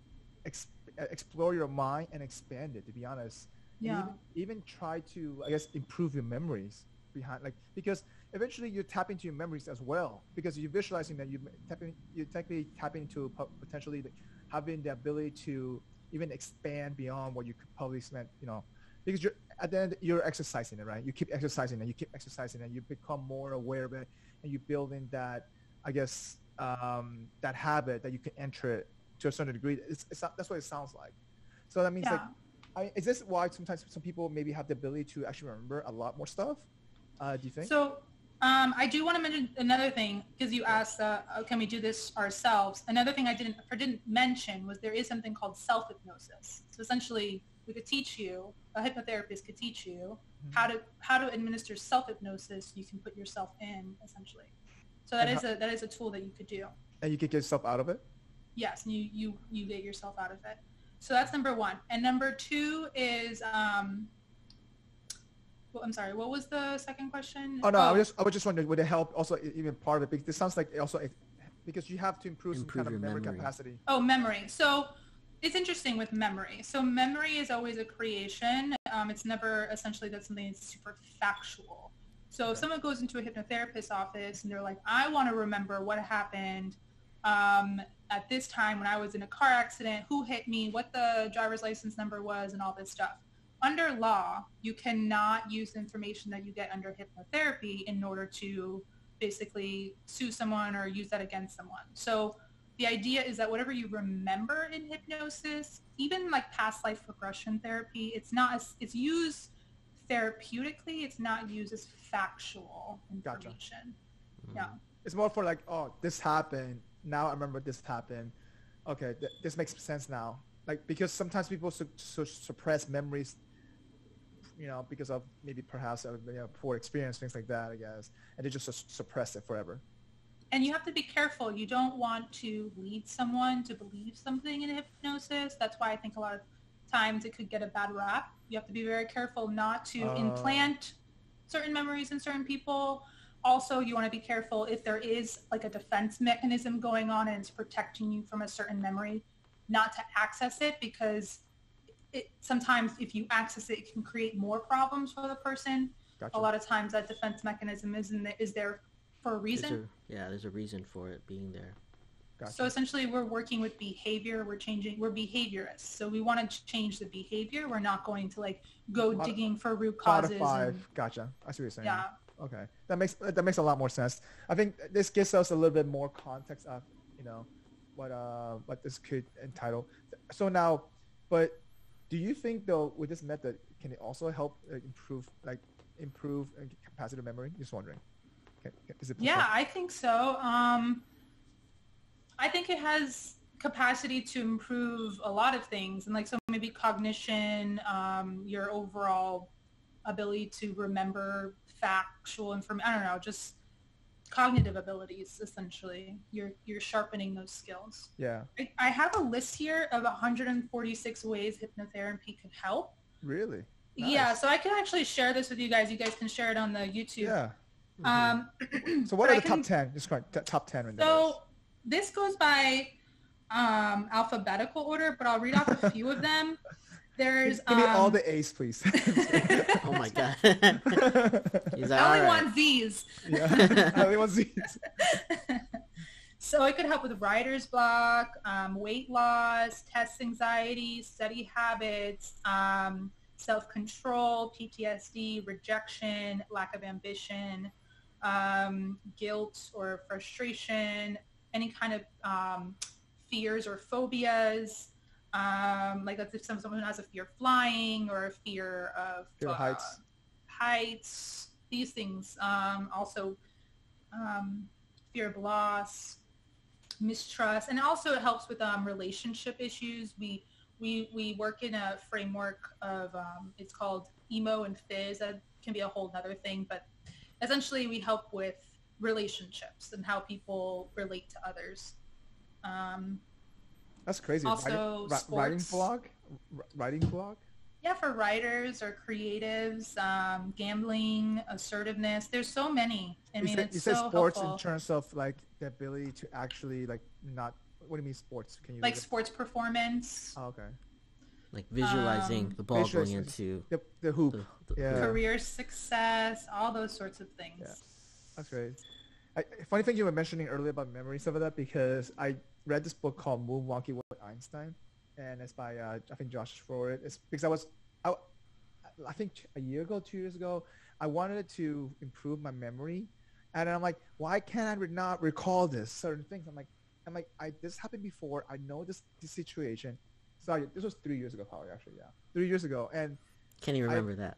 explore your mind and expand it. To be honest, and Yeah. even try to, I guess, improve your memories behind, like, because eventually you tap into your memories as well, because you're visualizing that you technically tap into potentially having the ability to even expand beyond what you could probably spend, because you're at the end you're exercising it, right? You keep exercising it, you become more aware of it, and you build in that, I guess, that habit that you can enter it to a certain degree. That's what it sounds like. So that means is this why sometimes some people maybe have the ability to actually remember a lot more stuff? Do you think? So I do want to mention another thing, because you asked, can we do this ourselves? Another thing I didn't mention was there is something called self-hypnosis. So essentially, we could teach you, a hypnotherapist could teach you how to administer self-hypnosis. You can put yourself in, essentially. So that is a tool that you could do. And you can get yourself out of it? Yes, and you get yourself out of it. So that's number one. And number two is, I'm sorry, what was the second question? Oh no, I was just wondering, would it help also, even part of it? Because this sounds like also, because you have to improve some kind of memory capacity. Oh, memory. So it's interesting with memory. So memory is always a creation. It's never essentially that's something that's super factual. So if someone goes into a hypnotherapist's office and they're like, I want to remember what happened at this time when I was in a car accident, who hit me, what the driver's license number was, and all this stuff. Under law, you cannot use information that you get under hypnotherapy in order to basically sue someone or use that against someone. So the idea is that whatever you remember in hypnosis, even like past life regression therapy, it's used therapeutically. It's not used as factual information. Gotcha. Yeah. It's more for like, oh, this happened. Now I remember this happened. Okay, this makes sense now. Like, because sometimes people suppress memories, because of maybe perhaps poor experience, things like that, I guess, and they just suppress it forever. And you have to be careful. You don't want to lead someone to believe something in hypnosis. That's why I think a lot of times it could get a bad rap. You have to be very careful not to implant certain memories in certain people. Also, you want to be careful if there is like a defense mechanism going on and it's protecting you from a certain memory, not to access it, because sometimes if you access it, it can create more problems for the person. Gotcha. A lot of times that defense mechanism is there for a reason. There's a reason for it being there. Gotcha. So essentially we're working with behavior. We're behaviorists. So we want to change the behavior. We're not going to like go digging for root causes. Gotcha. I see what you're saying. Yeah. Okay. That makes a lot more sense. I think this gives us a little bit more context of, what this could entitle. So now, but do you think though with this method, can it also help improve capacity of memory? Just wondering. Is it yeah, I think so. I think it has capacity to improve a lot of things, and like so maybe cognition, your overall ability to remember factual information. I don't know, just cognitive abilities. Essentially, you're sharpening those skills. Yeah. I have a list here of 146 ways hypnotherapy could help. Really? Nice. Yeah, so I can actually share this with you guys. You guys can share it on the YouTube. Yeah. So what are the top 10? Just top 10 right there. So this goes by alphabetical order, but I'll read off a few of them. There's give me all the A's, please. Oh my god. I only want Z's. Yeah, I only want Z's. So it could help with writer's block, weight loss, test anxiety, study habits, self-control, PTSD, rejection, lack of ambition, guilt or frustration, any kind of fears or phobias. Like that's if someone has a fear of flying or a fear of heights, these things. Also fear of loss, mistrust, and also it helps with relationship issues. We work in a framework of it's called emo and fizz. That can be a whole other thing, but essentially we help with relationships and how people relate to others. That's crazy. Also, writing blog? Yeah, for writers or creatives, gambling, assertiveness. There's so many. I mean, it's so helpful. You say sports in terms of like the ability to actually like not. What do you mean sports? Can you like sports performance? Oh, okay. Like visualizing the ball going into the hoop, career success, all those sorts of things. Yeah, that's great. Funny thing you were mentioning earlier about memory, some of that, because I read this book called Moonwalking with Einstein, and it's by I think Josh Freud. It's because I think a year ago, 2 years ago, I wanted to improve my memory, and I'm like, why can't I not recall this certain things? I'm like, this happened before. I know this situation. Sorry, this was 3 years ago, probably actually. Yeah, 3 years ago, and can't even remember that.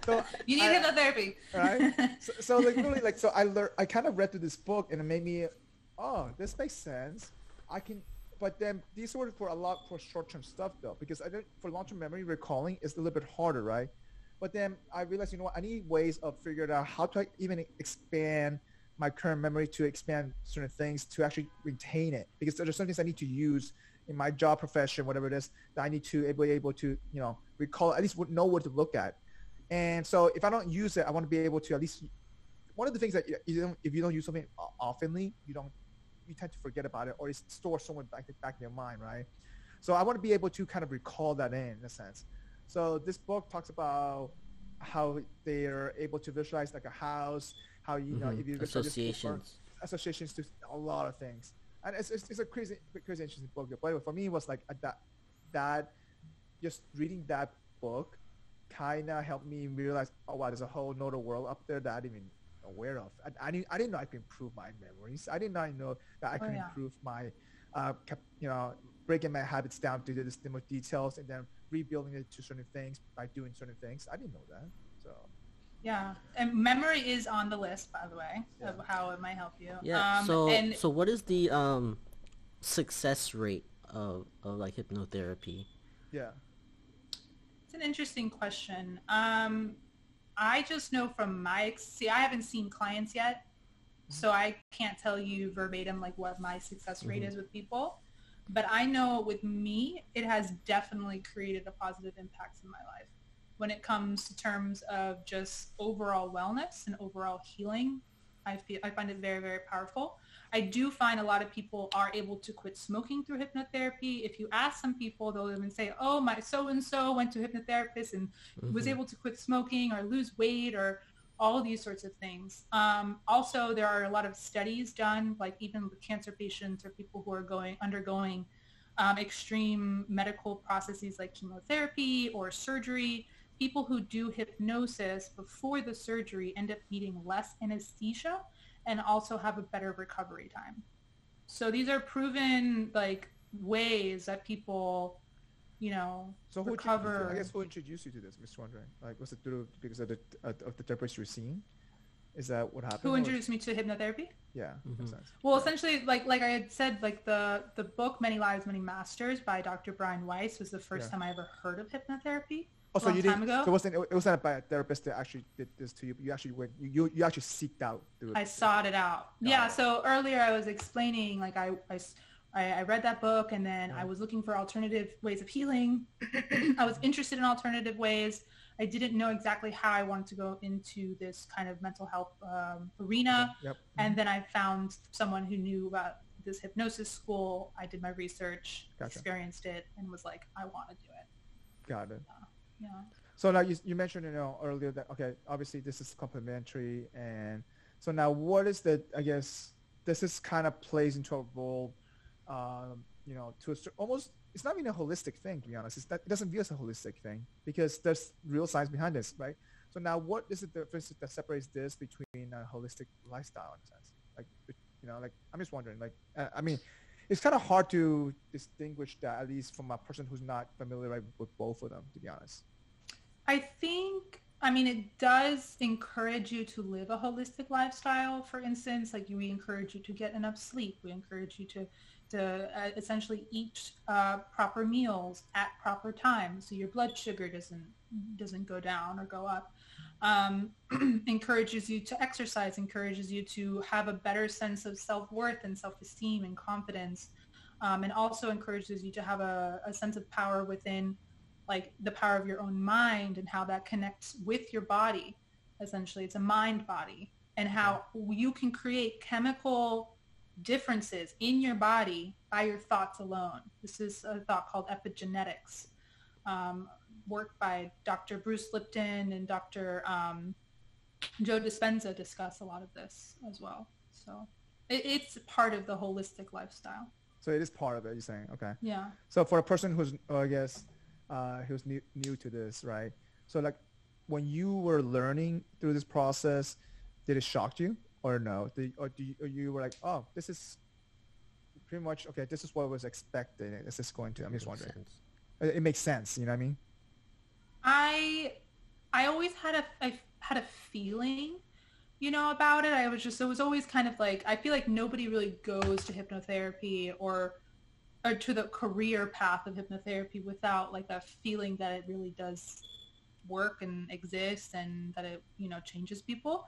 So you need hypnotherapy, right? So like literally, like so I kind of read through this book, and it made me, oh, this makes sense. But then these were for short-term stuff though, because for long-term memory recalling is a little bit harder, right? But then I realized, you know what, I need ways of figuring out how to even expand my current memory to expand certain things to actually retain it, because there's some things I need to use in my job profession, whatever it is, that I need to be able to, recall, at least know what to look at. And so if I don't use it, I want to be able to at least, one of the things that if you don't use something oftenly, you tend to forget about it, or it's stored somewhere back in your mind, right? So I want to be able to kind of recall that in a sense. So this book talks about how they are able to visualize like a house, how if you associations to a lot of things, and it's a crazy interesting book. But for me, it was like that just reading that book kind of helped me realize, oh wow, there's a whole nother world up there that I didn't even aware of. I didn't know I could improve my memories. I did not know that I could improve my breaking my habits down to the simple details and then rebuilding it to certain things by doing certain things. I didn't know that. So yeah, and memory is on the list, by the way, of how it might help you. Yeah. So what is the success rate of like hypnotherapy? Yeah, it's an interesting question. I just know from I haven't seen clients yet, so I can't tell you verbatim like what my success rate is with people. But I know with me, it has definitely created a positive impact in my life. When it comes to terms of just overall wellness and overall healing, I find it very, very powerful. I do find a lot of people are able to quit smoking through hypnotherapy. If you ask some people, they'll even say, oh, my so-and-so went to a hypnotherapist and was able to quit smoking or lose weight or all these sorts of things. Also, there are a lot of studies done, like even with cancer patients or people who are undergoing extreme medical processes like chemotherapy or surgery. People who do hypnosis before the surgery end up needing less anesthesia and also have a better recovery time. So these are proven like ways that people, so recover. I guess who introduced you to this, Mr. Wondering? Like, was it because of the therapist you were seeing? Is that what happened? Who introduced me to hypnotherapy? Yeah, makes sense. Well, essentially, like I had said, like the book Many Lives, Many Masters by Dr. Brian Weiss was the first time I ever heard of hypnotherapy. Oh, so you didn't? So it wasn't by a therapist that actually did this to you. You actually went. You actually seeked out. I sought it out. Yeah. So earlier I was explaining, like I read that book, and then I was looking for alternative ways of healing. I was interested in alternative ways. I didn't know exactly how I wanted to go into this kind of mental health arena. Yep. And then I found someone who knew about this hypnosis school. I did my research, experienced it, and was like, I want to do it. Got it. Yeah. So now you mentioned earlier that obviously this is complementary, and so now what is I guess this is kind of plays into a role, to almost, it's not even a holistic thing, to be honest. It doesn't view as a holistic thing because there's real science behind this, right? So now what is the difference that separates this between a holistic lifestyle in a sense? Like, I'm just wondering, like, I mean, it's kind of hard to distinguish that, at least from a person who's not familiar with both of them, to be honest. I mean, it does encourage you to live a holistic lifestyle. For instance, like we encourage you to get enough sleep. We encourage you to essentially eat proper meals at proper times, so your blood sugar doesn't go down or go up. Encourages you to exercise, encourages you to have a better sense of self-worth and self-esteem and confidence, and also encourages you to have a sense of power within, like the power of your own mind and how that connects with your body. Essentially, it's a mind body, and how you can create chemical differences in your body by your thoughts alone. This is a thought called epigenetics, work by Dr. Bruce Lipton and Dr. Joe Dispenza discuss a lot of this as well. So it's part of the holistic lifestyle. So it is part of it, you're saying? Okay. Yeah. So for a person who's, I guess, who's new to this, right? So like when you were learning through this process, did it shock you or no? Or you were like, oh, this is pretty much, okay, this is what I was expecting. This is going to, I'm just wondering. It makes sense, you know what I mean? I always had a feeling, about it. It was always kind of like, I feel like nobody really goes to hypnotherapy or to the career path of hypnotherapy without like a feeling that it really does work and exist and that it, changes people.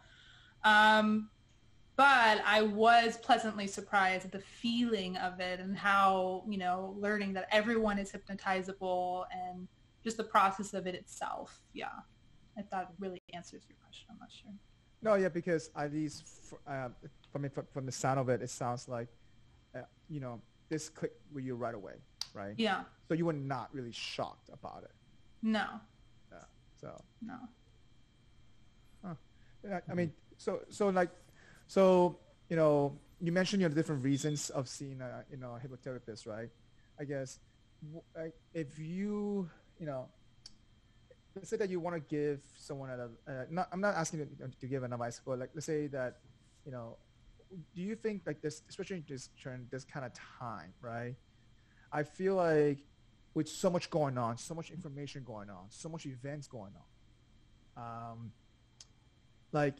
But I was pleasantly surprised at the feeling of it and how, learning that everyone is hypnotizable and just the process of it itself. Yeah. If that really answers your question, I'm not sure. No, yeah, because at least from the sound of it, it sounds like, this clicked with you right away, right? Yeah. So you were not really shocked about it. No. Yeah. So. No. Huh. Yeah, I mean, so you mentioned your different reasons of seeing a hypnotherapist, right? I guess if you let's say that you want to give someone I'm not asking you to give an advice, but like let's say that do you think like this, especially in this kind of time, right? I feel like with so much going on, so much information going on, so much events going on, like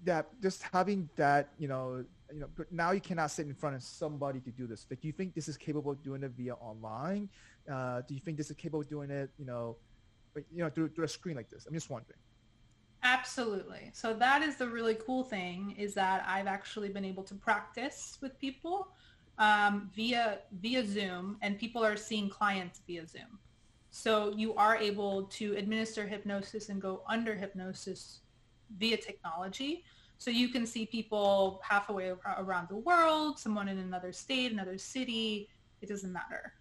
that, just having that, but now you cannot sit in front of somebody to do this. Like, do you think this is capable of doing it via online? Do you think this is capable of doing it, through a screen like this? I'm just wondering. Absolutely. So that is the really cool thing, is that I've actually been able to practice with people via Zoom, and people are seeing clients via Zoom. So you are able to administer hypnosis and go under hypnosis via technology. So you can see people halfway around the world, someone in another state, another city. It doesn't matter.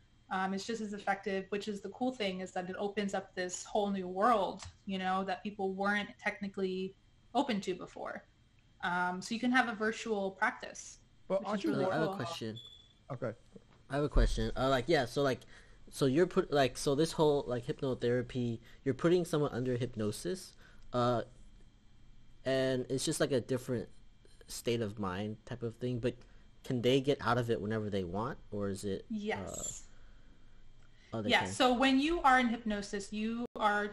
It's just as effective, which is the cool thing, is that it opens up this whole new world, that people weren't technically open to before. So you can have a virtual practice. Well, aren't you? I have a question. Okay. I have a question. So you're so this whole like hypnotherapy, you're putting someone under hypnosis, and it's just like a different state of mind type of thing. But can they get out of it whenever they want, or is it? Yes. Yes. Can. So when you are in hypnosis, you are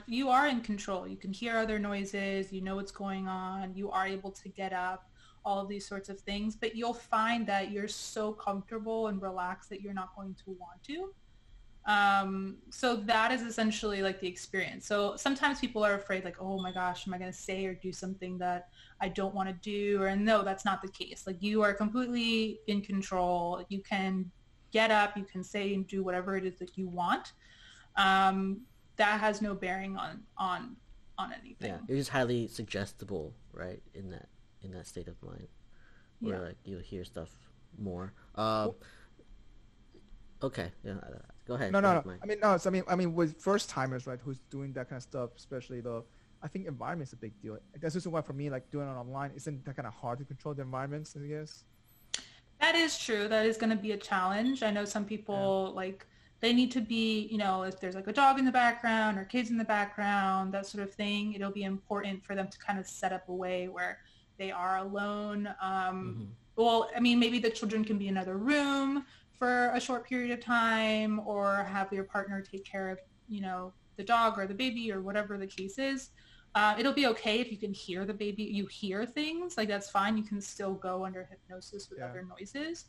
in control. You can hear other noises. You know what's going on. You are able to get up. All of these sorts of things. But you'll find that you're so comfortable and relaxed that you're not going to want to. So that is essentially like the experience. So sometimes people are afraid, like, oh my gosh, am I going to say or do something that I don't want to do? Or no, that's not the case. Like, you are completely in control. You can get up, you can say and do whatever it is that you want. That has no bearing on anything. Yeah, you're just highly suggestible, right? In that state of mind, where like you'll hear stuff more. Okay, yeah, go ahead. No. I mean, with first timers, right, who's doing that kind of stuff, especially though, I think environment's a big deal. That's just why for me, like doing it online, isn't that kind of hard to control the environments, I guess? That is true. That is going to be a challenge. I know some people like they need to be, if there's like a dog in the background or kids in the background, that sort of thing, it'll be important for them to kind of set up a way where they are alone. well, I mean, maybe the children can be in another room for a short period of time, or have your partner take care of, the dog or the baby or whatever the case is. It'll be okay if you can hear the baby, you hear things, like that's fine. You can still go under hypnosis with other noises.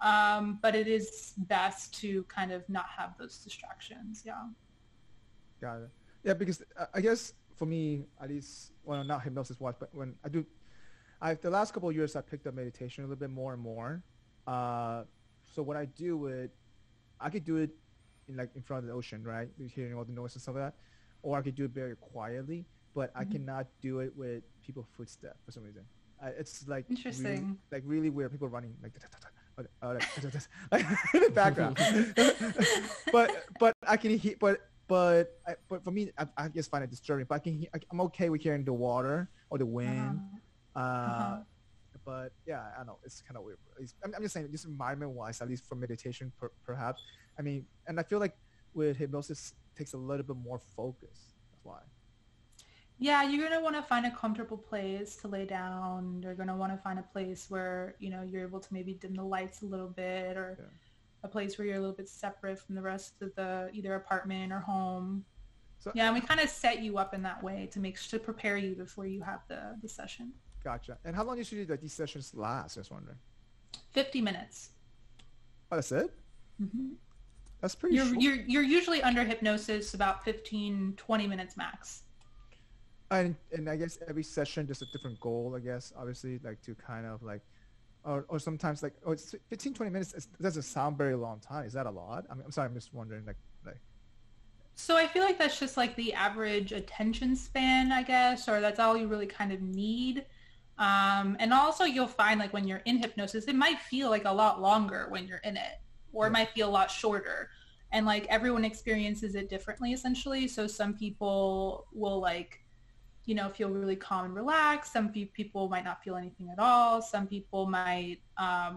But it is best to kind of not have those distractions. Yeah. Got it. Yeah, because I guess for me, at least, well, not hypnosis wise, but when I do, the last couple of years, I picked up meditation a little bit more and more. So when I do it, I could do it in front of the ocean, right? Hearing all the noise and stuff like that. Or I could do it very quietly, but I cannot do it with people's footsteps for some reason. It's like interesting, really weird. People running like in the background. but I can hear. But for me, I just find it disturbing. But I'm okay with hearing the water or the wind. But yeah, I don't know. It's kind of weird. I'm just saying, just environment-wise, at least for meditation, perhaps. I mean, and I feel like with hypnosis, it takes a little bit more focus. That's why. Yeah, you're going to want to find a comfortable place to lay down. You're going to want to find a place where, you're able to maybe dim the lights a little bit, or a place where you're a little bit separate from the rest of the either apartment or home. So, yeah, and we kind of set you up in that way to prepare you before you have the session. Gotcha. And how long usually do these sessions last? I was wondering. 50 minutes. Oh, that's it? Mm-hmm. That's pretty short. You're usually under hypnosis about 15, 20 minutes max. And I guess every session there's a different goal, I guess, obviously, like to kind of like, or sometimes like, it's 15, 20 minutes. It doesn't sound very long time. Is that a lot? I mean, I'm sorry, I'm just wondering like. So I feel like that's just like the average attention span, I guess, or that's all you really kind of need. And also you'll find like when you're in hypnosis, it might feel like a lot longer when you're in it, or it might feel a lot shorter. And like everyone experiences it differently, essentially. So some people will like, feel really calm and relaxed. Some people might not feel anything at all. Some people might, I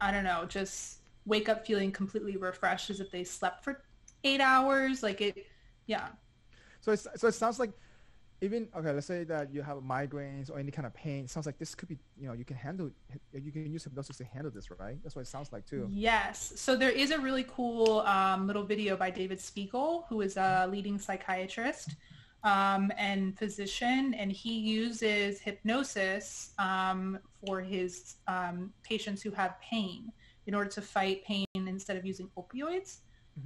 don't know, just wake up feeling completely refreshed as if they slept for 8 hours. Like it, yeah. So it sounds like even, okay, let's say that you have migraines or any kind of pain. It sounds like this could be, you can use hypnosis to handle this, right? That's what it sounds like too. Yes. So there is a really cool little video by David Spiegel, who is a leading psychiatrist and physician, and he uses hypnosis for his patients who have pain in order to fight pain instead of using opioids.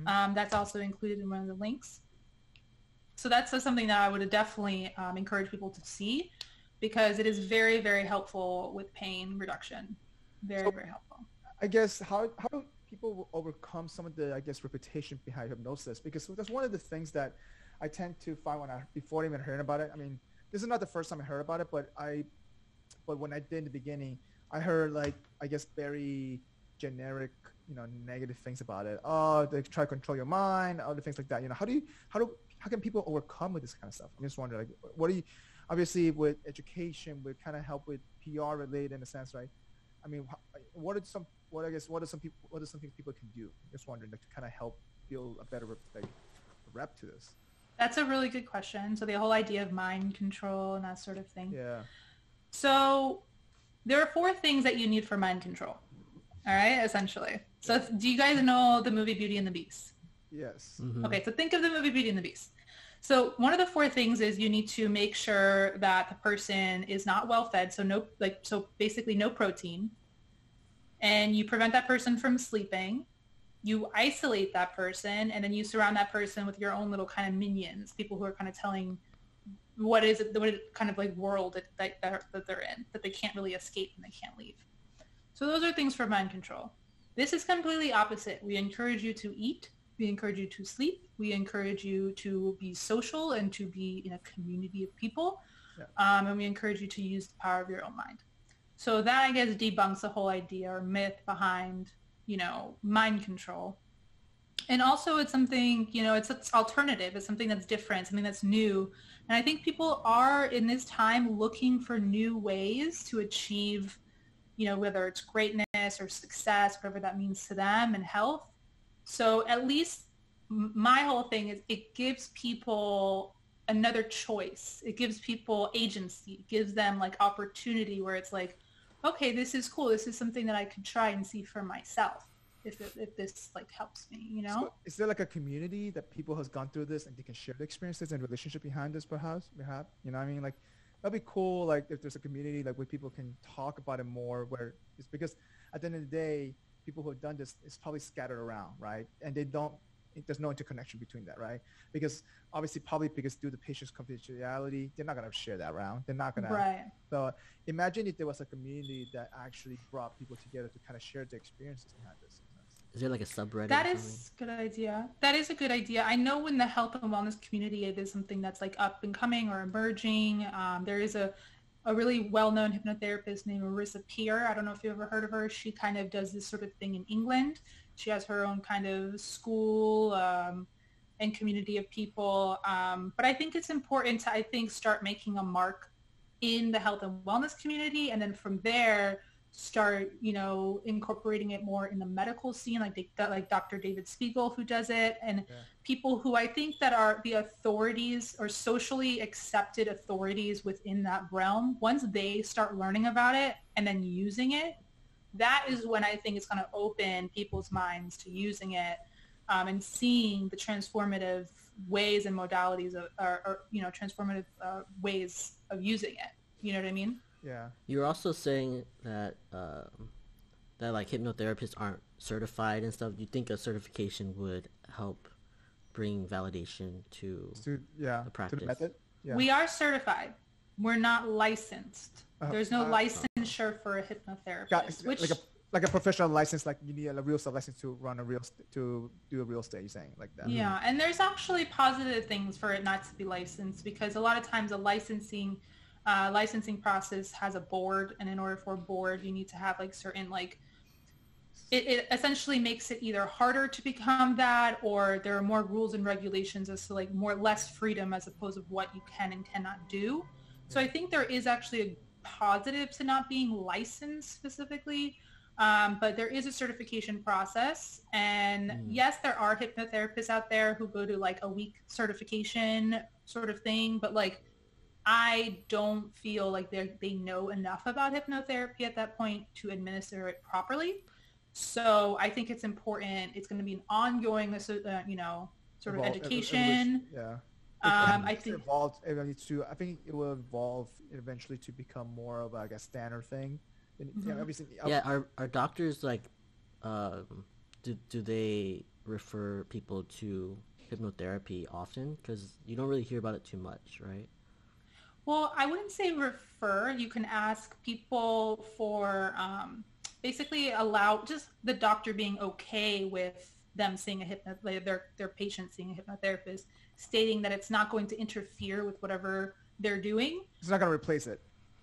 That's also included in one of the links. So that's something that I would definitely encourage people to see, because it is very, very helpful with pain reduction. Very, very helpful. I guess how do people overcome some of the, I guess, reputation behind hypnosis? Because that's one of the things that I tend to find before even hearing about it. I mean, this is not the first time I heard about it, but when I did in the beginning, I heard like, I guess, very generic, negative things about it. Oh, they try to control your mind, other things like that. How can people overcome with this kind of stuff? I'm just wondering, like, obviously with education, we kind of help with PR related in a sense, right? I mean, what are some things people can do? Just wondering, like, to kind of help build a better rep to this. That's a really good question. So the whole idea of mind control and that sort of thing. Yeah. So there are 4 things that you need for mind control. All right, essentially. So do you guys know the movie Beauty and the Beast? Yes. Mm-hmm. Okay, so think of the movie Beauty and the Beast. So one of the 4 things is you need to make sure that the person is not well fed, so basically no protein, and you prevent that person from sleeping. You isolate that person, and then you surround that person with your own little kind of minions, people who are kind of telling what kind of like world that they're in, that they can't really escape and they can't leave. So those are things for mind control. This is completely opposite. We encourage you to eat. We encourage you to sleep. We encourage you to be social and to be in a community of people. Yeah. And we encourage you to use the power of your own mind. So that, I guess, debunks the whole idea or myth behind, mind control. And also it's something, it's alternative. It's something that's different, something that's new. And I think people are in this time looking for new ways to achieve, whether it's greatness or success, whatever that means to them, and health. So at least my whole thing is it gives people another choice. It gives people agency. It gives them like opportunity where it's like, okay, this is cool. This is something that I could try and see for myself if this like helps me, you know? So is there like a community that people has gone through this and they can share the experiences and relationship behind this perhaps? You know what I mean? Like that'd be cool. Like if there's a community like where people can talk about it more, where it's because at the end of the day, people who have done this is probably scattered around, right? And there's no interconnection between that, right? Because obviously probably because due to patient's confidentiality, they're not going to share that around. They're not going to. Right. So imagine if there was a community that actually brought people together to kind of share the experiences behind this. Is there like a subreddit? That is a good idea. That is a good idea. I know in the health and wellness community, it is something that's like up and coming or emerging. There is a really well-known hypnotherapist named Marissa Peer. I don't know if you've ever heard of her. She kind of does this sort of thing in England. She has her own kind of school and community of people. But I think it's important to, start making a mark in the health and wellness community. And then from there, start, incorporating it more in the medical scene, like Dr. David Spiegel, who does it, and people who I think that are the authorities or socially accepted authorities within that realm. Once they start learning about it and then using it, that is when I think it's going to open people's minds to using it and seeing the transformative ways and modalities transformative ways of using it. You know what I mean? Yeah. You're also saying that that like hypnotherapists aren't certified and stuff. Do you think a certification would help bring validation to the practice? To the method? Yeah. We are certified. We're not licensed. There's no licensure for a hypnotherapist. Like a professional license, like you need a real estate license to run to do a real estate. You're saying like that? Yeah, and there's actually positive things for it not to be licensed, because a lot of times a licensing process has a board, and in order for a board, you need to have like certain it essentially makes it either harder to become that, or there are more rules and regulations as to less freedom as opposed to what you can and cannot do. So I think there is actually a positive to not being licensed specifically, but there is a certification process. And yes, there are hypnotherapists out there who go to like a week certification sort of thing, but I don't feel like they know enough about hypnotherapy at that point to administer it properly. So I think it's important. It's going to be an ongoing, sort of education. I think it will evolve eventually to become more of a standard thing. Are doctors do they refer people to hypnotherapy often? Because you don't really hear about it too much, right? Well, I wouldn't say refer. You can ask people for basically allow just the doctor being okay with them seeing their patient seeing a hypnotherapist, stating that it's not going to interfere with whatever they're doing. It's not going to replace it.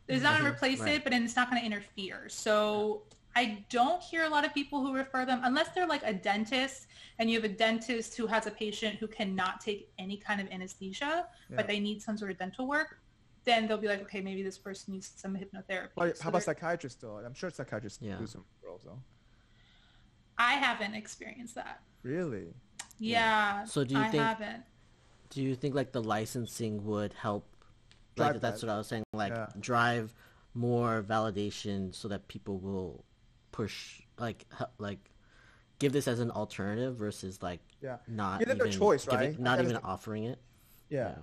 It's not going to replace it, but it's not going to interfere. So I don't hear a lot of people who refer them, unless they're like a dentist and you have a dentist who has a patient who cannot take any kind of anesthesia, but they need some sort of dental work. Then they'll be like, okay, maybe this person needs some hypnotherapy. How about psychiatrists though? I'm sure psychiatrists do some roles though. I haven't experienced that. Really? Yeah. So do you think like the licensing would help? Like that's what I was saying. Drive more validation so that people will push give this as an alternative versus not give them their choice, right? Not even offering it. Yeah.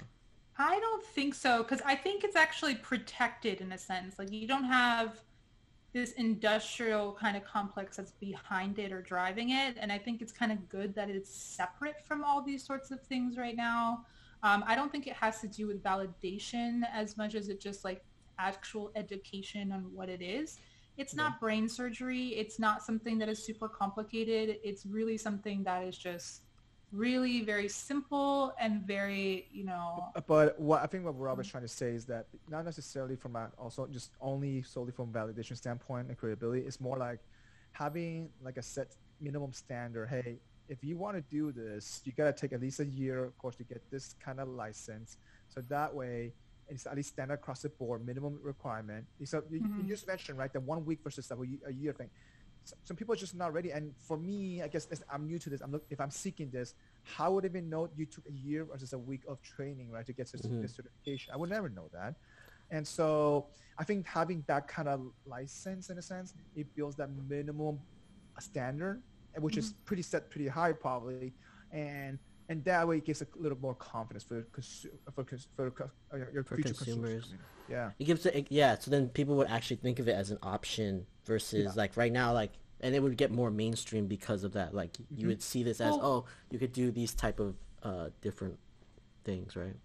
I don't think so, because I think it's actually protected in a sense. Like you don't have this industrial kind of complex that's behind it or driving it. And I think it's kind of good that it's separate from all these sorts of things right now. I don't think it has to do with validation as much as it just actual education on what it is. It's not brain surgery. It's not something that is super complicated. It's really something that is just really very simple and very, But I think what Rob is trying to say is that not necessarily from solely from validation standpoint and credibility. It's more like having a set minimum standard. Hey, if you want to do this, you got to take at least a year, of course, to get this kind of license. So that way, it's at least standard across the board, minimum requirement. So you just mentioned, right, the 1 week versus a year thing. Some people are just not ready. And for me, I guess I'm new to this. If I'm seeking this, how would I even know you took a year versus a week of training, right, to get this certification? I would never know that. And so I think having that kind of license, in a sense, it builds that minimum standard, which is pretty high probably, and that way it gives a little more confidence for your future consumers. Yeah, it gives it, yeah. So then people would actually think of it as an option versus like right now, like, and it would get more mainstream because of that. Like you would see this as, oh, you could do these type of different things, right?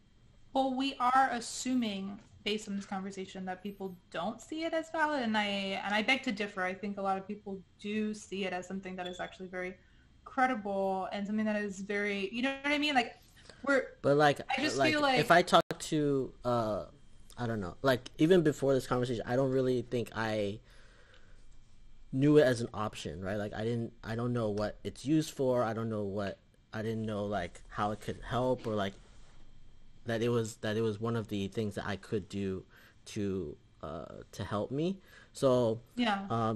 Well, we are assuming based on this conversation that people don't see it as valid, and I beg to differ. I think a lot of people do see it as something that is actually very credible and something that is very, you know what I mean? Like I just feel like if I talk to I don't know, like even before this conversation, I don't really think I knew it as an option, right? Like I don't know what it's used for. I didn't know like how it could help, or like that it was one of the things that I could do to help me. So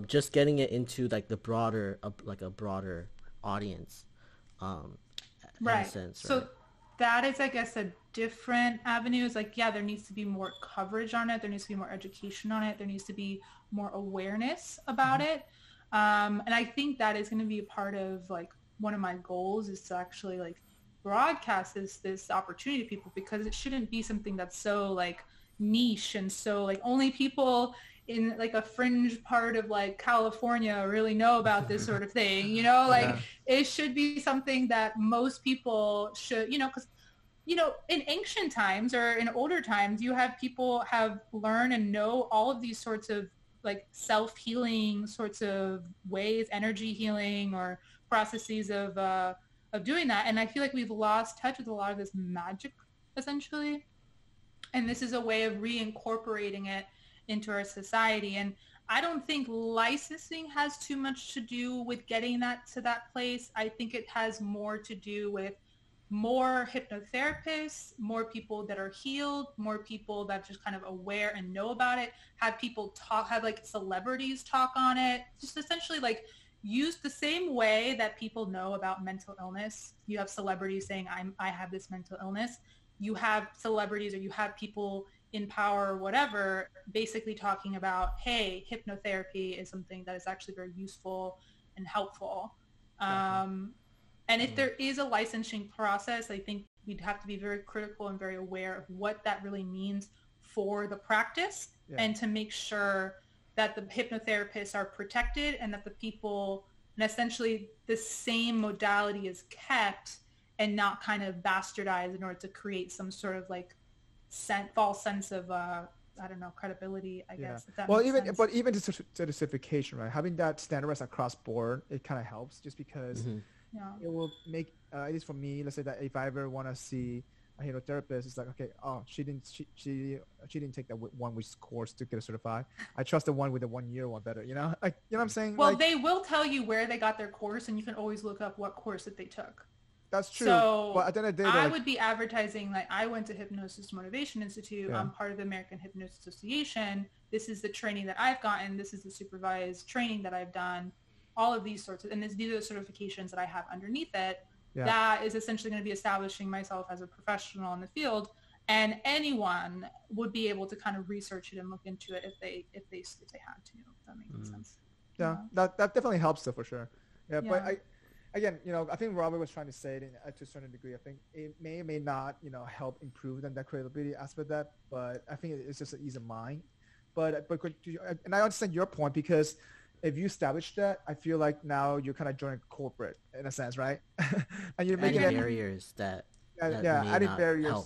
just getting it into like the broader like a broader audience, right. In a sense, so right? That is, I guess, a different avenue. It's like, yeah, there needs to be more coverage on it. There needs to be more education on it. There needs to be more awareness about it. And I think that is going to be a part of like one of my goals is to actually like broadcast this opportunity to people, because it shouldn't be something that's so like niche and so like only people in like a fringe part of like California really know about this sort of thing, you know, like it should be something that most people should, you know, because, you know, in ancient times or in older times, you have people have learned and know all of these sorts of like self-healing sorts of ways, energy healing or processes of doing that. And I feel like we've lost touch with a lot of this magic essentially. And this is a way of reincorporating it into our society. And I don't think licensing has too much to do with getting that to that place. I think it has more to do with more hypnotherapists, more people that are healed, more people that are just kind of aware and know about it, have people talk, have like celebrities talk on it, just essentially like use the same way that people know about mental illness. You have celebrities saying, I have this mental illness. You have celebrities or you have people in power or whatever, basically talking about, hey, hypnotherapy is something that is actually very useful and helpful. And if there is a licensing process, I think we'd have to be very critical and very aware of what that really means for the practice and to make sure that the hypnotherapists are protected and that the people, and essentially the same modality is kept and not kind of bastardized in order to create some sort of like false sense of I don't know, credibility, I guess. If that Well, makes sense. even the certification, right? Having that standardized across board, it kind of helps, just because it will make, at least for me, let's say that if I ever want to see a hypnotherapist, it's like, okay, oh, she didn't take that 1 week course to get certified. I trust the one with the 1 year one better, you know? Like, you know what I'm saying? Well, like, they will tell you where they got their course, and you can always look up what course that they took. That's true. So but at the end of the day, I would be advertising, like, I went to Hypnosis Motivation Institute. I'm part of the American Hypnosis Association. This is the training that I've gotten. This is the supervised training that I've done. All of these sorts of, and these are the certifications that I have underneath it. That is essentially going to be establishing myself as a professional in the field. And anyone would be able to kind of research it and look into it if they had to. If that makes sense. Yeah, that definitely helps though, for sure. Yeah, but again, you know, I think Robert was trying to say it to a certain degree. I think it may or may not, you know, help improve that credibility aspect of that. But I think it's just an ease of mind. But and I understand your point, because if you establish that, I feel like now you're kind of joining corporate in a sense, right? And you're making barriers that adding barriers. Help.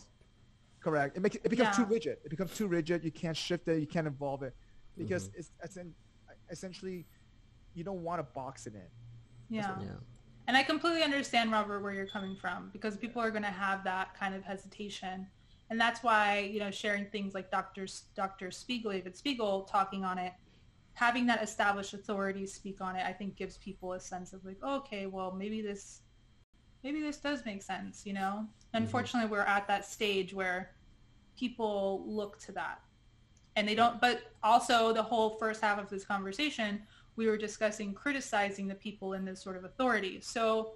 Correct. It becomes too rigid. It becomes too rigid. You can't shift it. You can't evolve it, because it's essentially you don't want to box it in. Yeah. And I completely understand, Robert, where you're coming from, because people are going to have that kind of hesitation. And that's why, you know, sharing things like Dr. David Spiegel talking on it, having that established authority speak on it, I think gives people a sense of like, oh, okay, well, maybe this does make sense, you know? Unfortunately, we're at that stage where people look to that. And they don't, but also the whole first half of this conversation, we were discussing criticizing the people in this sort of authority. So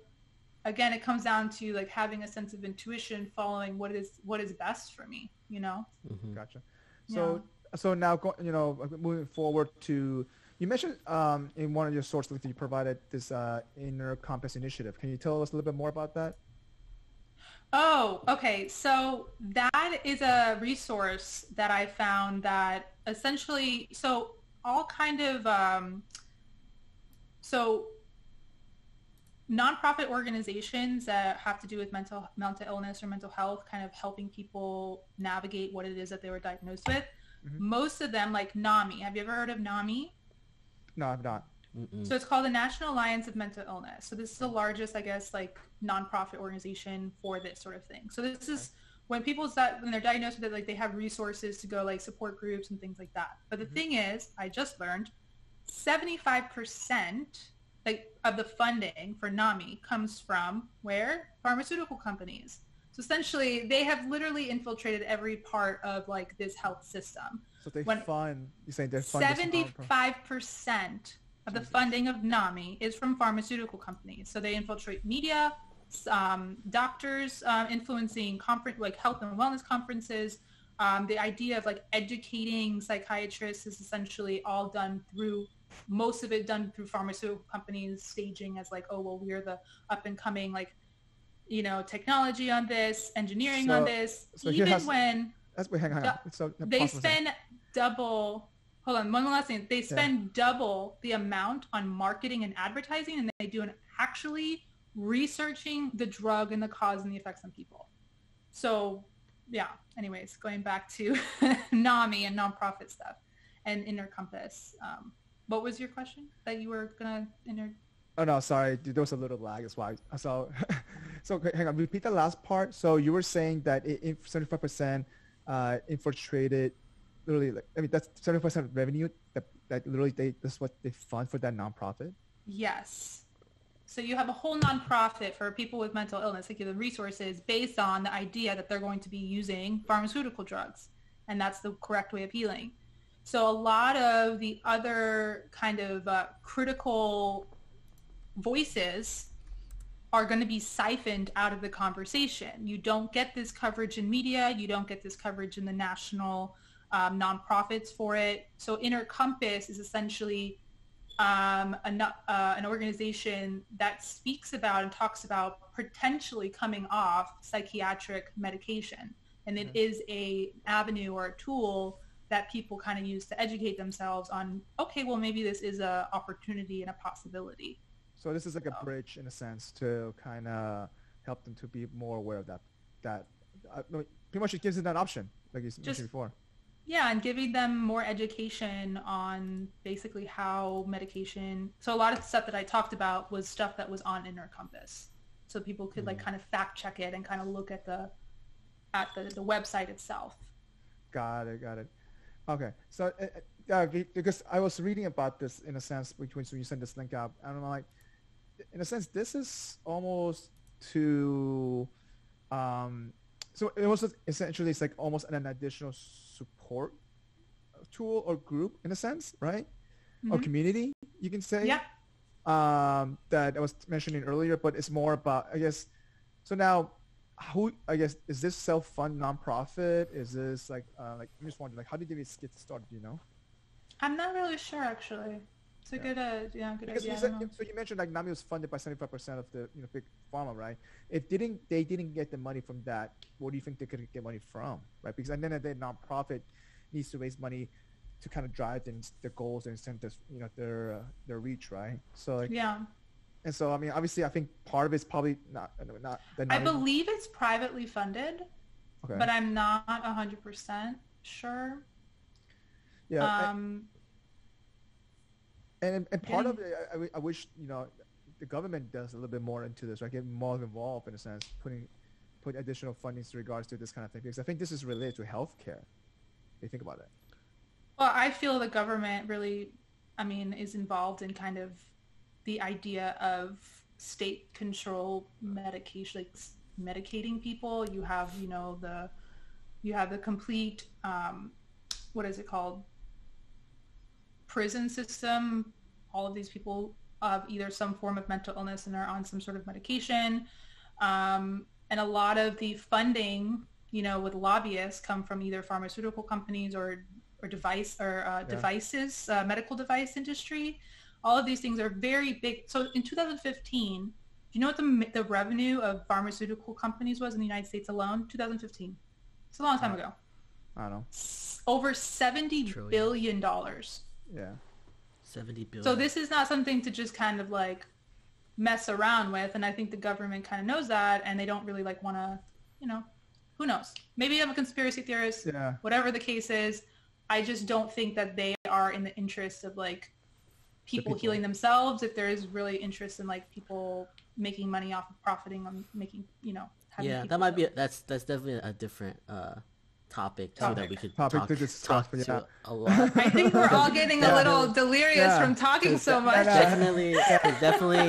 again, it comes down to like having a sense of intuition, following what is best for me, you know? Gotcha. So now, moving forward to, you mentioned in one of your sources that you provided this Inner Compass initiative. Can you tell us a little bit more about that? Oh, okay. So that is a resource that I found that essentially, so all kind of, so nonprofit organizations that have to do with mental illness or mental health, kind of helping people navigate what it is that they were diagnosed with. Mm-hmm. Most of them, like NAMI. Have you ever heard of NAMI? No, I've not. Mm-mm. So it's called the National Alliance of Mental Illness. So this is the largest, I guess, like nonprofit organization for this sort of thing. So this is when when they're diagnosed with it, like they have resources to go like support groups and things like that. But the thing is, I just learned 75% like of the funding for NAMI comes from where? Pharmaceutical companies. So essentially they have literally infiltrated every part of like this health system. So they fund, you're saying they fund 75% of the funding of NAMI is from pharmaceutical companies. So they infiltrate media, doctors influencing like health and wellness conferences. The idea of like educating psychiatrists is essentially all done through, most of it done through pharmaceutical companies, staging as like, oh, well, we're the up and coming, like, technology on this, engineering on this. So even when hang on. They spend double, hold on, one last thing. They spend double the amount on marketing and advertising, and they do actually researching the drug and the cause and the effects on people. So yeah, anyways, going back to NAMI and nonprofit stuff and Inner Compass. What was your question that you were gonna Oh no, sorry, there was a little lag. That's why. So hang on, repeat the last part. So you were saying that 75% infiltrated, literally, that's 75% revenue that literally that's what they fund for that nonprofit. Yes. So you have a whole nonprofit for people with mental illness, like the resources based on the idea that they're going to be using pharmaceutical drugs, and that's the correct way of healing. So a lot of the other kind of critical voices are going to be siphoned out of the conversation. You don't get this coverage in media. You don't get this coverage in the national nonprofits for it. So Inner Compass is essentially an organization that speaks about and talks about potentially coming off psychiatric medication. And it is an avenue or a tool that people kind of use to educate themselves on, okay, well, maybe this is a opportunity and a possibility. So this is like a bridge in a sense to kind of help them to be more aware of that pretty much it gives them that option, like you mentioned before. Yeah, and giving them more education on basically how medication. So a lot of the stuff that I talked about was stuff that was on Inner Compass, so people could like kind of fact check it and kind of look at the website itself. Got it. Okay, so because I was reading about this in a sense when you sent this link out, and I'm like, in a sense, this is almost to, so it was essentially, it's like almost an additional support tool or group in a sense, right? Or community, you can say. Yeah. That I was mentioning earlier, but it's more about, I guess. So now, is this self-fund nonprofit? Is this like I'm just wondering, like, how did this get started? Do you know? I'm not really sure, actually. It's a good idea. So you mentioned like NAMI was funded by 75% of the big pharma, right? If they didn't get the money from that, where do you think they could get money from, right? Because at the end of the day, nonprofit needs to raise money to kind of drive their goals and incentives, their reach, right? So like, yeah. And so I mean, obviously, I think part of it's probably not. I believe it's privately funded, okay, but I'm not 100% sure. Yeah. And part of it, I wish the government does a little bit more into this, right? Get more involved in a sense, put additional funding in regards to this kind of thing, because I think this is related to healthcare. If you think about it. Well, I feel the government really, is involved in kind of the idea of state control medication, like medicating people. You have, the complete, what is it called? Prison system. All of these people have either some form of mental illness and are on some sort of medication. And a lot of the funding with lobbyists come from either pharmaceutical companies or devices, medical device industry. All of these things are very big. So in 2015, do you know what the revenue of pharmaceutical companies was in the United States alone? 2015. It's a long time ago. I don't know. Over $70 billion. Yeah. 70 billion. So this is not something to just kind of like mess around with. And I think the government kind of knows that, and they don't really like want to, who knows? Maybe I'm a conspiracy theorist. Yeah. Whatever the case is, I just don't think that they are in the interest of like people healing themselves. If there is really interest in like people making money off of profiting on making, yeah, that might be that's definitely a different topic too that we could talk to a lot. I think we're all getting a little delirious from talking so much. Definitely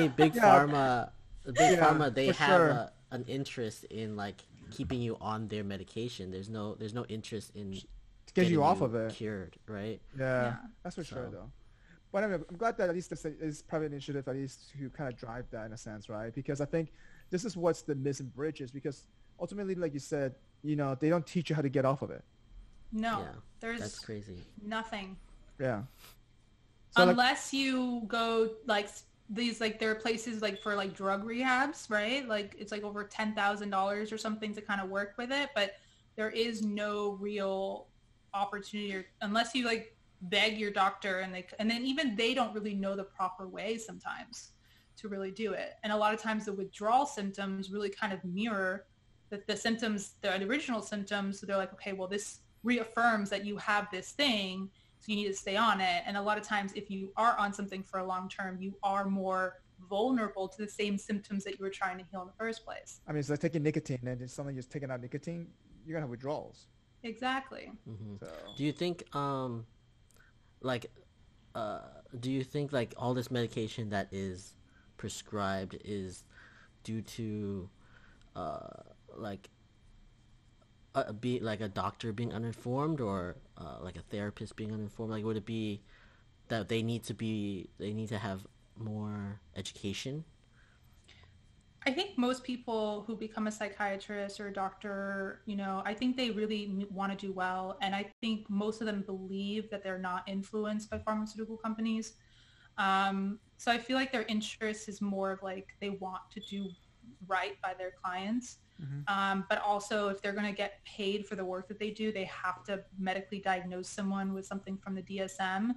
big pharma. Big pharma, they have an interest in like keeping you on their medication. There's no interest in to get you off of it, cured, right? Yeah, that's for sure though. But I'm glad that at least this is private initiative, at least to kind of drive that in a sense, right? Because I think this is what's the missing bridges. Because ultimately, like you said, they don't teach you how to get off of it. No, there's that's crazy. Nothing. Yeah. So unless you go like these, like there are places like for like drug rehabs, right? Like it's like over $10,000 or something to kind of work with it, but there is no real opportunity unless you like beg your doctor, and then even they don't really know the proper way sometimes to really do it. And a lot of times the withdrawal symptoms really kind of mirror the symptoms, the original symptoms. So they're like, okay, well, this reaffirms that you have this thing, so you need to stay on it. And a lot of times if you are on something for a long term, you are more vulnerable to the same symptoms that you were trying to heal in the first place. I mean, it's like taking nicotine, and if someone just taking out nicotine, you're gonna have withdrawals. Exactly. Mm-hmm. So. Do you think do you think like all this medication that is prescribed is due to be like a doctor being uninformed, or like a therapist being uninformed? Like, would it be that they need to have more education? I think most people who become a psychiatrist or a doctor, I think they really want to do well. And I think most of them believe that they're not influenced by pharmaceutical companies. So I feel like their interest is more of like they want to do right by their clients. Mm-hmm. But also if they're going to get paid for the work that they do, they have to medically diagnose someone with something from the DSM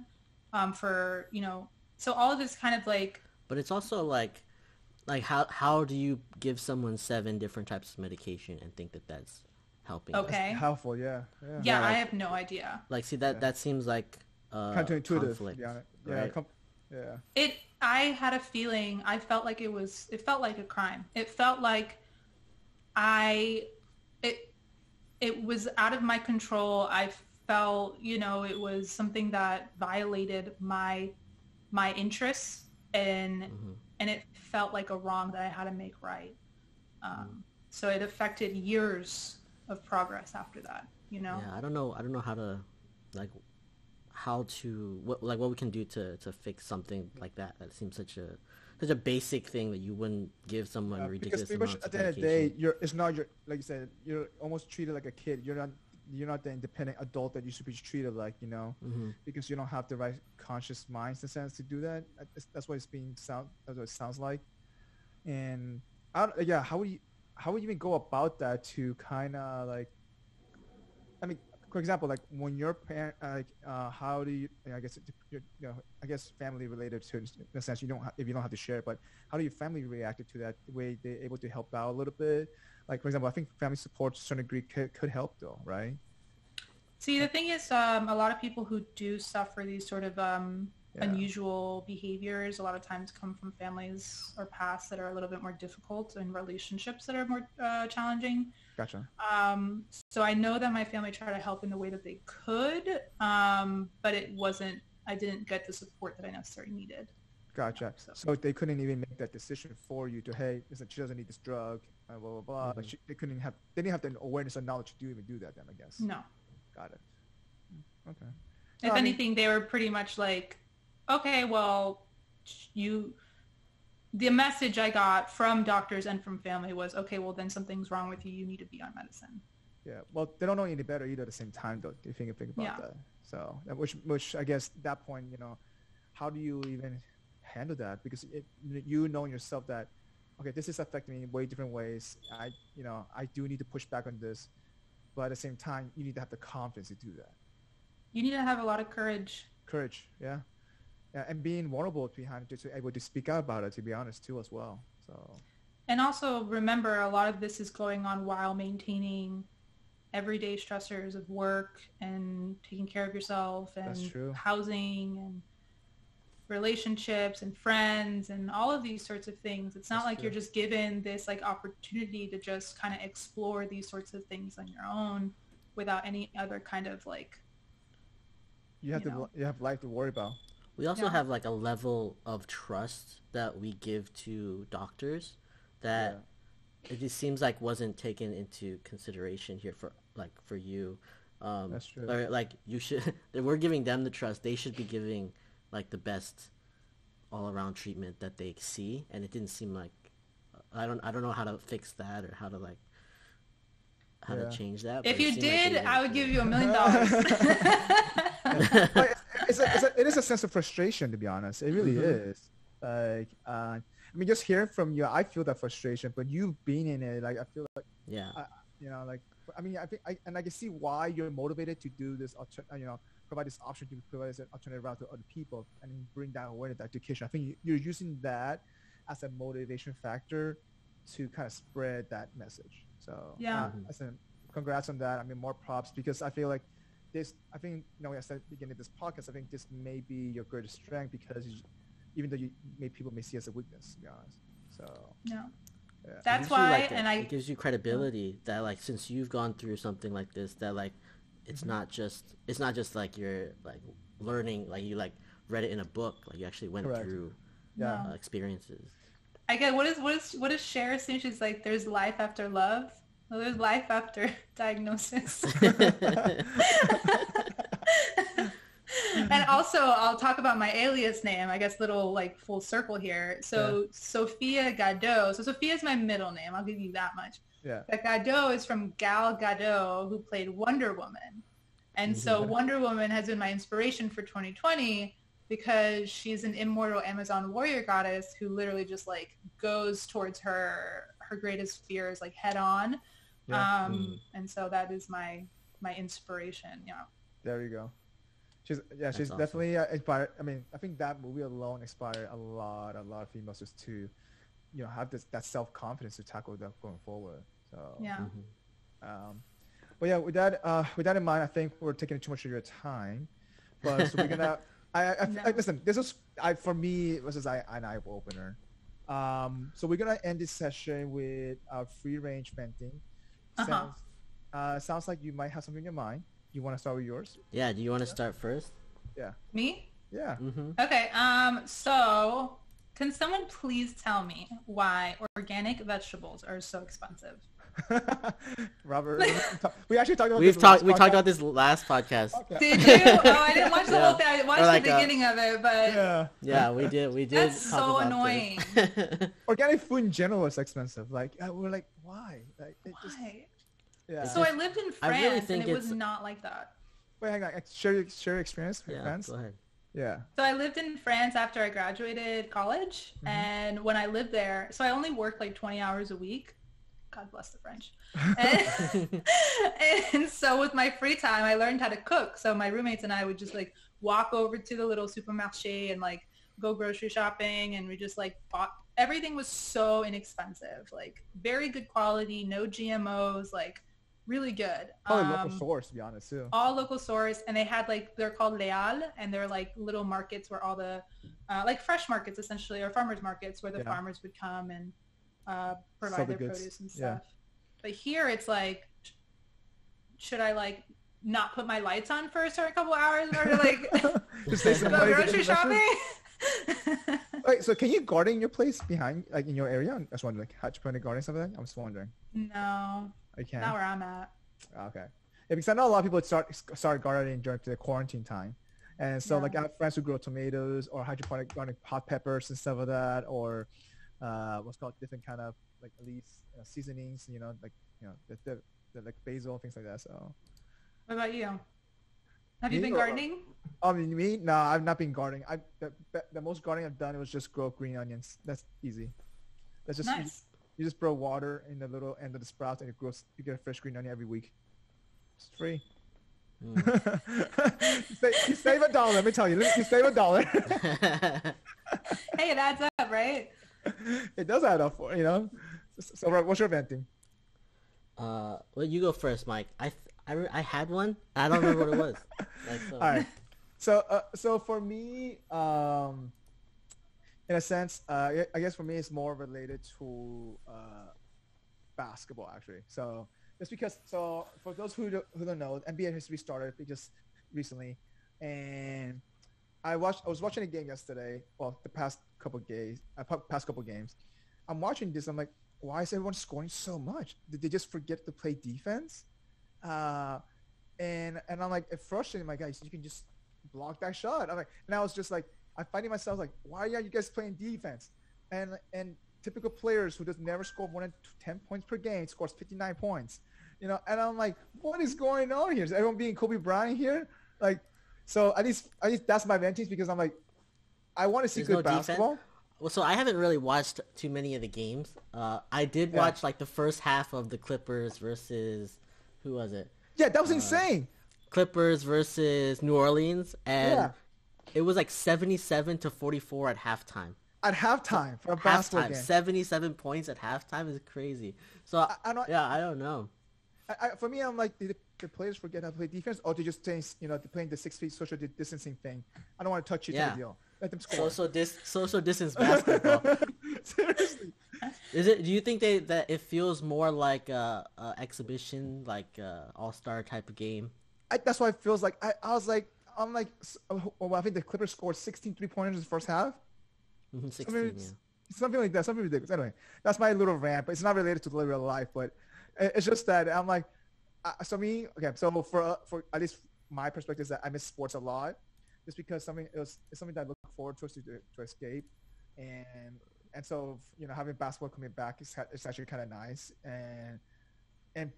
so all of this kind of like... But it's also like how do you give someone 7 different types of medication and think that that's helping? Okay. That's helpful, yeah. Yeah, I have no idea. Like, see, that seems like counterintuitive. Conflict, right? I had a feeling. I felt like it felt like a crime. It felt like it was out of my control. I felt, it was something that violated my interests, and mm-hmm. and it felt like a wrong that I had to make right. So it affected years of progress after that, Yeah, I don't know how to, what we can do to fix something like that. That seems such a basic thing that you wouldn't give someone ridiculous amounts of medication. At the end of the day, it's not like you said, you're almost treated like a kid. You're not the independent adult that you should be treated like, mm-hmm. because you don't have the right conscious mind, in a sense, to do that. That's what that's what it sounds like. And how would you even go about that to kind of like, I mean, for example, like when your parent, how do you, I guess family related to, in a sense, if you don't have to share it, but how do your family reacted to that? The way they're able to help out a little bit? Like, for example, I think family support to a certain degree could help though, right? See, the thing is, a lot of people who do suffer these sort of unusual behaviors a lot of times come from families or pasts that are a little bit more difficult, and relationships that are more challenging. Gotcha. So I know that my family tried to help in the way that they could, but I didn't get the support that I necessarily needed. Gotcha. So they couldn't even make that decision for you to, hey, listen, she doesn't need this drug, blah, blah, blah. Mm-hmm. Like they didn't have the awareness and knowledge to even do that then, I guess. No. Got it. Okay. If anything, they were pretty much like, okay, well, the message I got from doctors and from family was, okay, well, then something's wrong with you. You need to be on medicine. Yeah. Well, they don't know any better either at the same time, though, if you think about that. So, which I guess at that point, how do you even handle that? Because you know yourself that, okay, this is affecting me in way different ways. I do need to push back on this, but at the same time, you need to have the confidence to do that. You need to have a lot of courage. Courage, yeah, and being vulnerable behind it, to able to speak out about it, to be honest, too, as well. So. And also remember, a lot of this is going on while maintaining everyday stressors of work and taking care of yourself and housing and relationships and friends and all of these sorts of things. It's not like you're just given this like opportunity to just kind of explore these sorts of things on your own without any other kind of like, you have life to worry about. We also have like a level of trust that we give to doctors that it just seems like wasn't taken into consideration here for you. That's true. Or like you should, we're giving them the trust. They should be giving like the best all around treatment that they see, and it didn't seem like I don't know how to fix that or how to like to change that. If you did, like I would give you $1 million. It is a sense of frustration, to be honest. It really is. Like, I mean, just hearing from you, I feel that frustration. But you being in it, like, I feel like, I mean, I think, and I can see why you're motivated to do this. Provide this option to provide this alternative route to other people and bring that awareness, education. I think you're using that as a motivation factor to kind of spread that message. So congrats on that. I mean, more props, because I feel like this, I think, I said at the beginning of this podcast, I think this may be your greatest strength, because even though people may see it as a weakness, to be honest. So that's why, it gives you credibility that like, since you've gone through something like this, that like it's not just like you're like learning, like you like read it in a book, like you actually went through experiences. I get what is Cher saying? She's like, there's life after love. Well, there's life after diagnosis. And also, I'll talk about my alias name, I guess, little like full circle here. So Sophia Gadot. So Sophia is my middle name. I'll give you that much. Yeah. But Gadot is from Gal Gadot, who played Wonder Woman. And so Wonder Woman has been my inspiration for 2020, because she's an immortal Amazon warrior goddess who literally just like goes towards her greatest fears like head on. And so that is my inspiration. Yeah. There you go. She's awesome. Definitely inspired. I mean, I think that movie alone inspired a lot of females just to, have that self-confidence to tackle that going forward. So but yeah, with that in mind, I think we're taking too much of your time. But so we're gonna. Listen. This was for me. It was an eye opener. So we're gonna end this session with free range venting. Sounds like you might have something in your mind. You want to start with yours? Yeah. Do you want to start first? Yeah. Me? Yeah. Okay. So can someone please tell me why organic vegetables are so expensive? Robert, we actually talked about we talked about this last podcast. Okay. Did you? Oh, I didn't watch the whole thing. I watched the beginning of it, but we did. That's so annoying. Organic food in general is expensive. Like we're like, why? Like, why? Yeah. So I lived in France, and it was not like that. Wait, hang on. Share your experience with France. Go ahead. Yeah. So I lived in France after I graduated college, and when I lived there, so I only worked like 20 hours a week. God bless the French. And so with my free time, I learned how to cook. So my roommates and I would just like walk over to the little supermarché and like go grocery shopping, and we just like bought, everything was so inexpensive, like very good quality, no GMOs, like really good. Probably local source, to be honest, too. All local source, and they had like, they're called leal, and they're like little markets where all the like fresh markets essentially, or farmers markets where the farmers would come and provide their produce and stuff. But here it's like, should I like not put my lights on for a certain couple hours in order to like just take some go grocery shopping? Wait, so can you garden your place behind, like in your area? I was wondering, like, how you plan to garden something? I'm just wondering. No, I can't. Not where I'm at. Okay. Yeah, because I know a lot of people start gardening during the quarantine time. And so like I have friends who grow tomatoes or hydroponic gardening hot peppers and stuff like that, or what's called different kind of like at least seasonings, like the like basil, things like that. So. What about you? Have you been gardening? Me? No, I've not been gardening. The most gardening I've done was just grow green onions. That's easy. That's just nice. You just throw water in the little end of the sprouts and it grows. You get a fresh green onion every week. It's free. You save $1. Let me tell you. You save $1. Hey, it adds up, right? It does add up, So what's your venting? Well, you go first, Mike. I had one. I don't remember what it was. All right. So for me, in a sense, I guess for me it's more related to basketball actually. So just because, for those who don't know, NBA has restarted just recently, and I was watching a game yesterday. Well, the past couple games. I'm watching this. I'm like, why is everyone scoring so much? Did they just forget to play defense? And I'm like, it frustrated my guys. You can just block that shot. I'm like, and I was just like, I'm finding myself like, why are you guys playing defense? And typical players who does never score more than 10 points per game scores 59 points, And I'm like, what is going on here? Is everyone being Kobe Bryant here? Like, so at least that's my venting because I'm like, I want to see good basketball. Defense? Well, so I haven't really watched too many of the games. I did watch like the first half of the Clippers versus who was it? Yeah, that was insane. Clippers versus New Orleans, and it was like 77-44 at halftime. At halftime for a basketball game. 77 points at halftime is crazy. So I don't know. For me, I'm like, did the players forget how to play defense, or they just saying, they're playing the 6 feet social distancing thing? I don't want to touch you to the deal. Let them score. Social distance basketball. Seriously. Do you think that it feels more like a exhibition, like all-star type of game? That's what it feels like. I think the Clippers scored 16 3-pointers in the first half. 16, something like that. Something ridiculous. Anyway, that's my little rant, but it's not related to the real life. But it's just that I'm like, so for at least my perspective is that I miss sports a lot, just because it's something that I look forward to escape, and so having basketball coming back is actually kind of nice,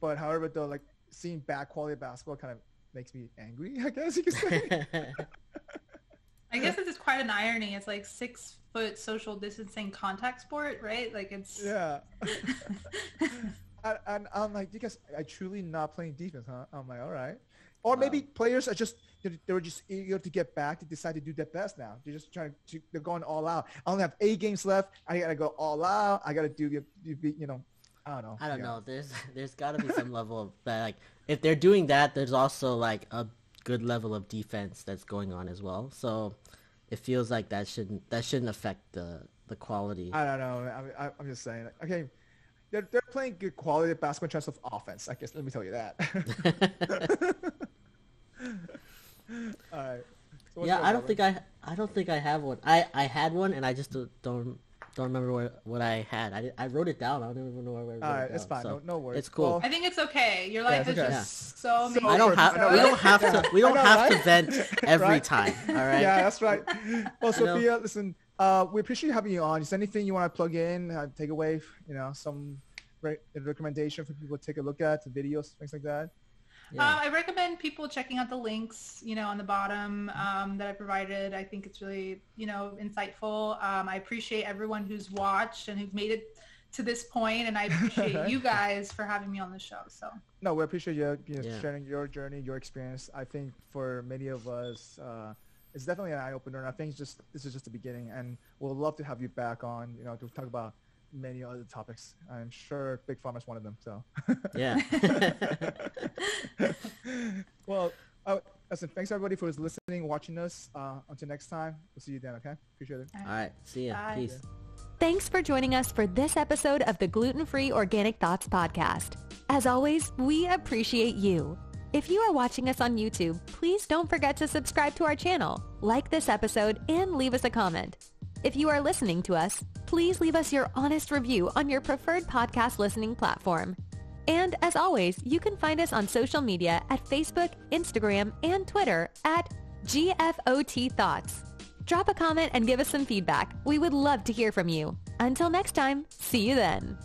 but however though, like seeing bad quality basketball kind of makes me angry, I guess you could say. I guess it's just quite an irony. It's like 6 foot social distancing contact sport, right? Like it's and I'm like, you guys are truly not playing defense, huh? I'm like, all right. Or maybe players are they were just eager to get back. They decide to do their best now. They're just they're going all out. I only have 8 games left. I gotta go all out. I gotta do I don't know. I don't know. There's got to be some level of that. Like if they're doing that, there's also like a good level of defense that's going on as well. So it feels like that shouldn't affect the quality. I don't know. I'm just saying. Okay, they're playing good quality basketball in terms of offense. I guess let me tell you that. All right. So I don't think I have one. I had one and I just don't remember what I had. I wrote it down. I don't even know where I wrote it down. All right, it's fine. So no worries. It's cool. Well, I think it's okay. Your life is just so amazing. We don't have to vent every time. All right. Yeah, that's right. Well, Sophia, listen, we appreciate having you on. Is there anything you want to plug in, take away, some recommendation for people to take a look at, the videos, things like that? I recommend people checking out the links, on the bottom that I provided. I think it's really, insightful. I appreciate everyone who's watched and who's made it to this point, and I appreciate you guys for having me on the show. So no, we appreciate you sharing your journey, your experience. I think for many of us, it's definitely an eye opener. And I think this is just the beginning, and we'll love to have you back on, to talk about many other topics. I'm sure Big Pharma is one of them. So yeah. Well, listen, thanks everybody for listening, watching us. Until next time, we'll see you then. Okay, appreciate it. All right, see ya. Bye. Peace. Thanks for joining us for this episode of the Gluten-Free Organic Thoughts podcast. As always, we appreciate you. If you are watching us on YouTube, please don't forget to subscribe to our channel, like this episode, and leave us a comment. If you are listening to us, please leave us your honest review on your preferred podcast listening platform. And as always, you can find us on social media at Facebook, Instagram, and Twitter at GFOT Thoughts. Drop a comment and give us some feedback. We would love to hear from you. Until next time, see you then.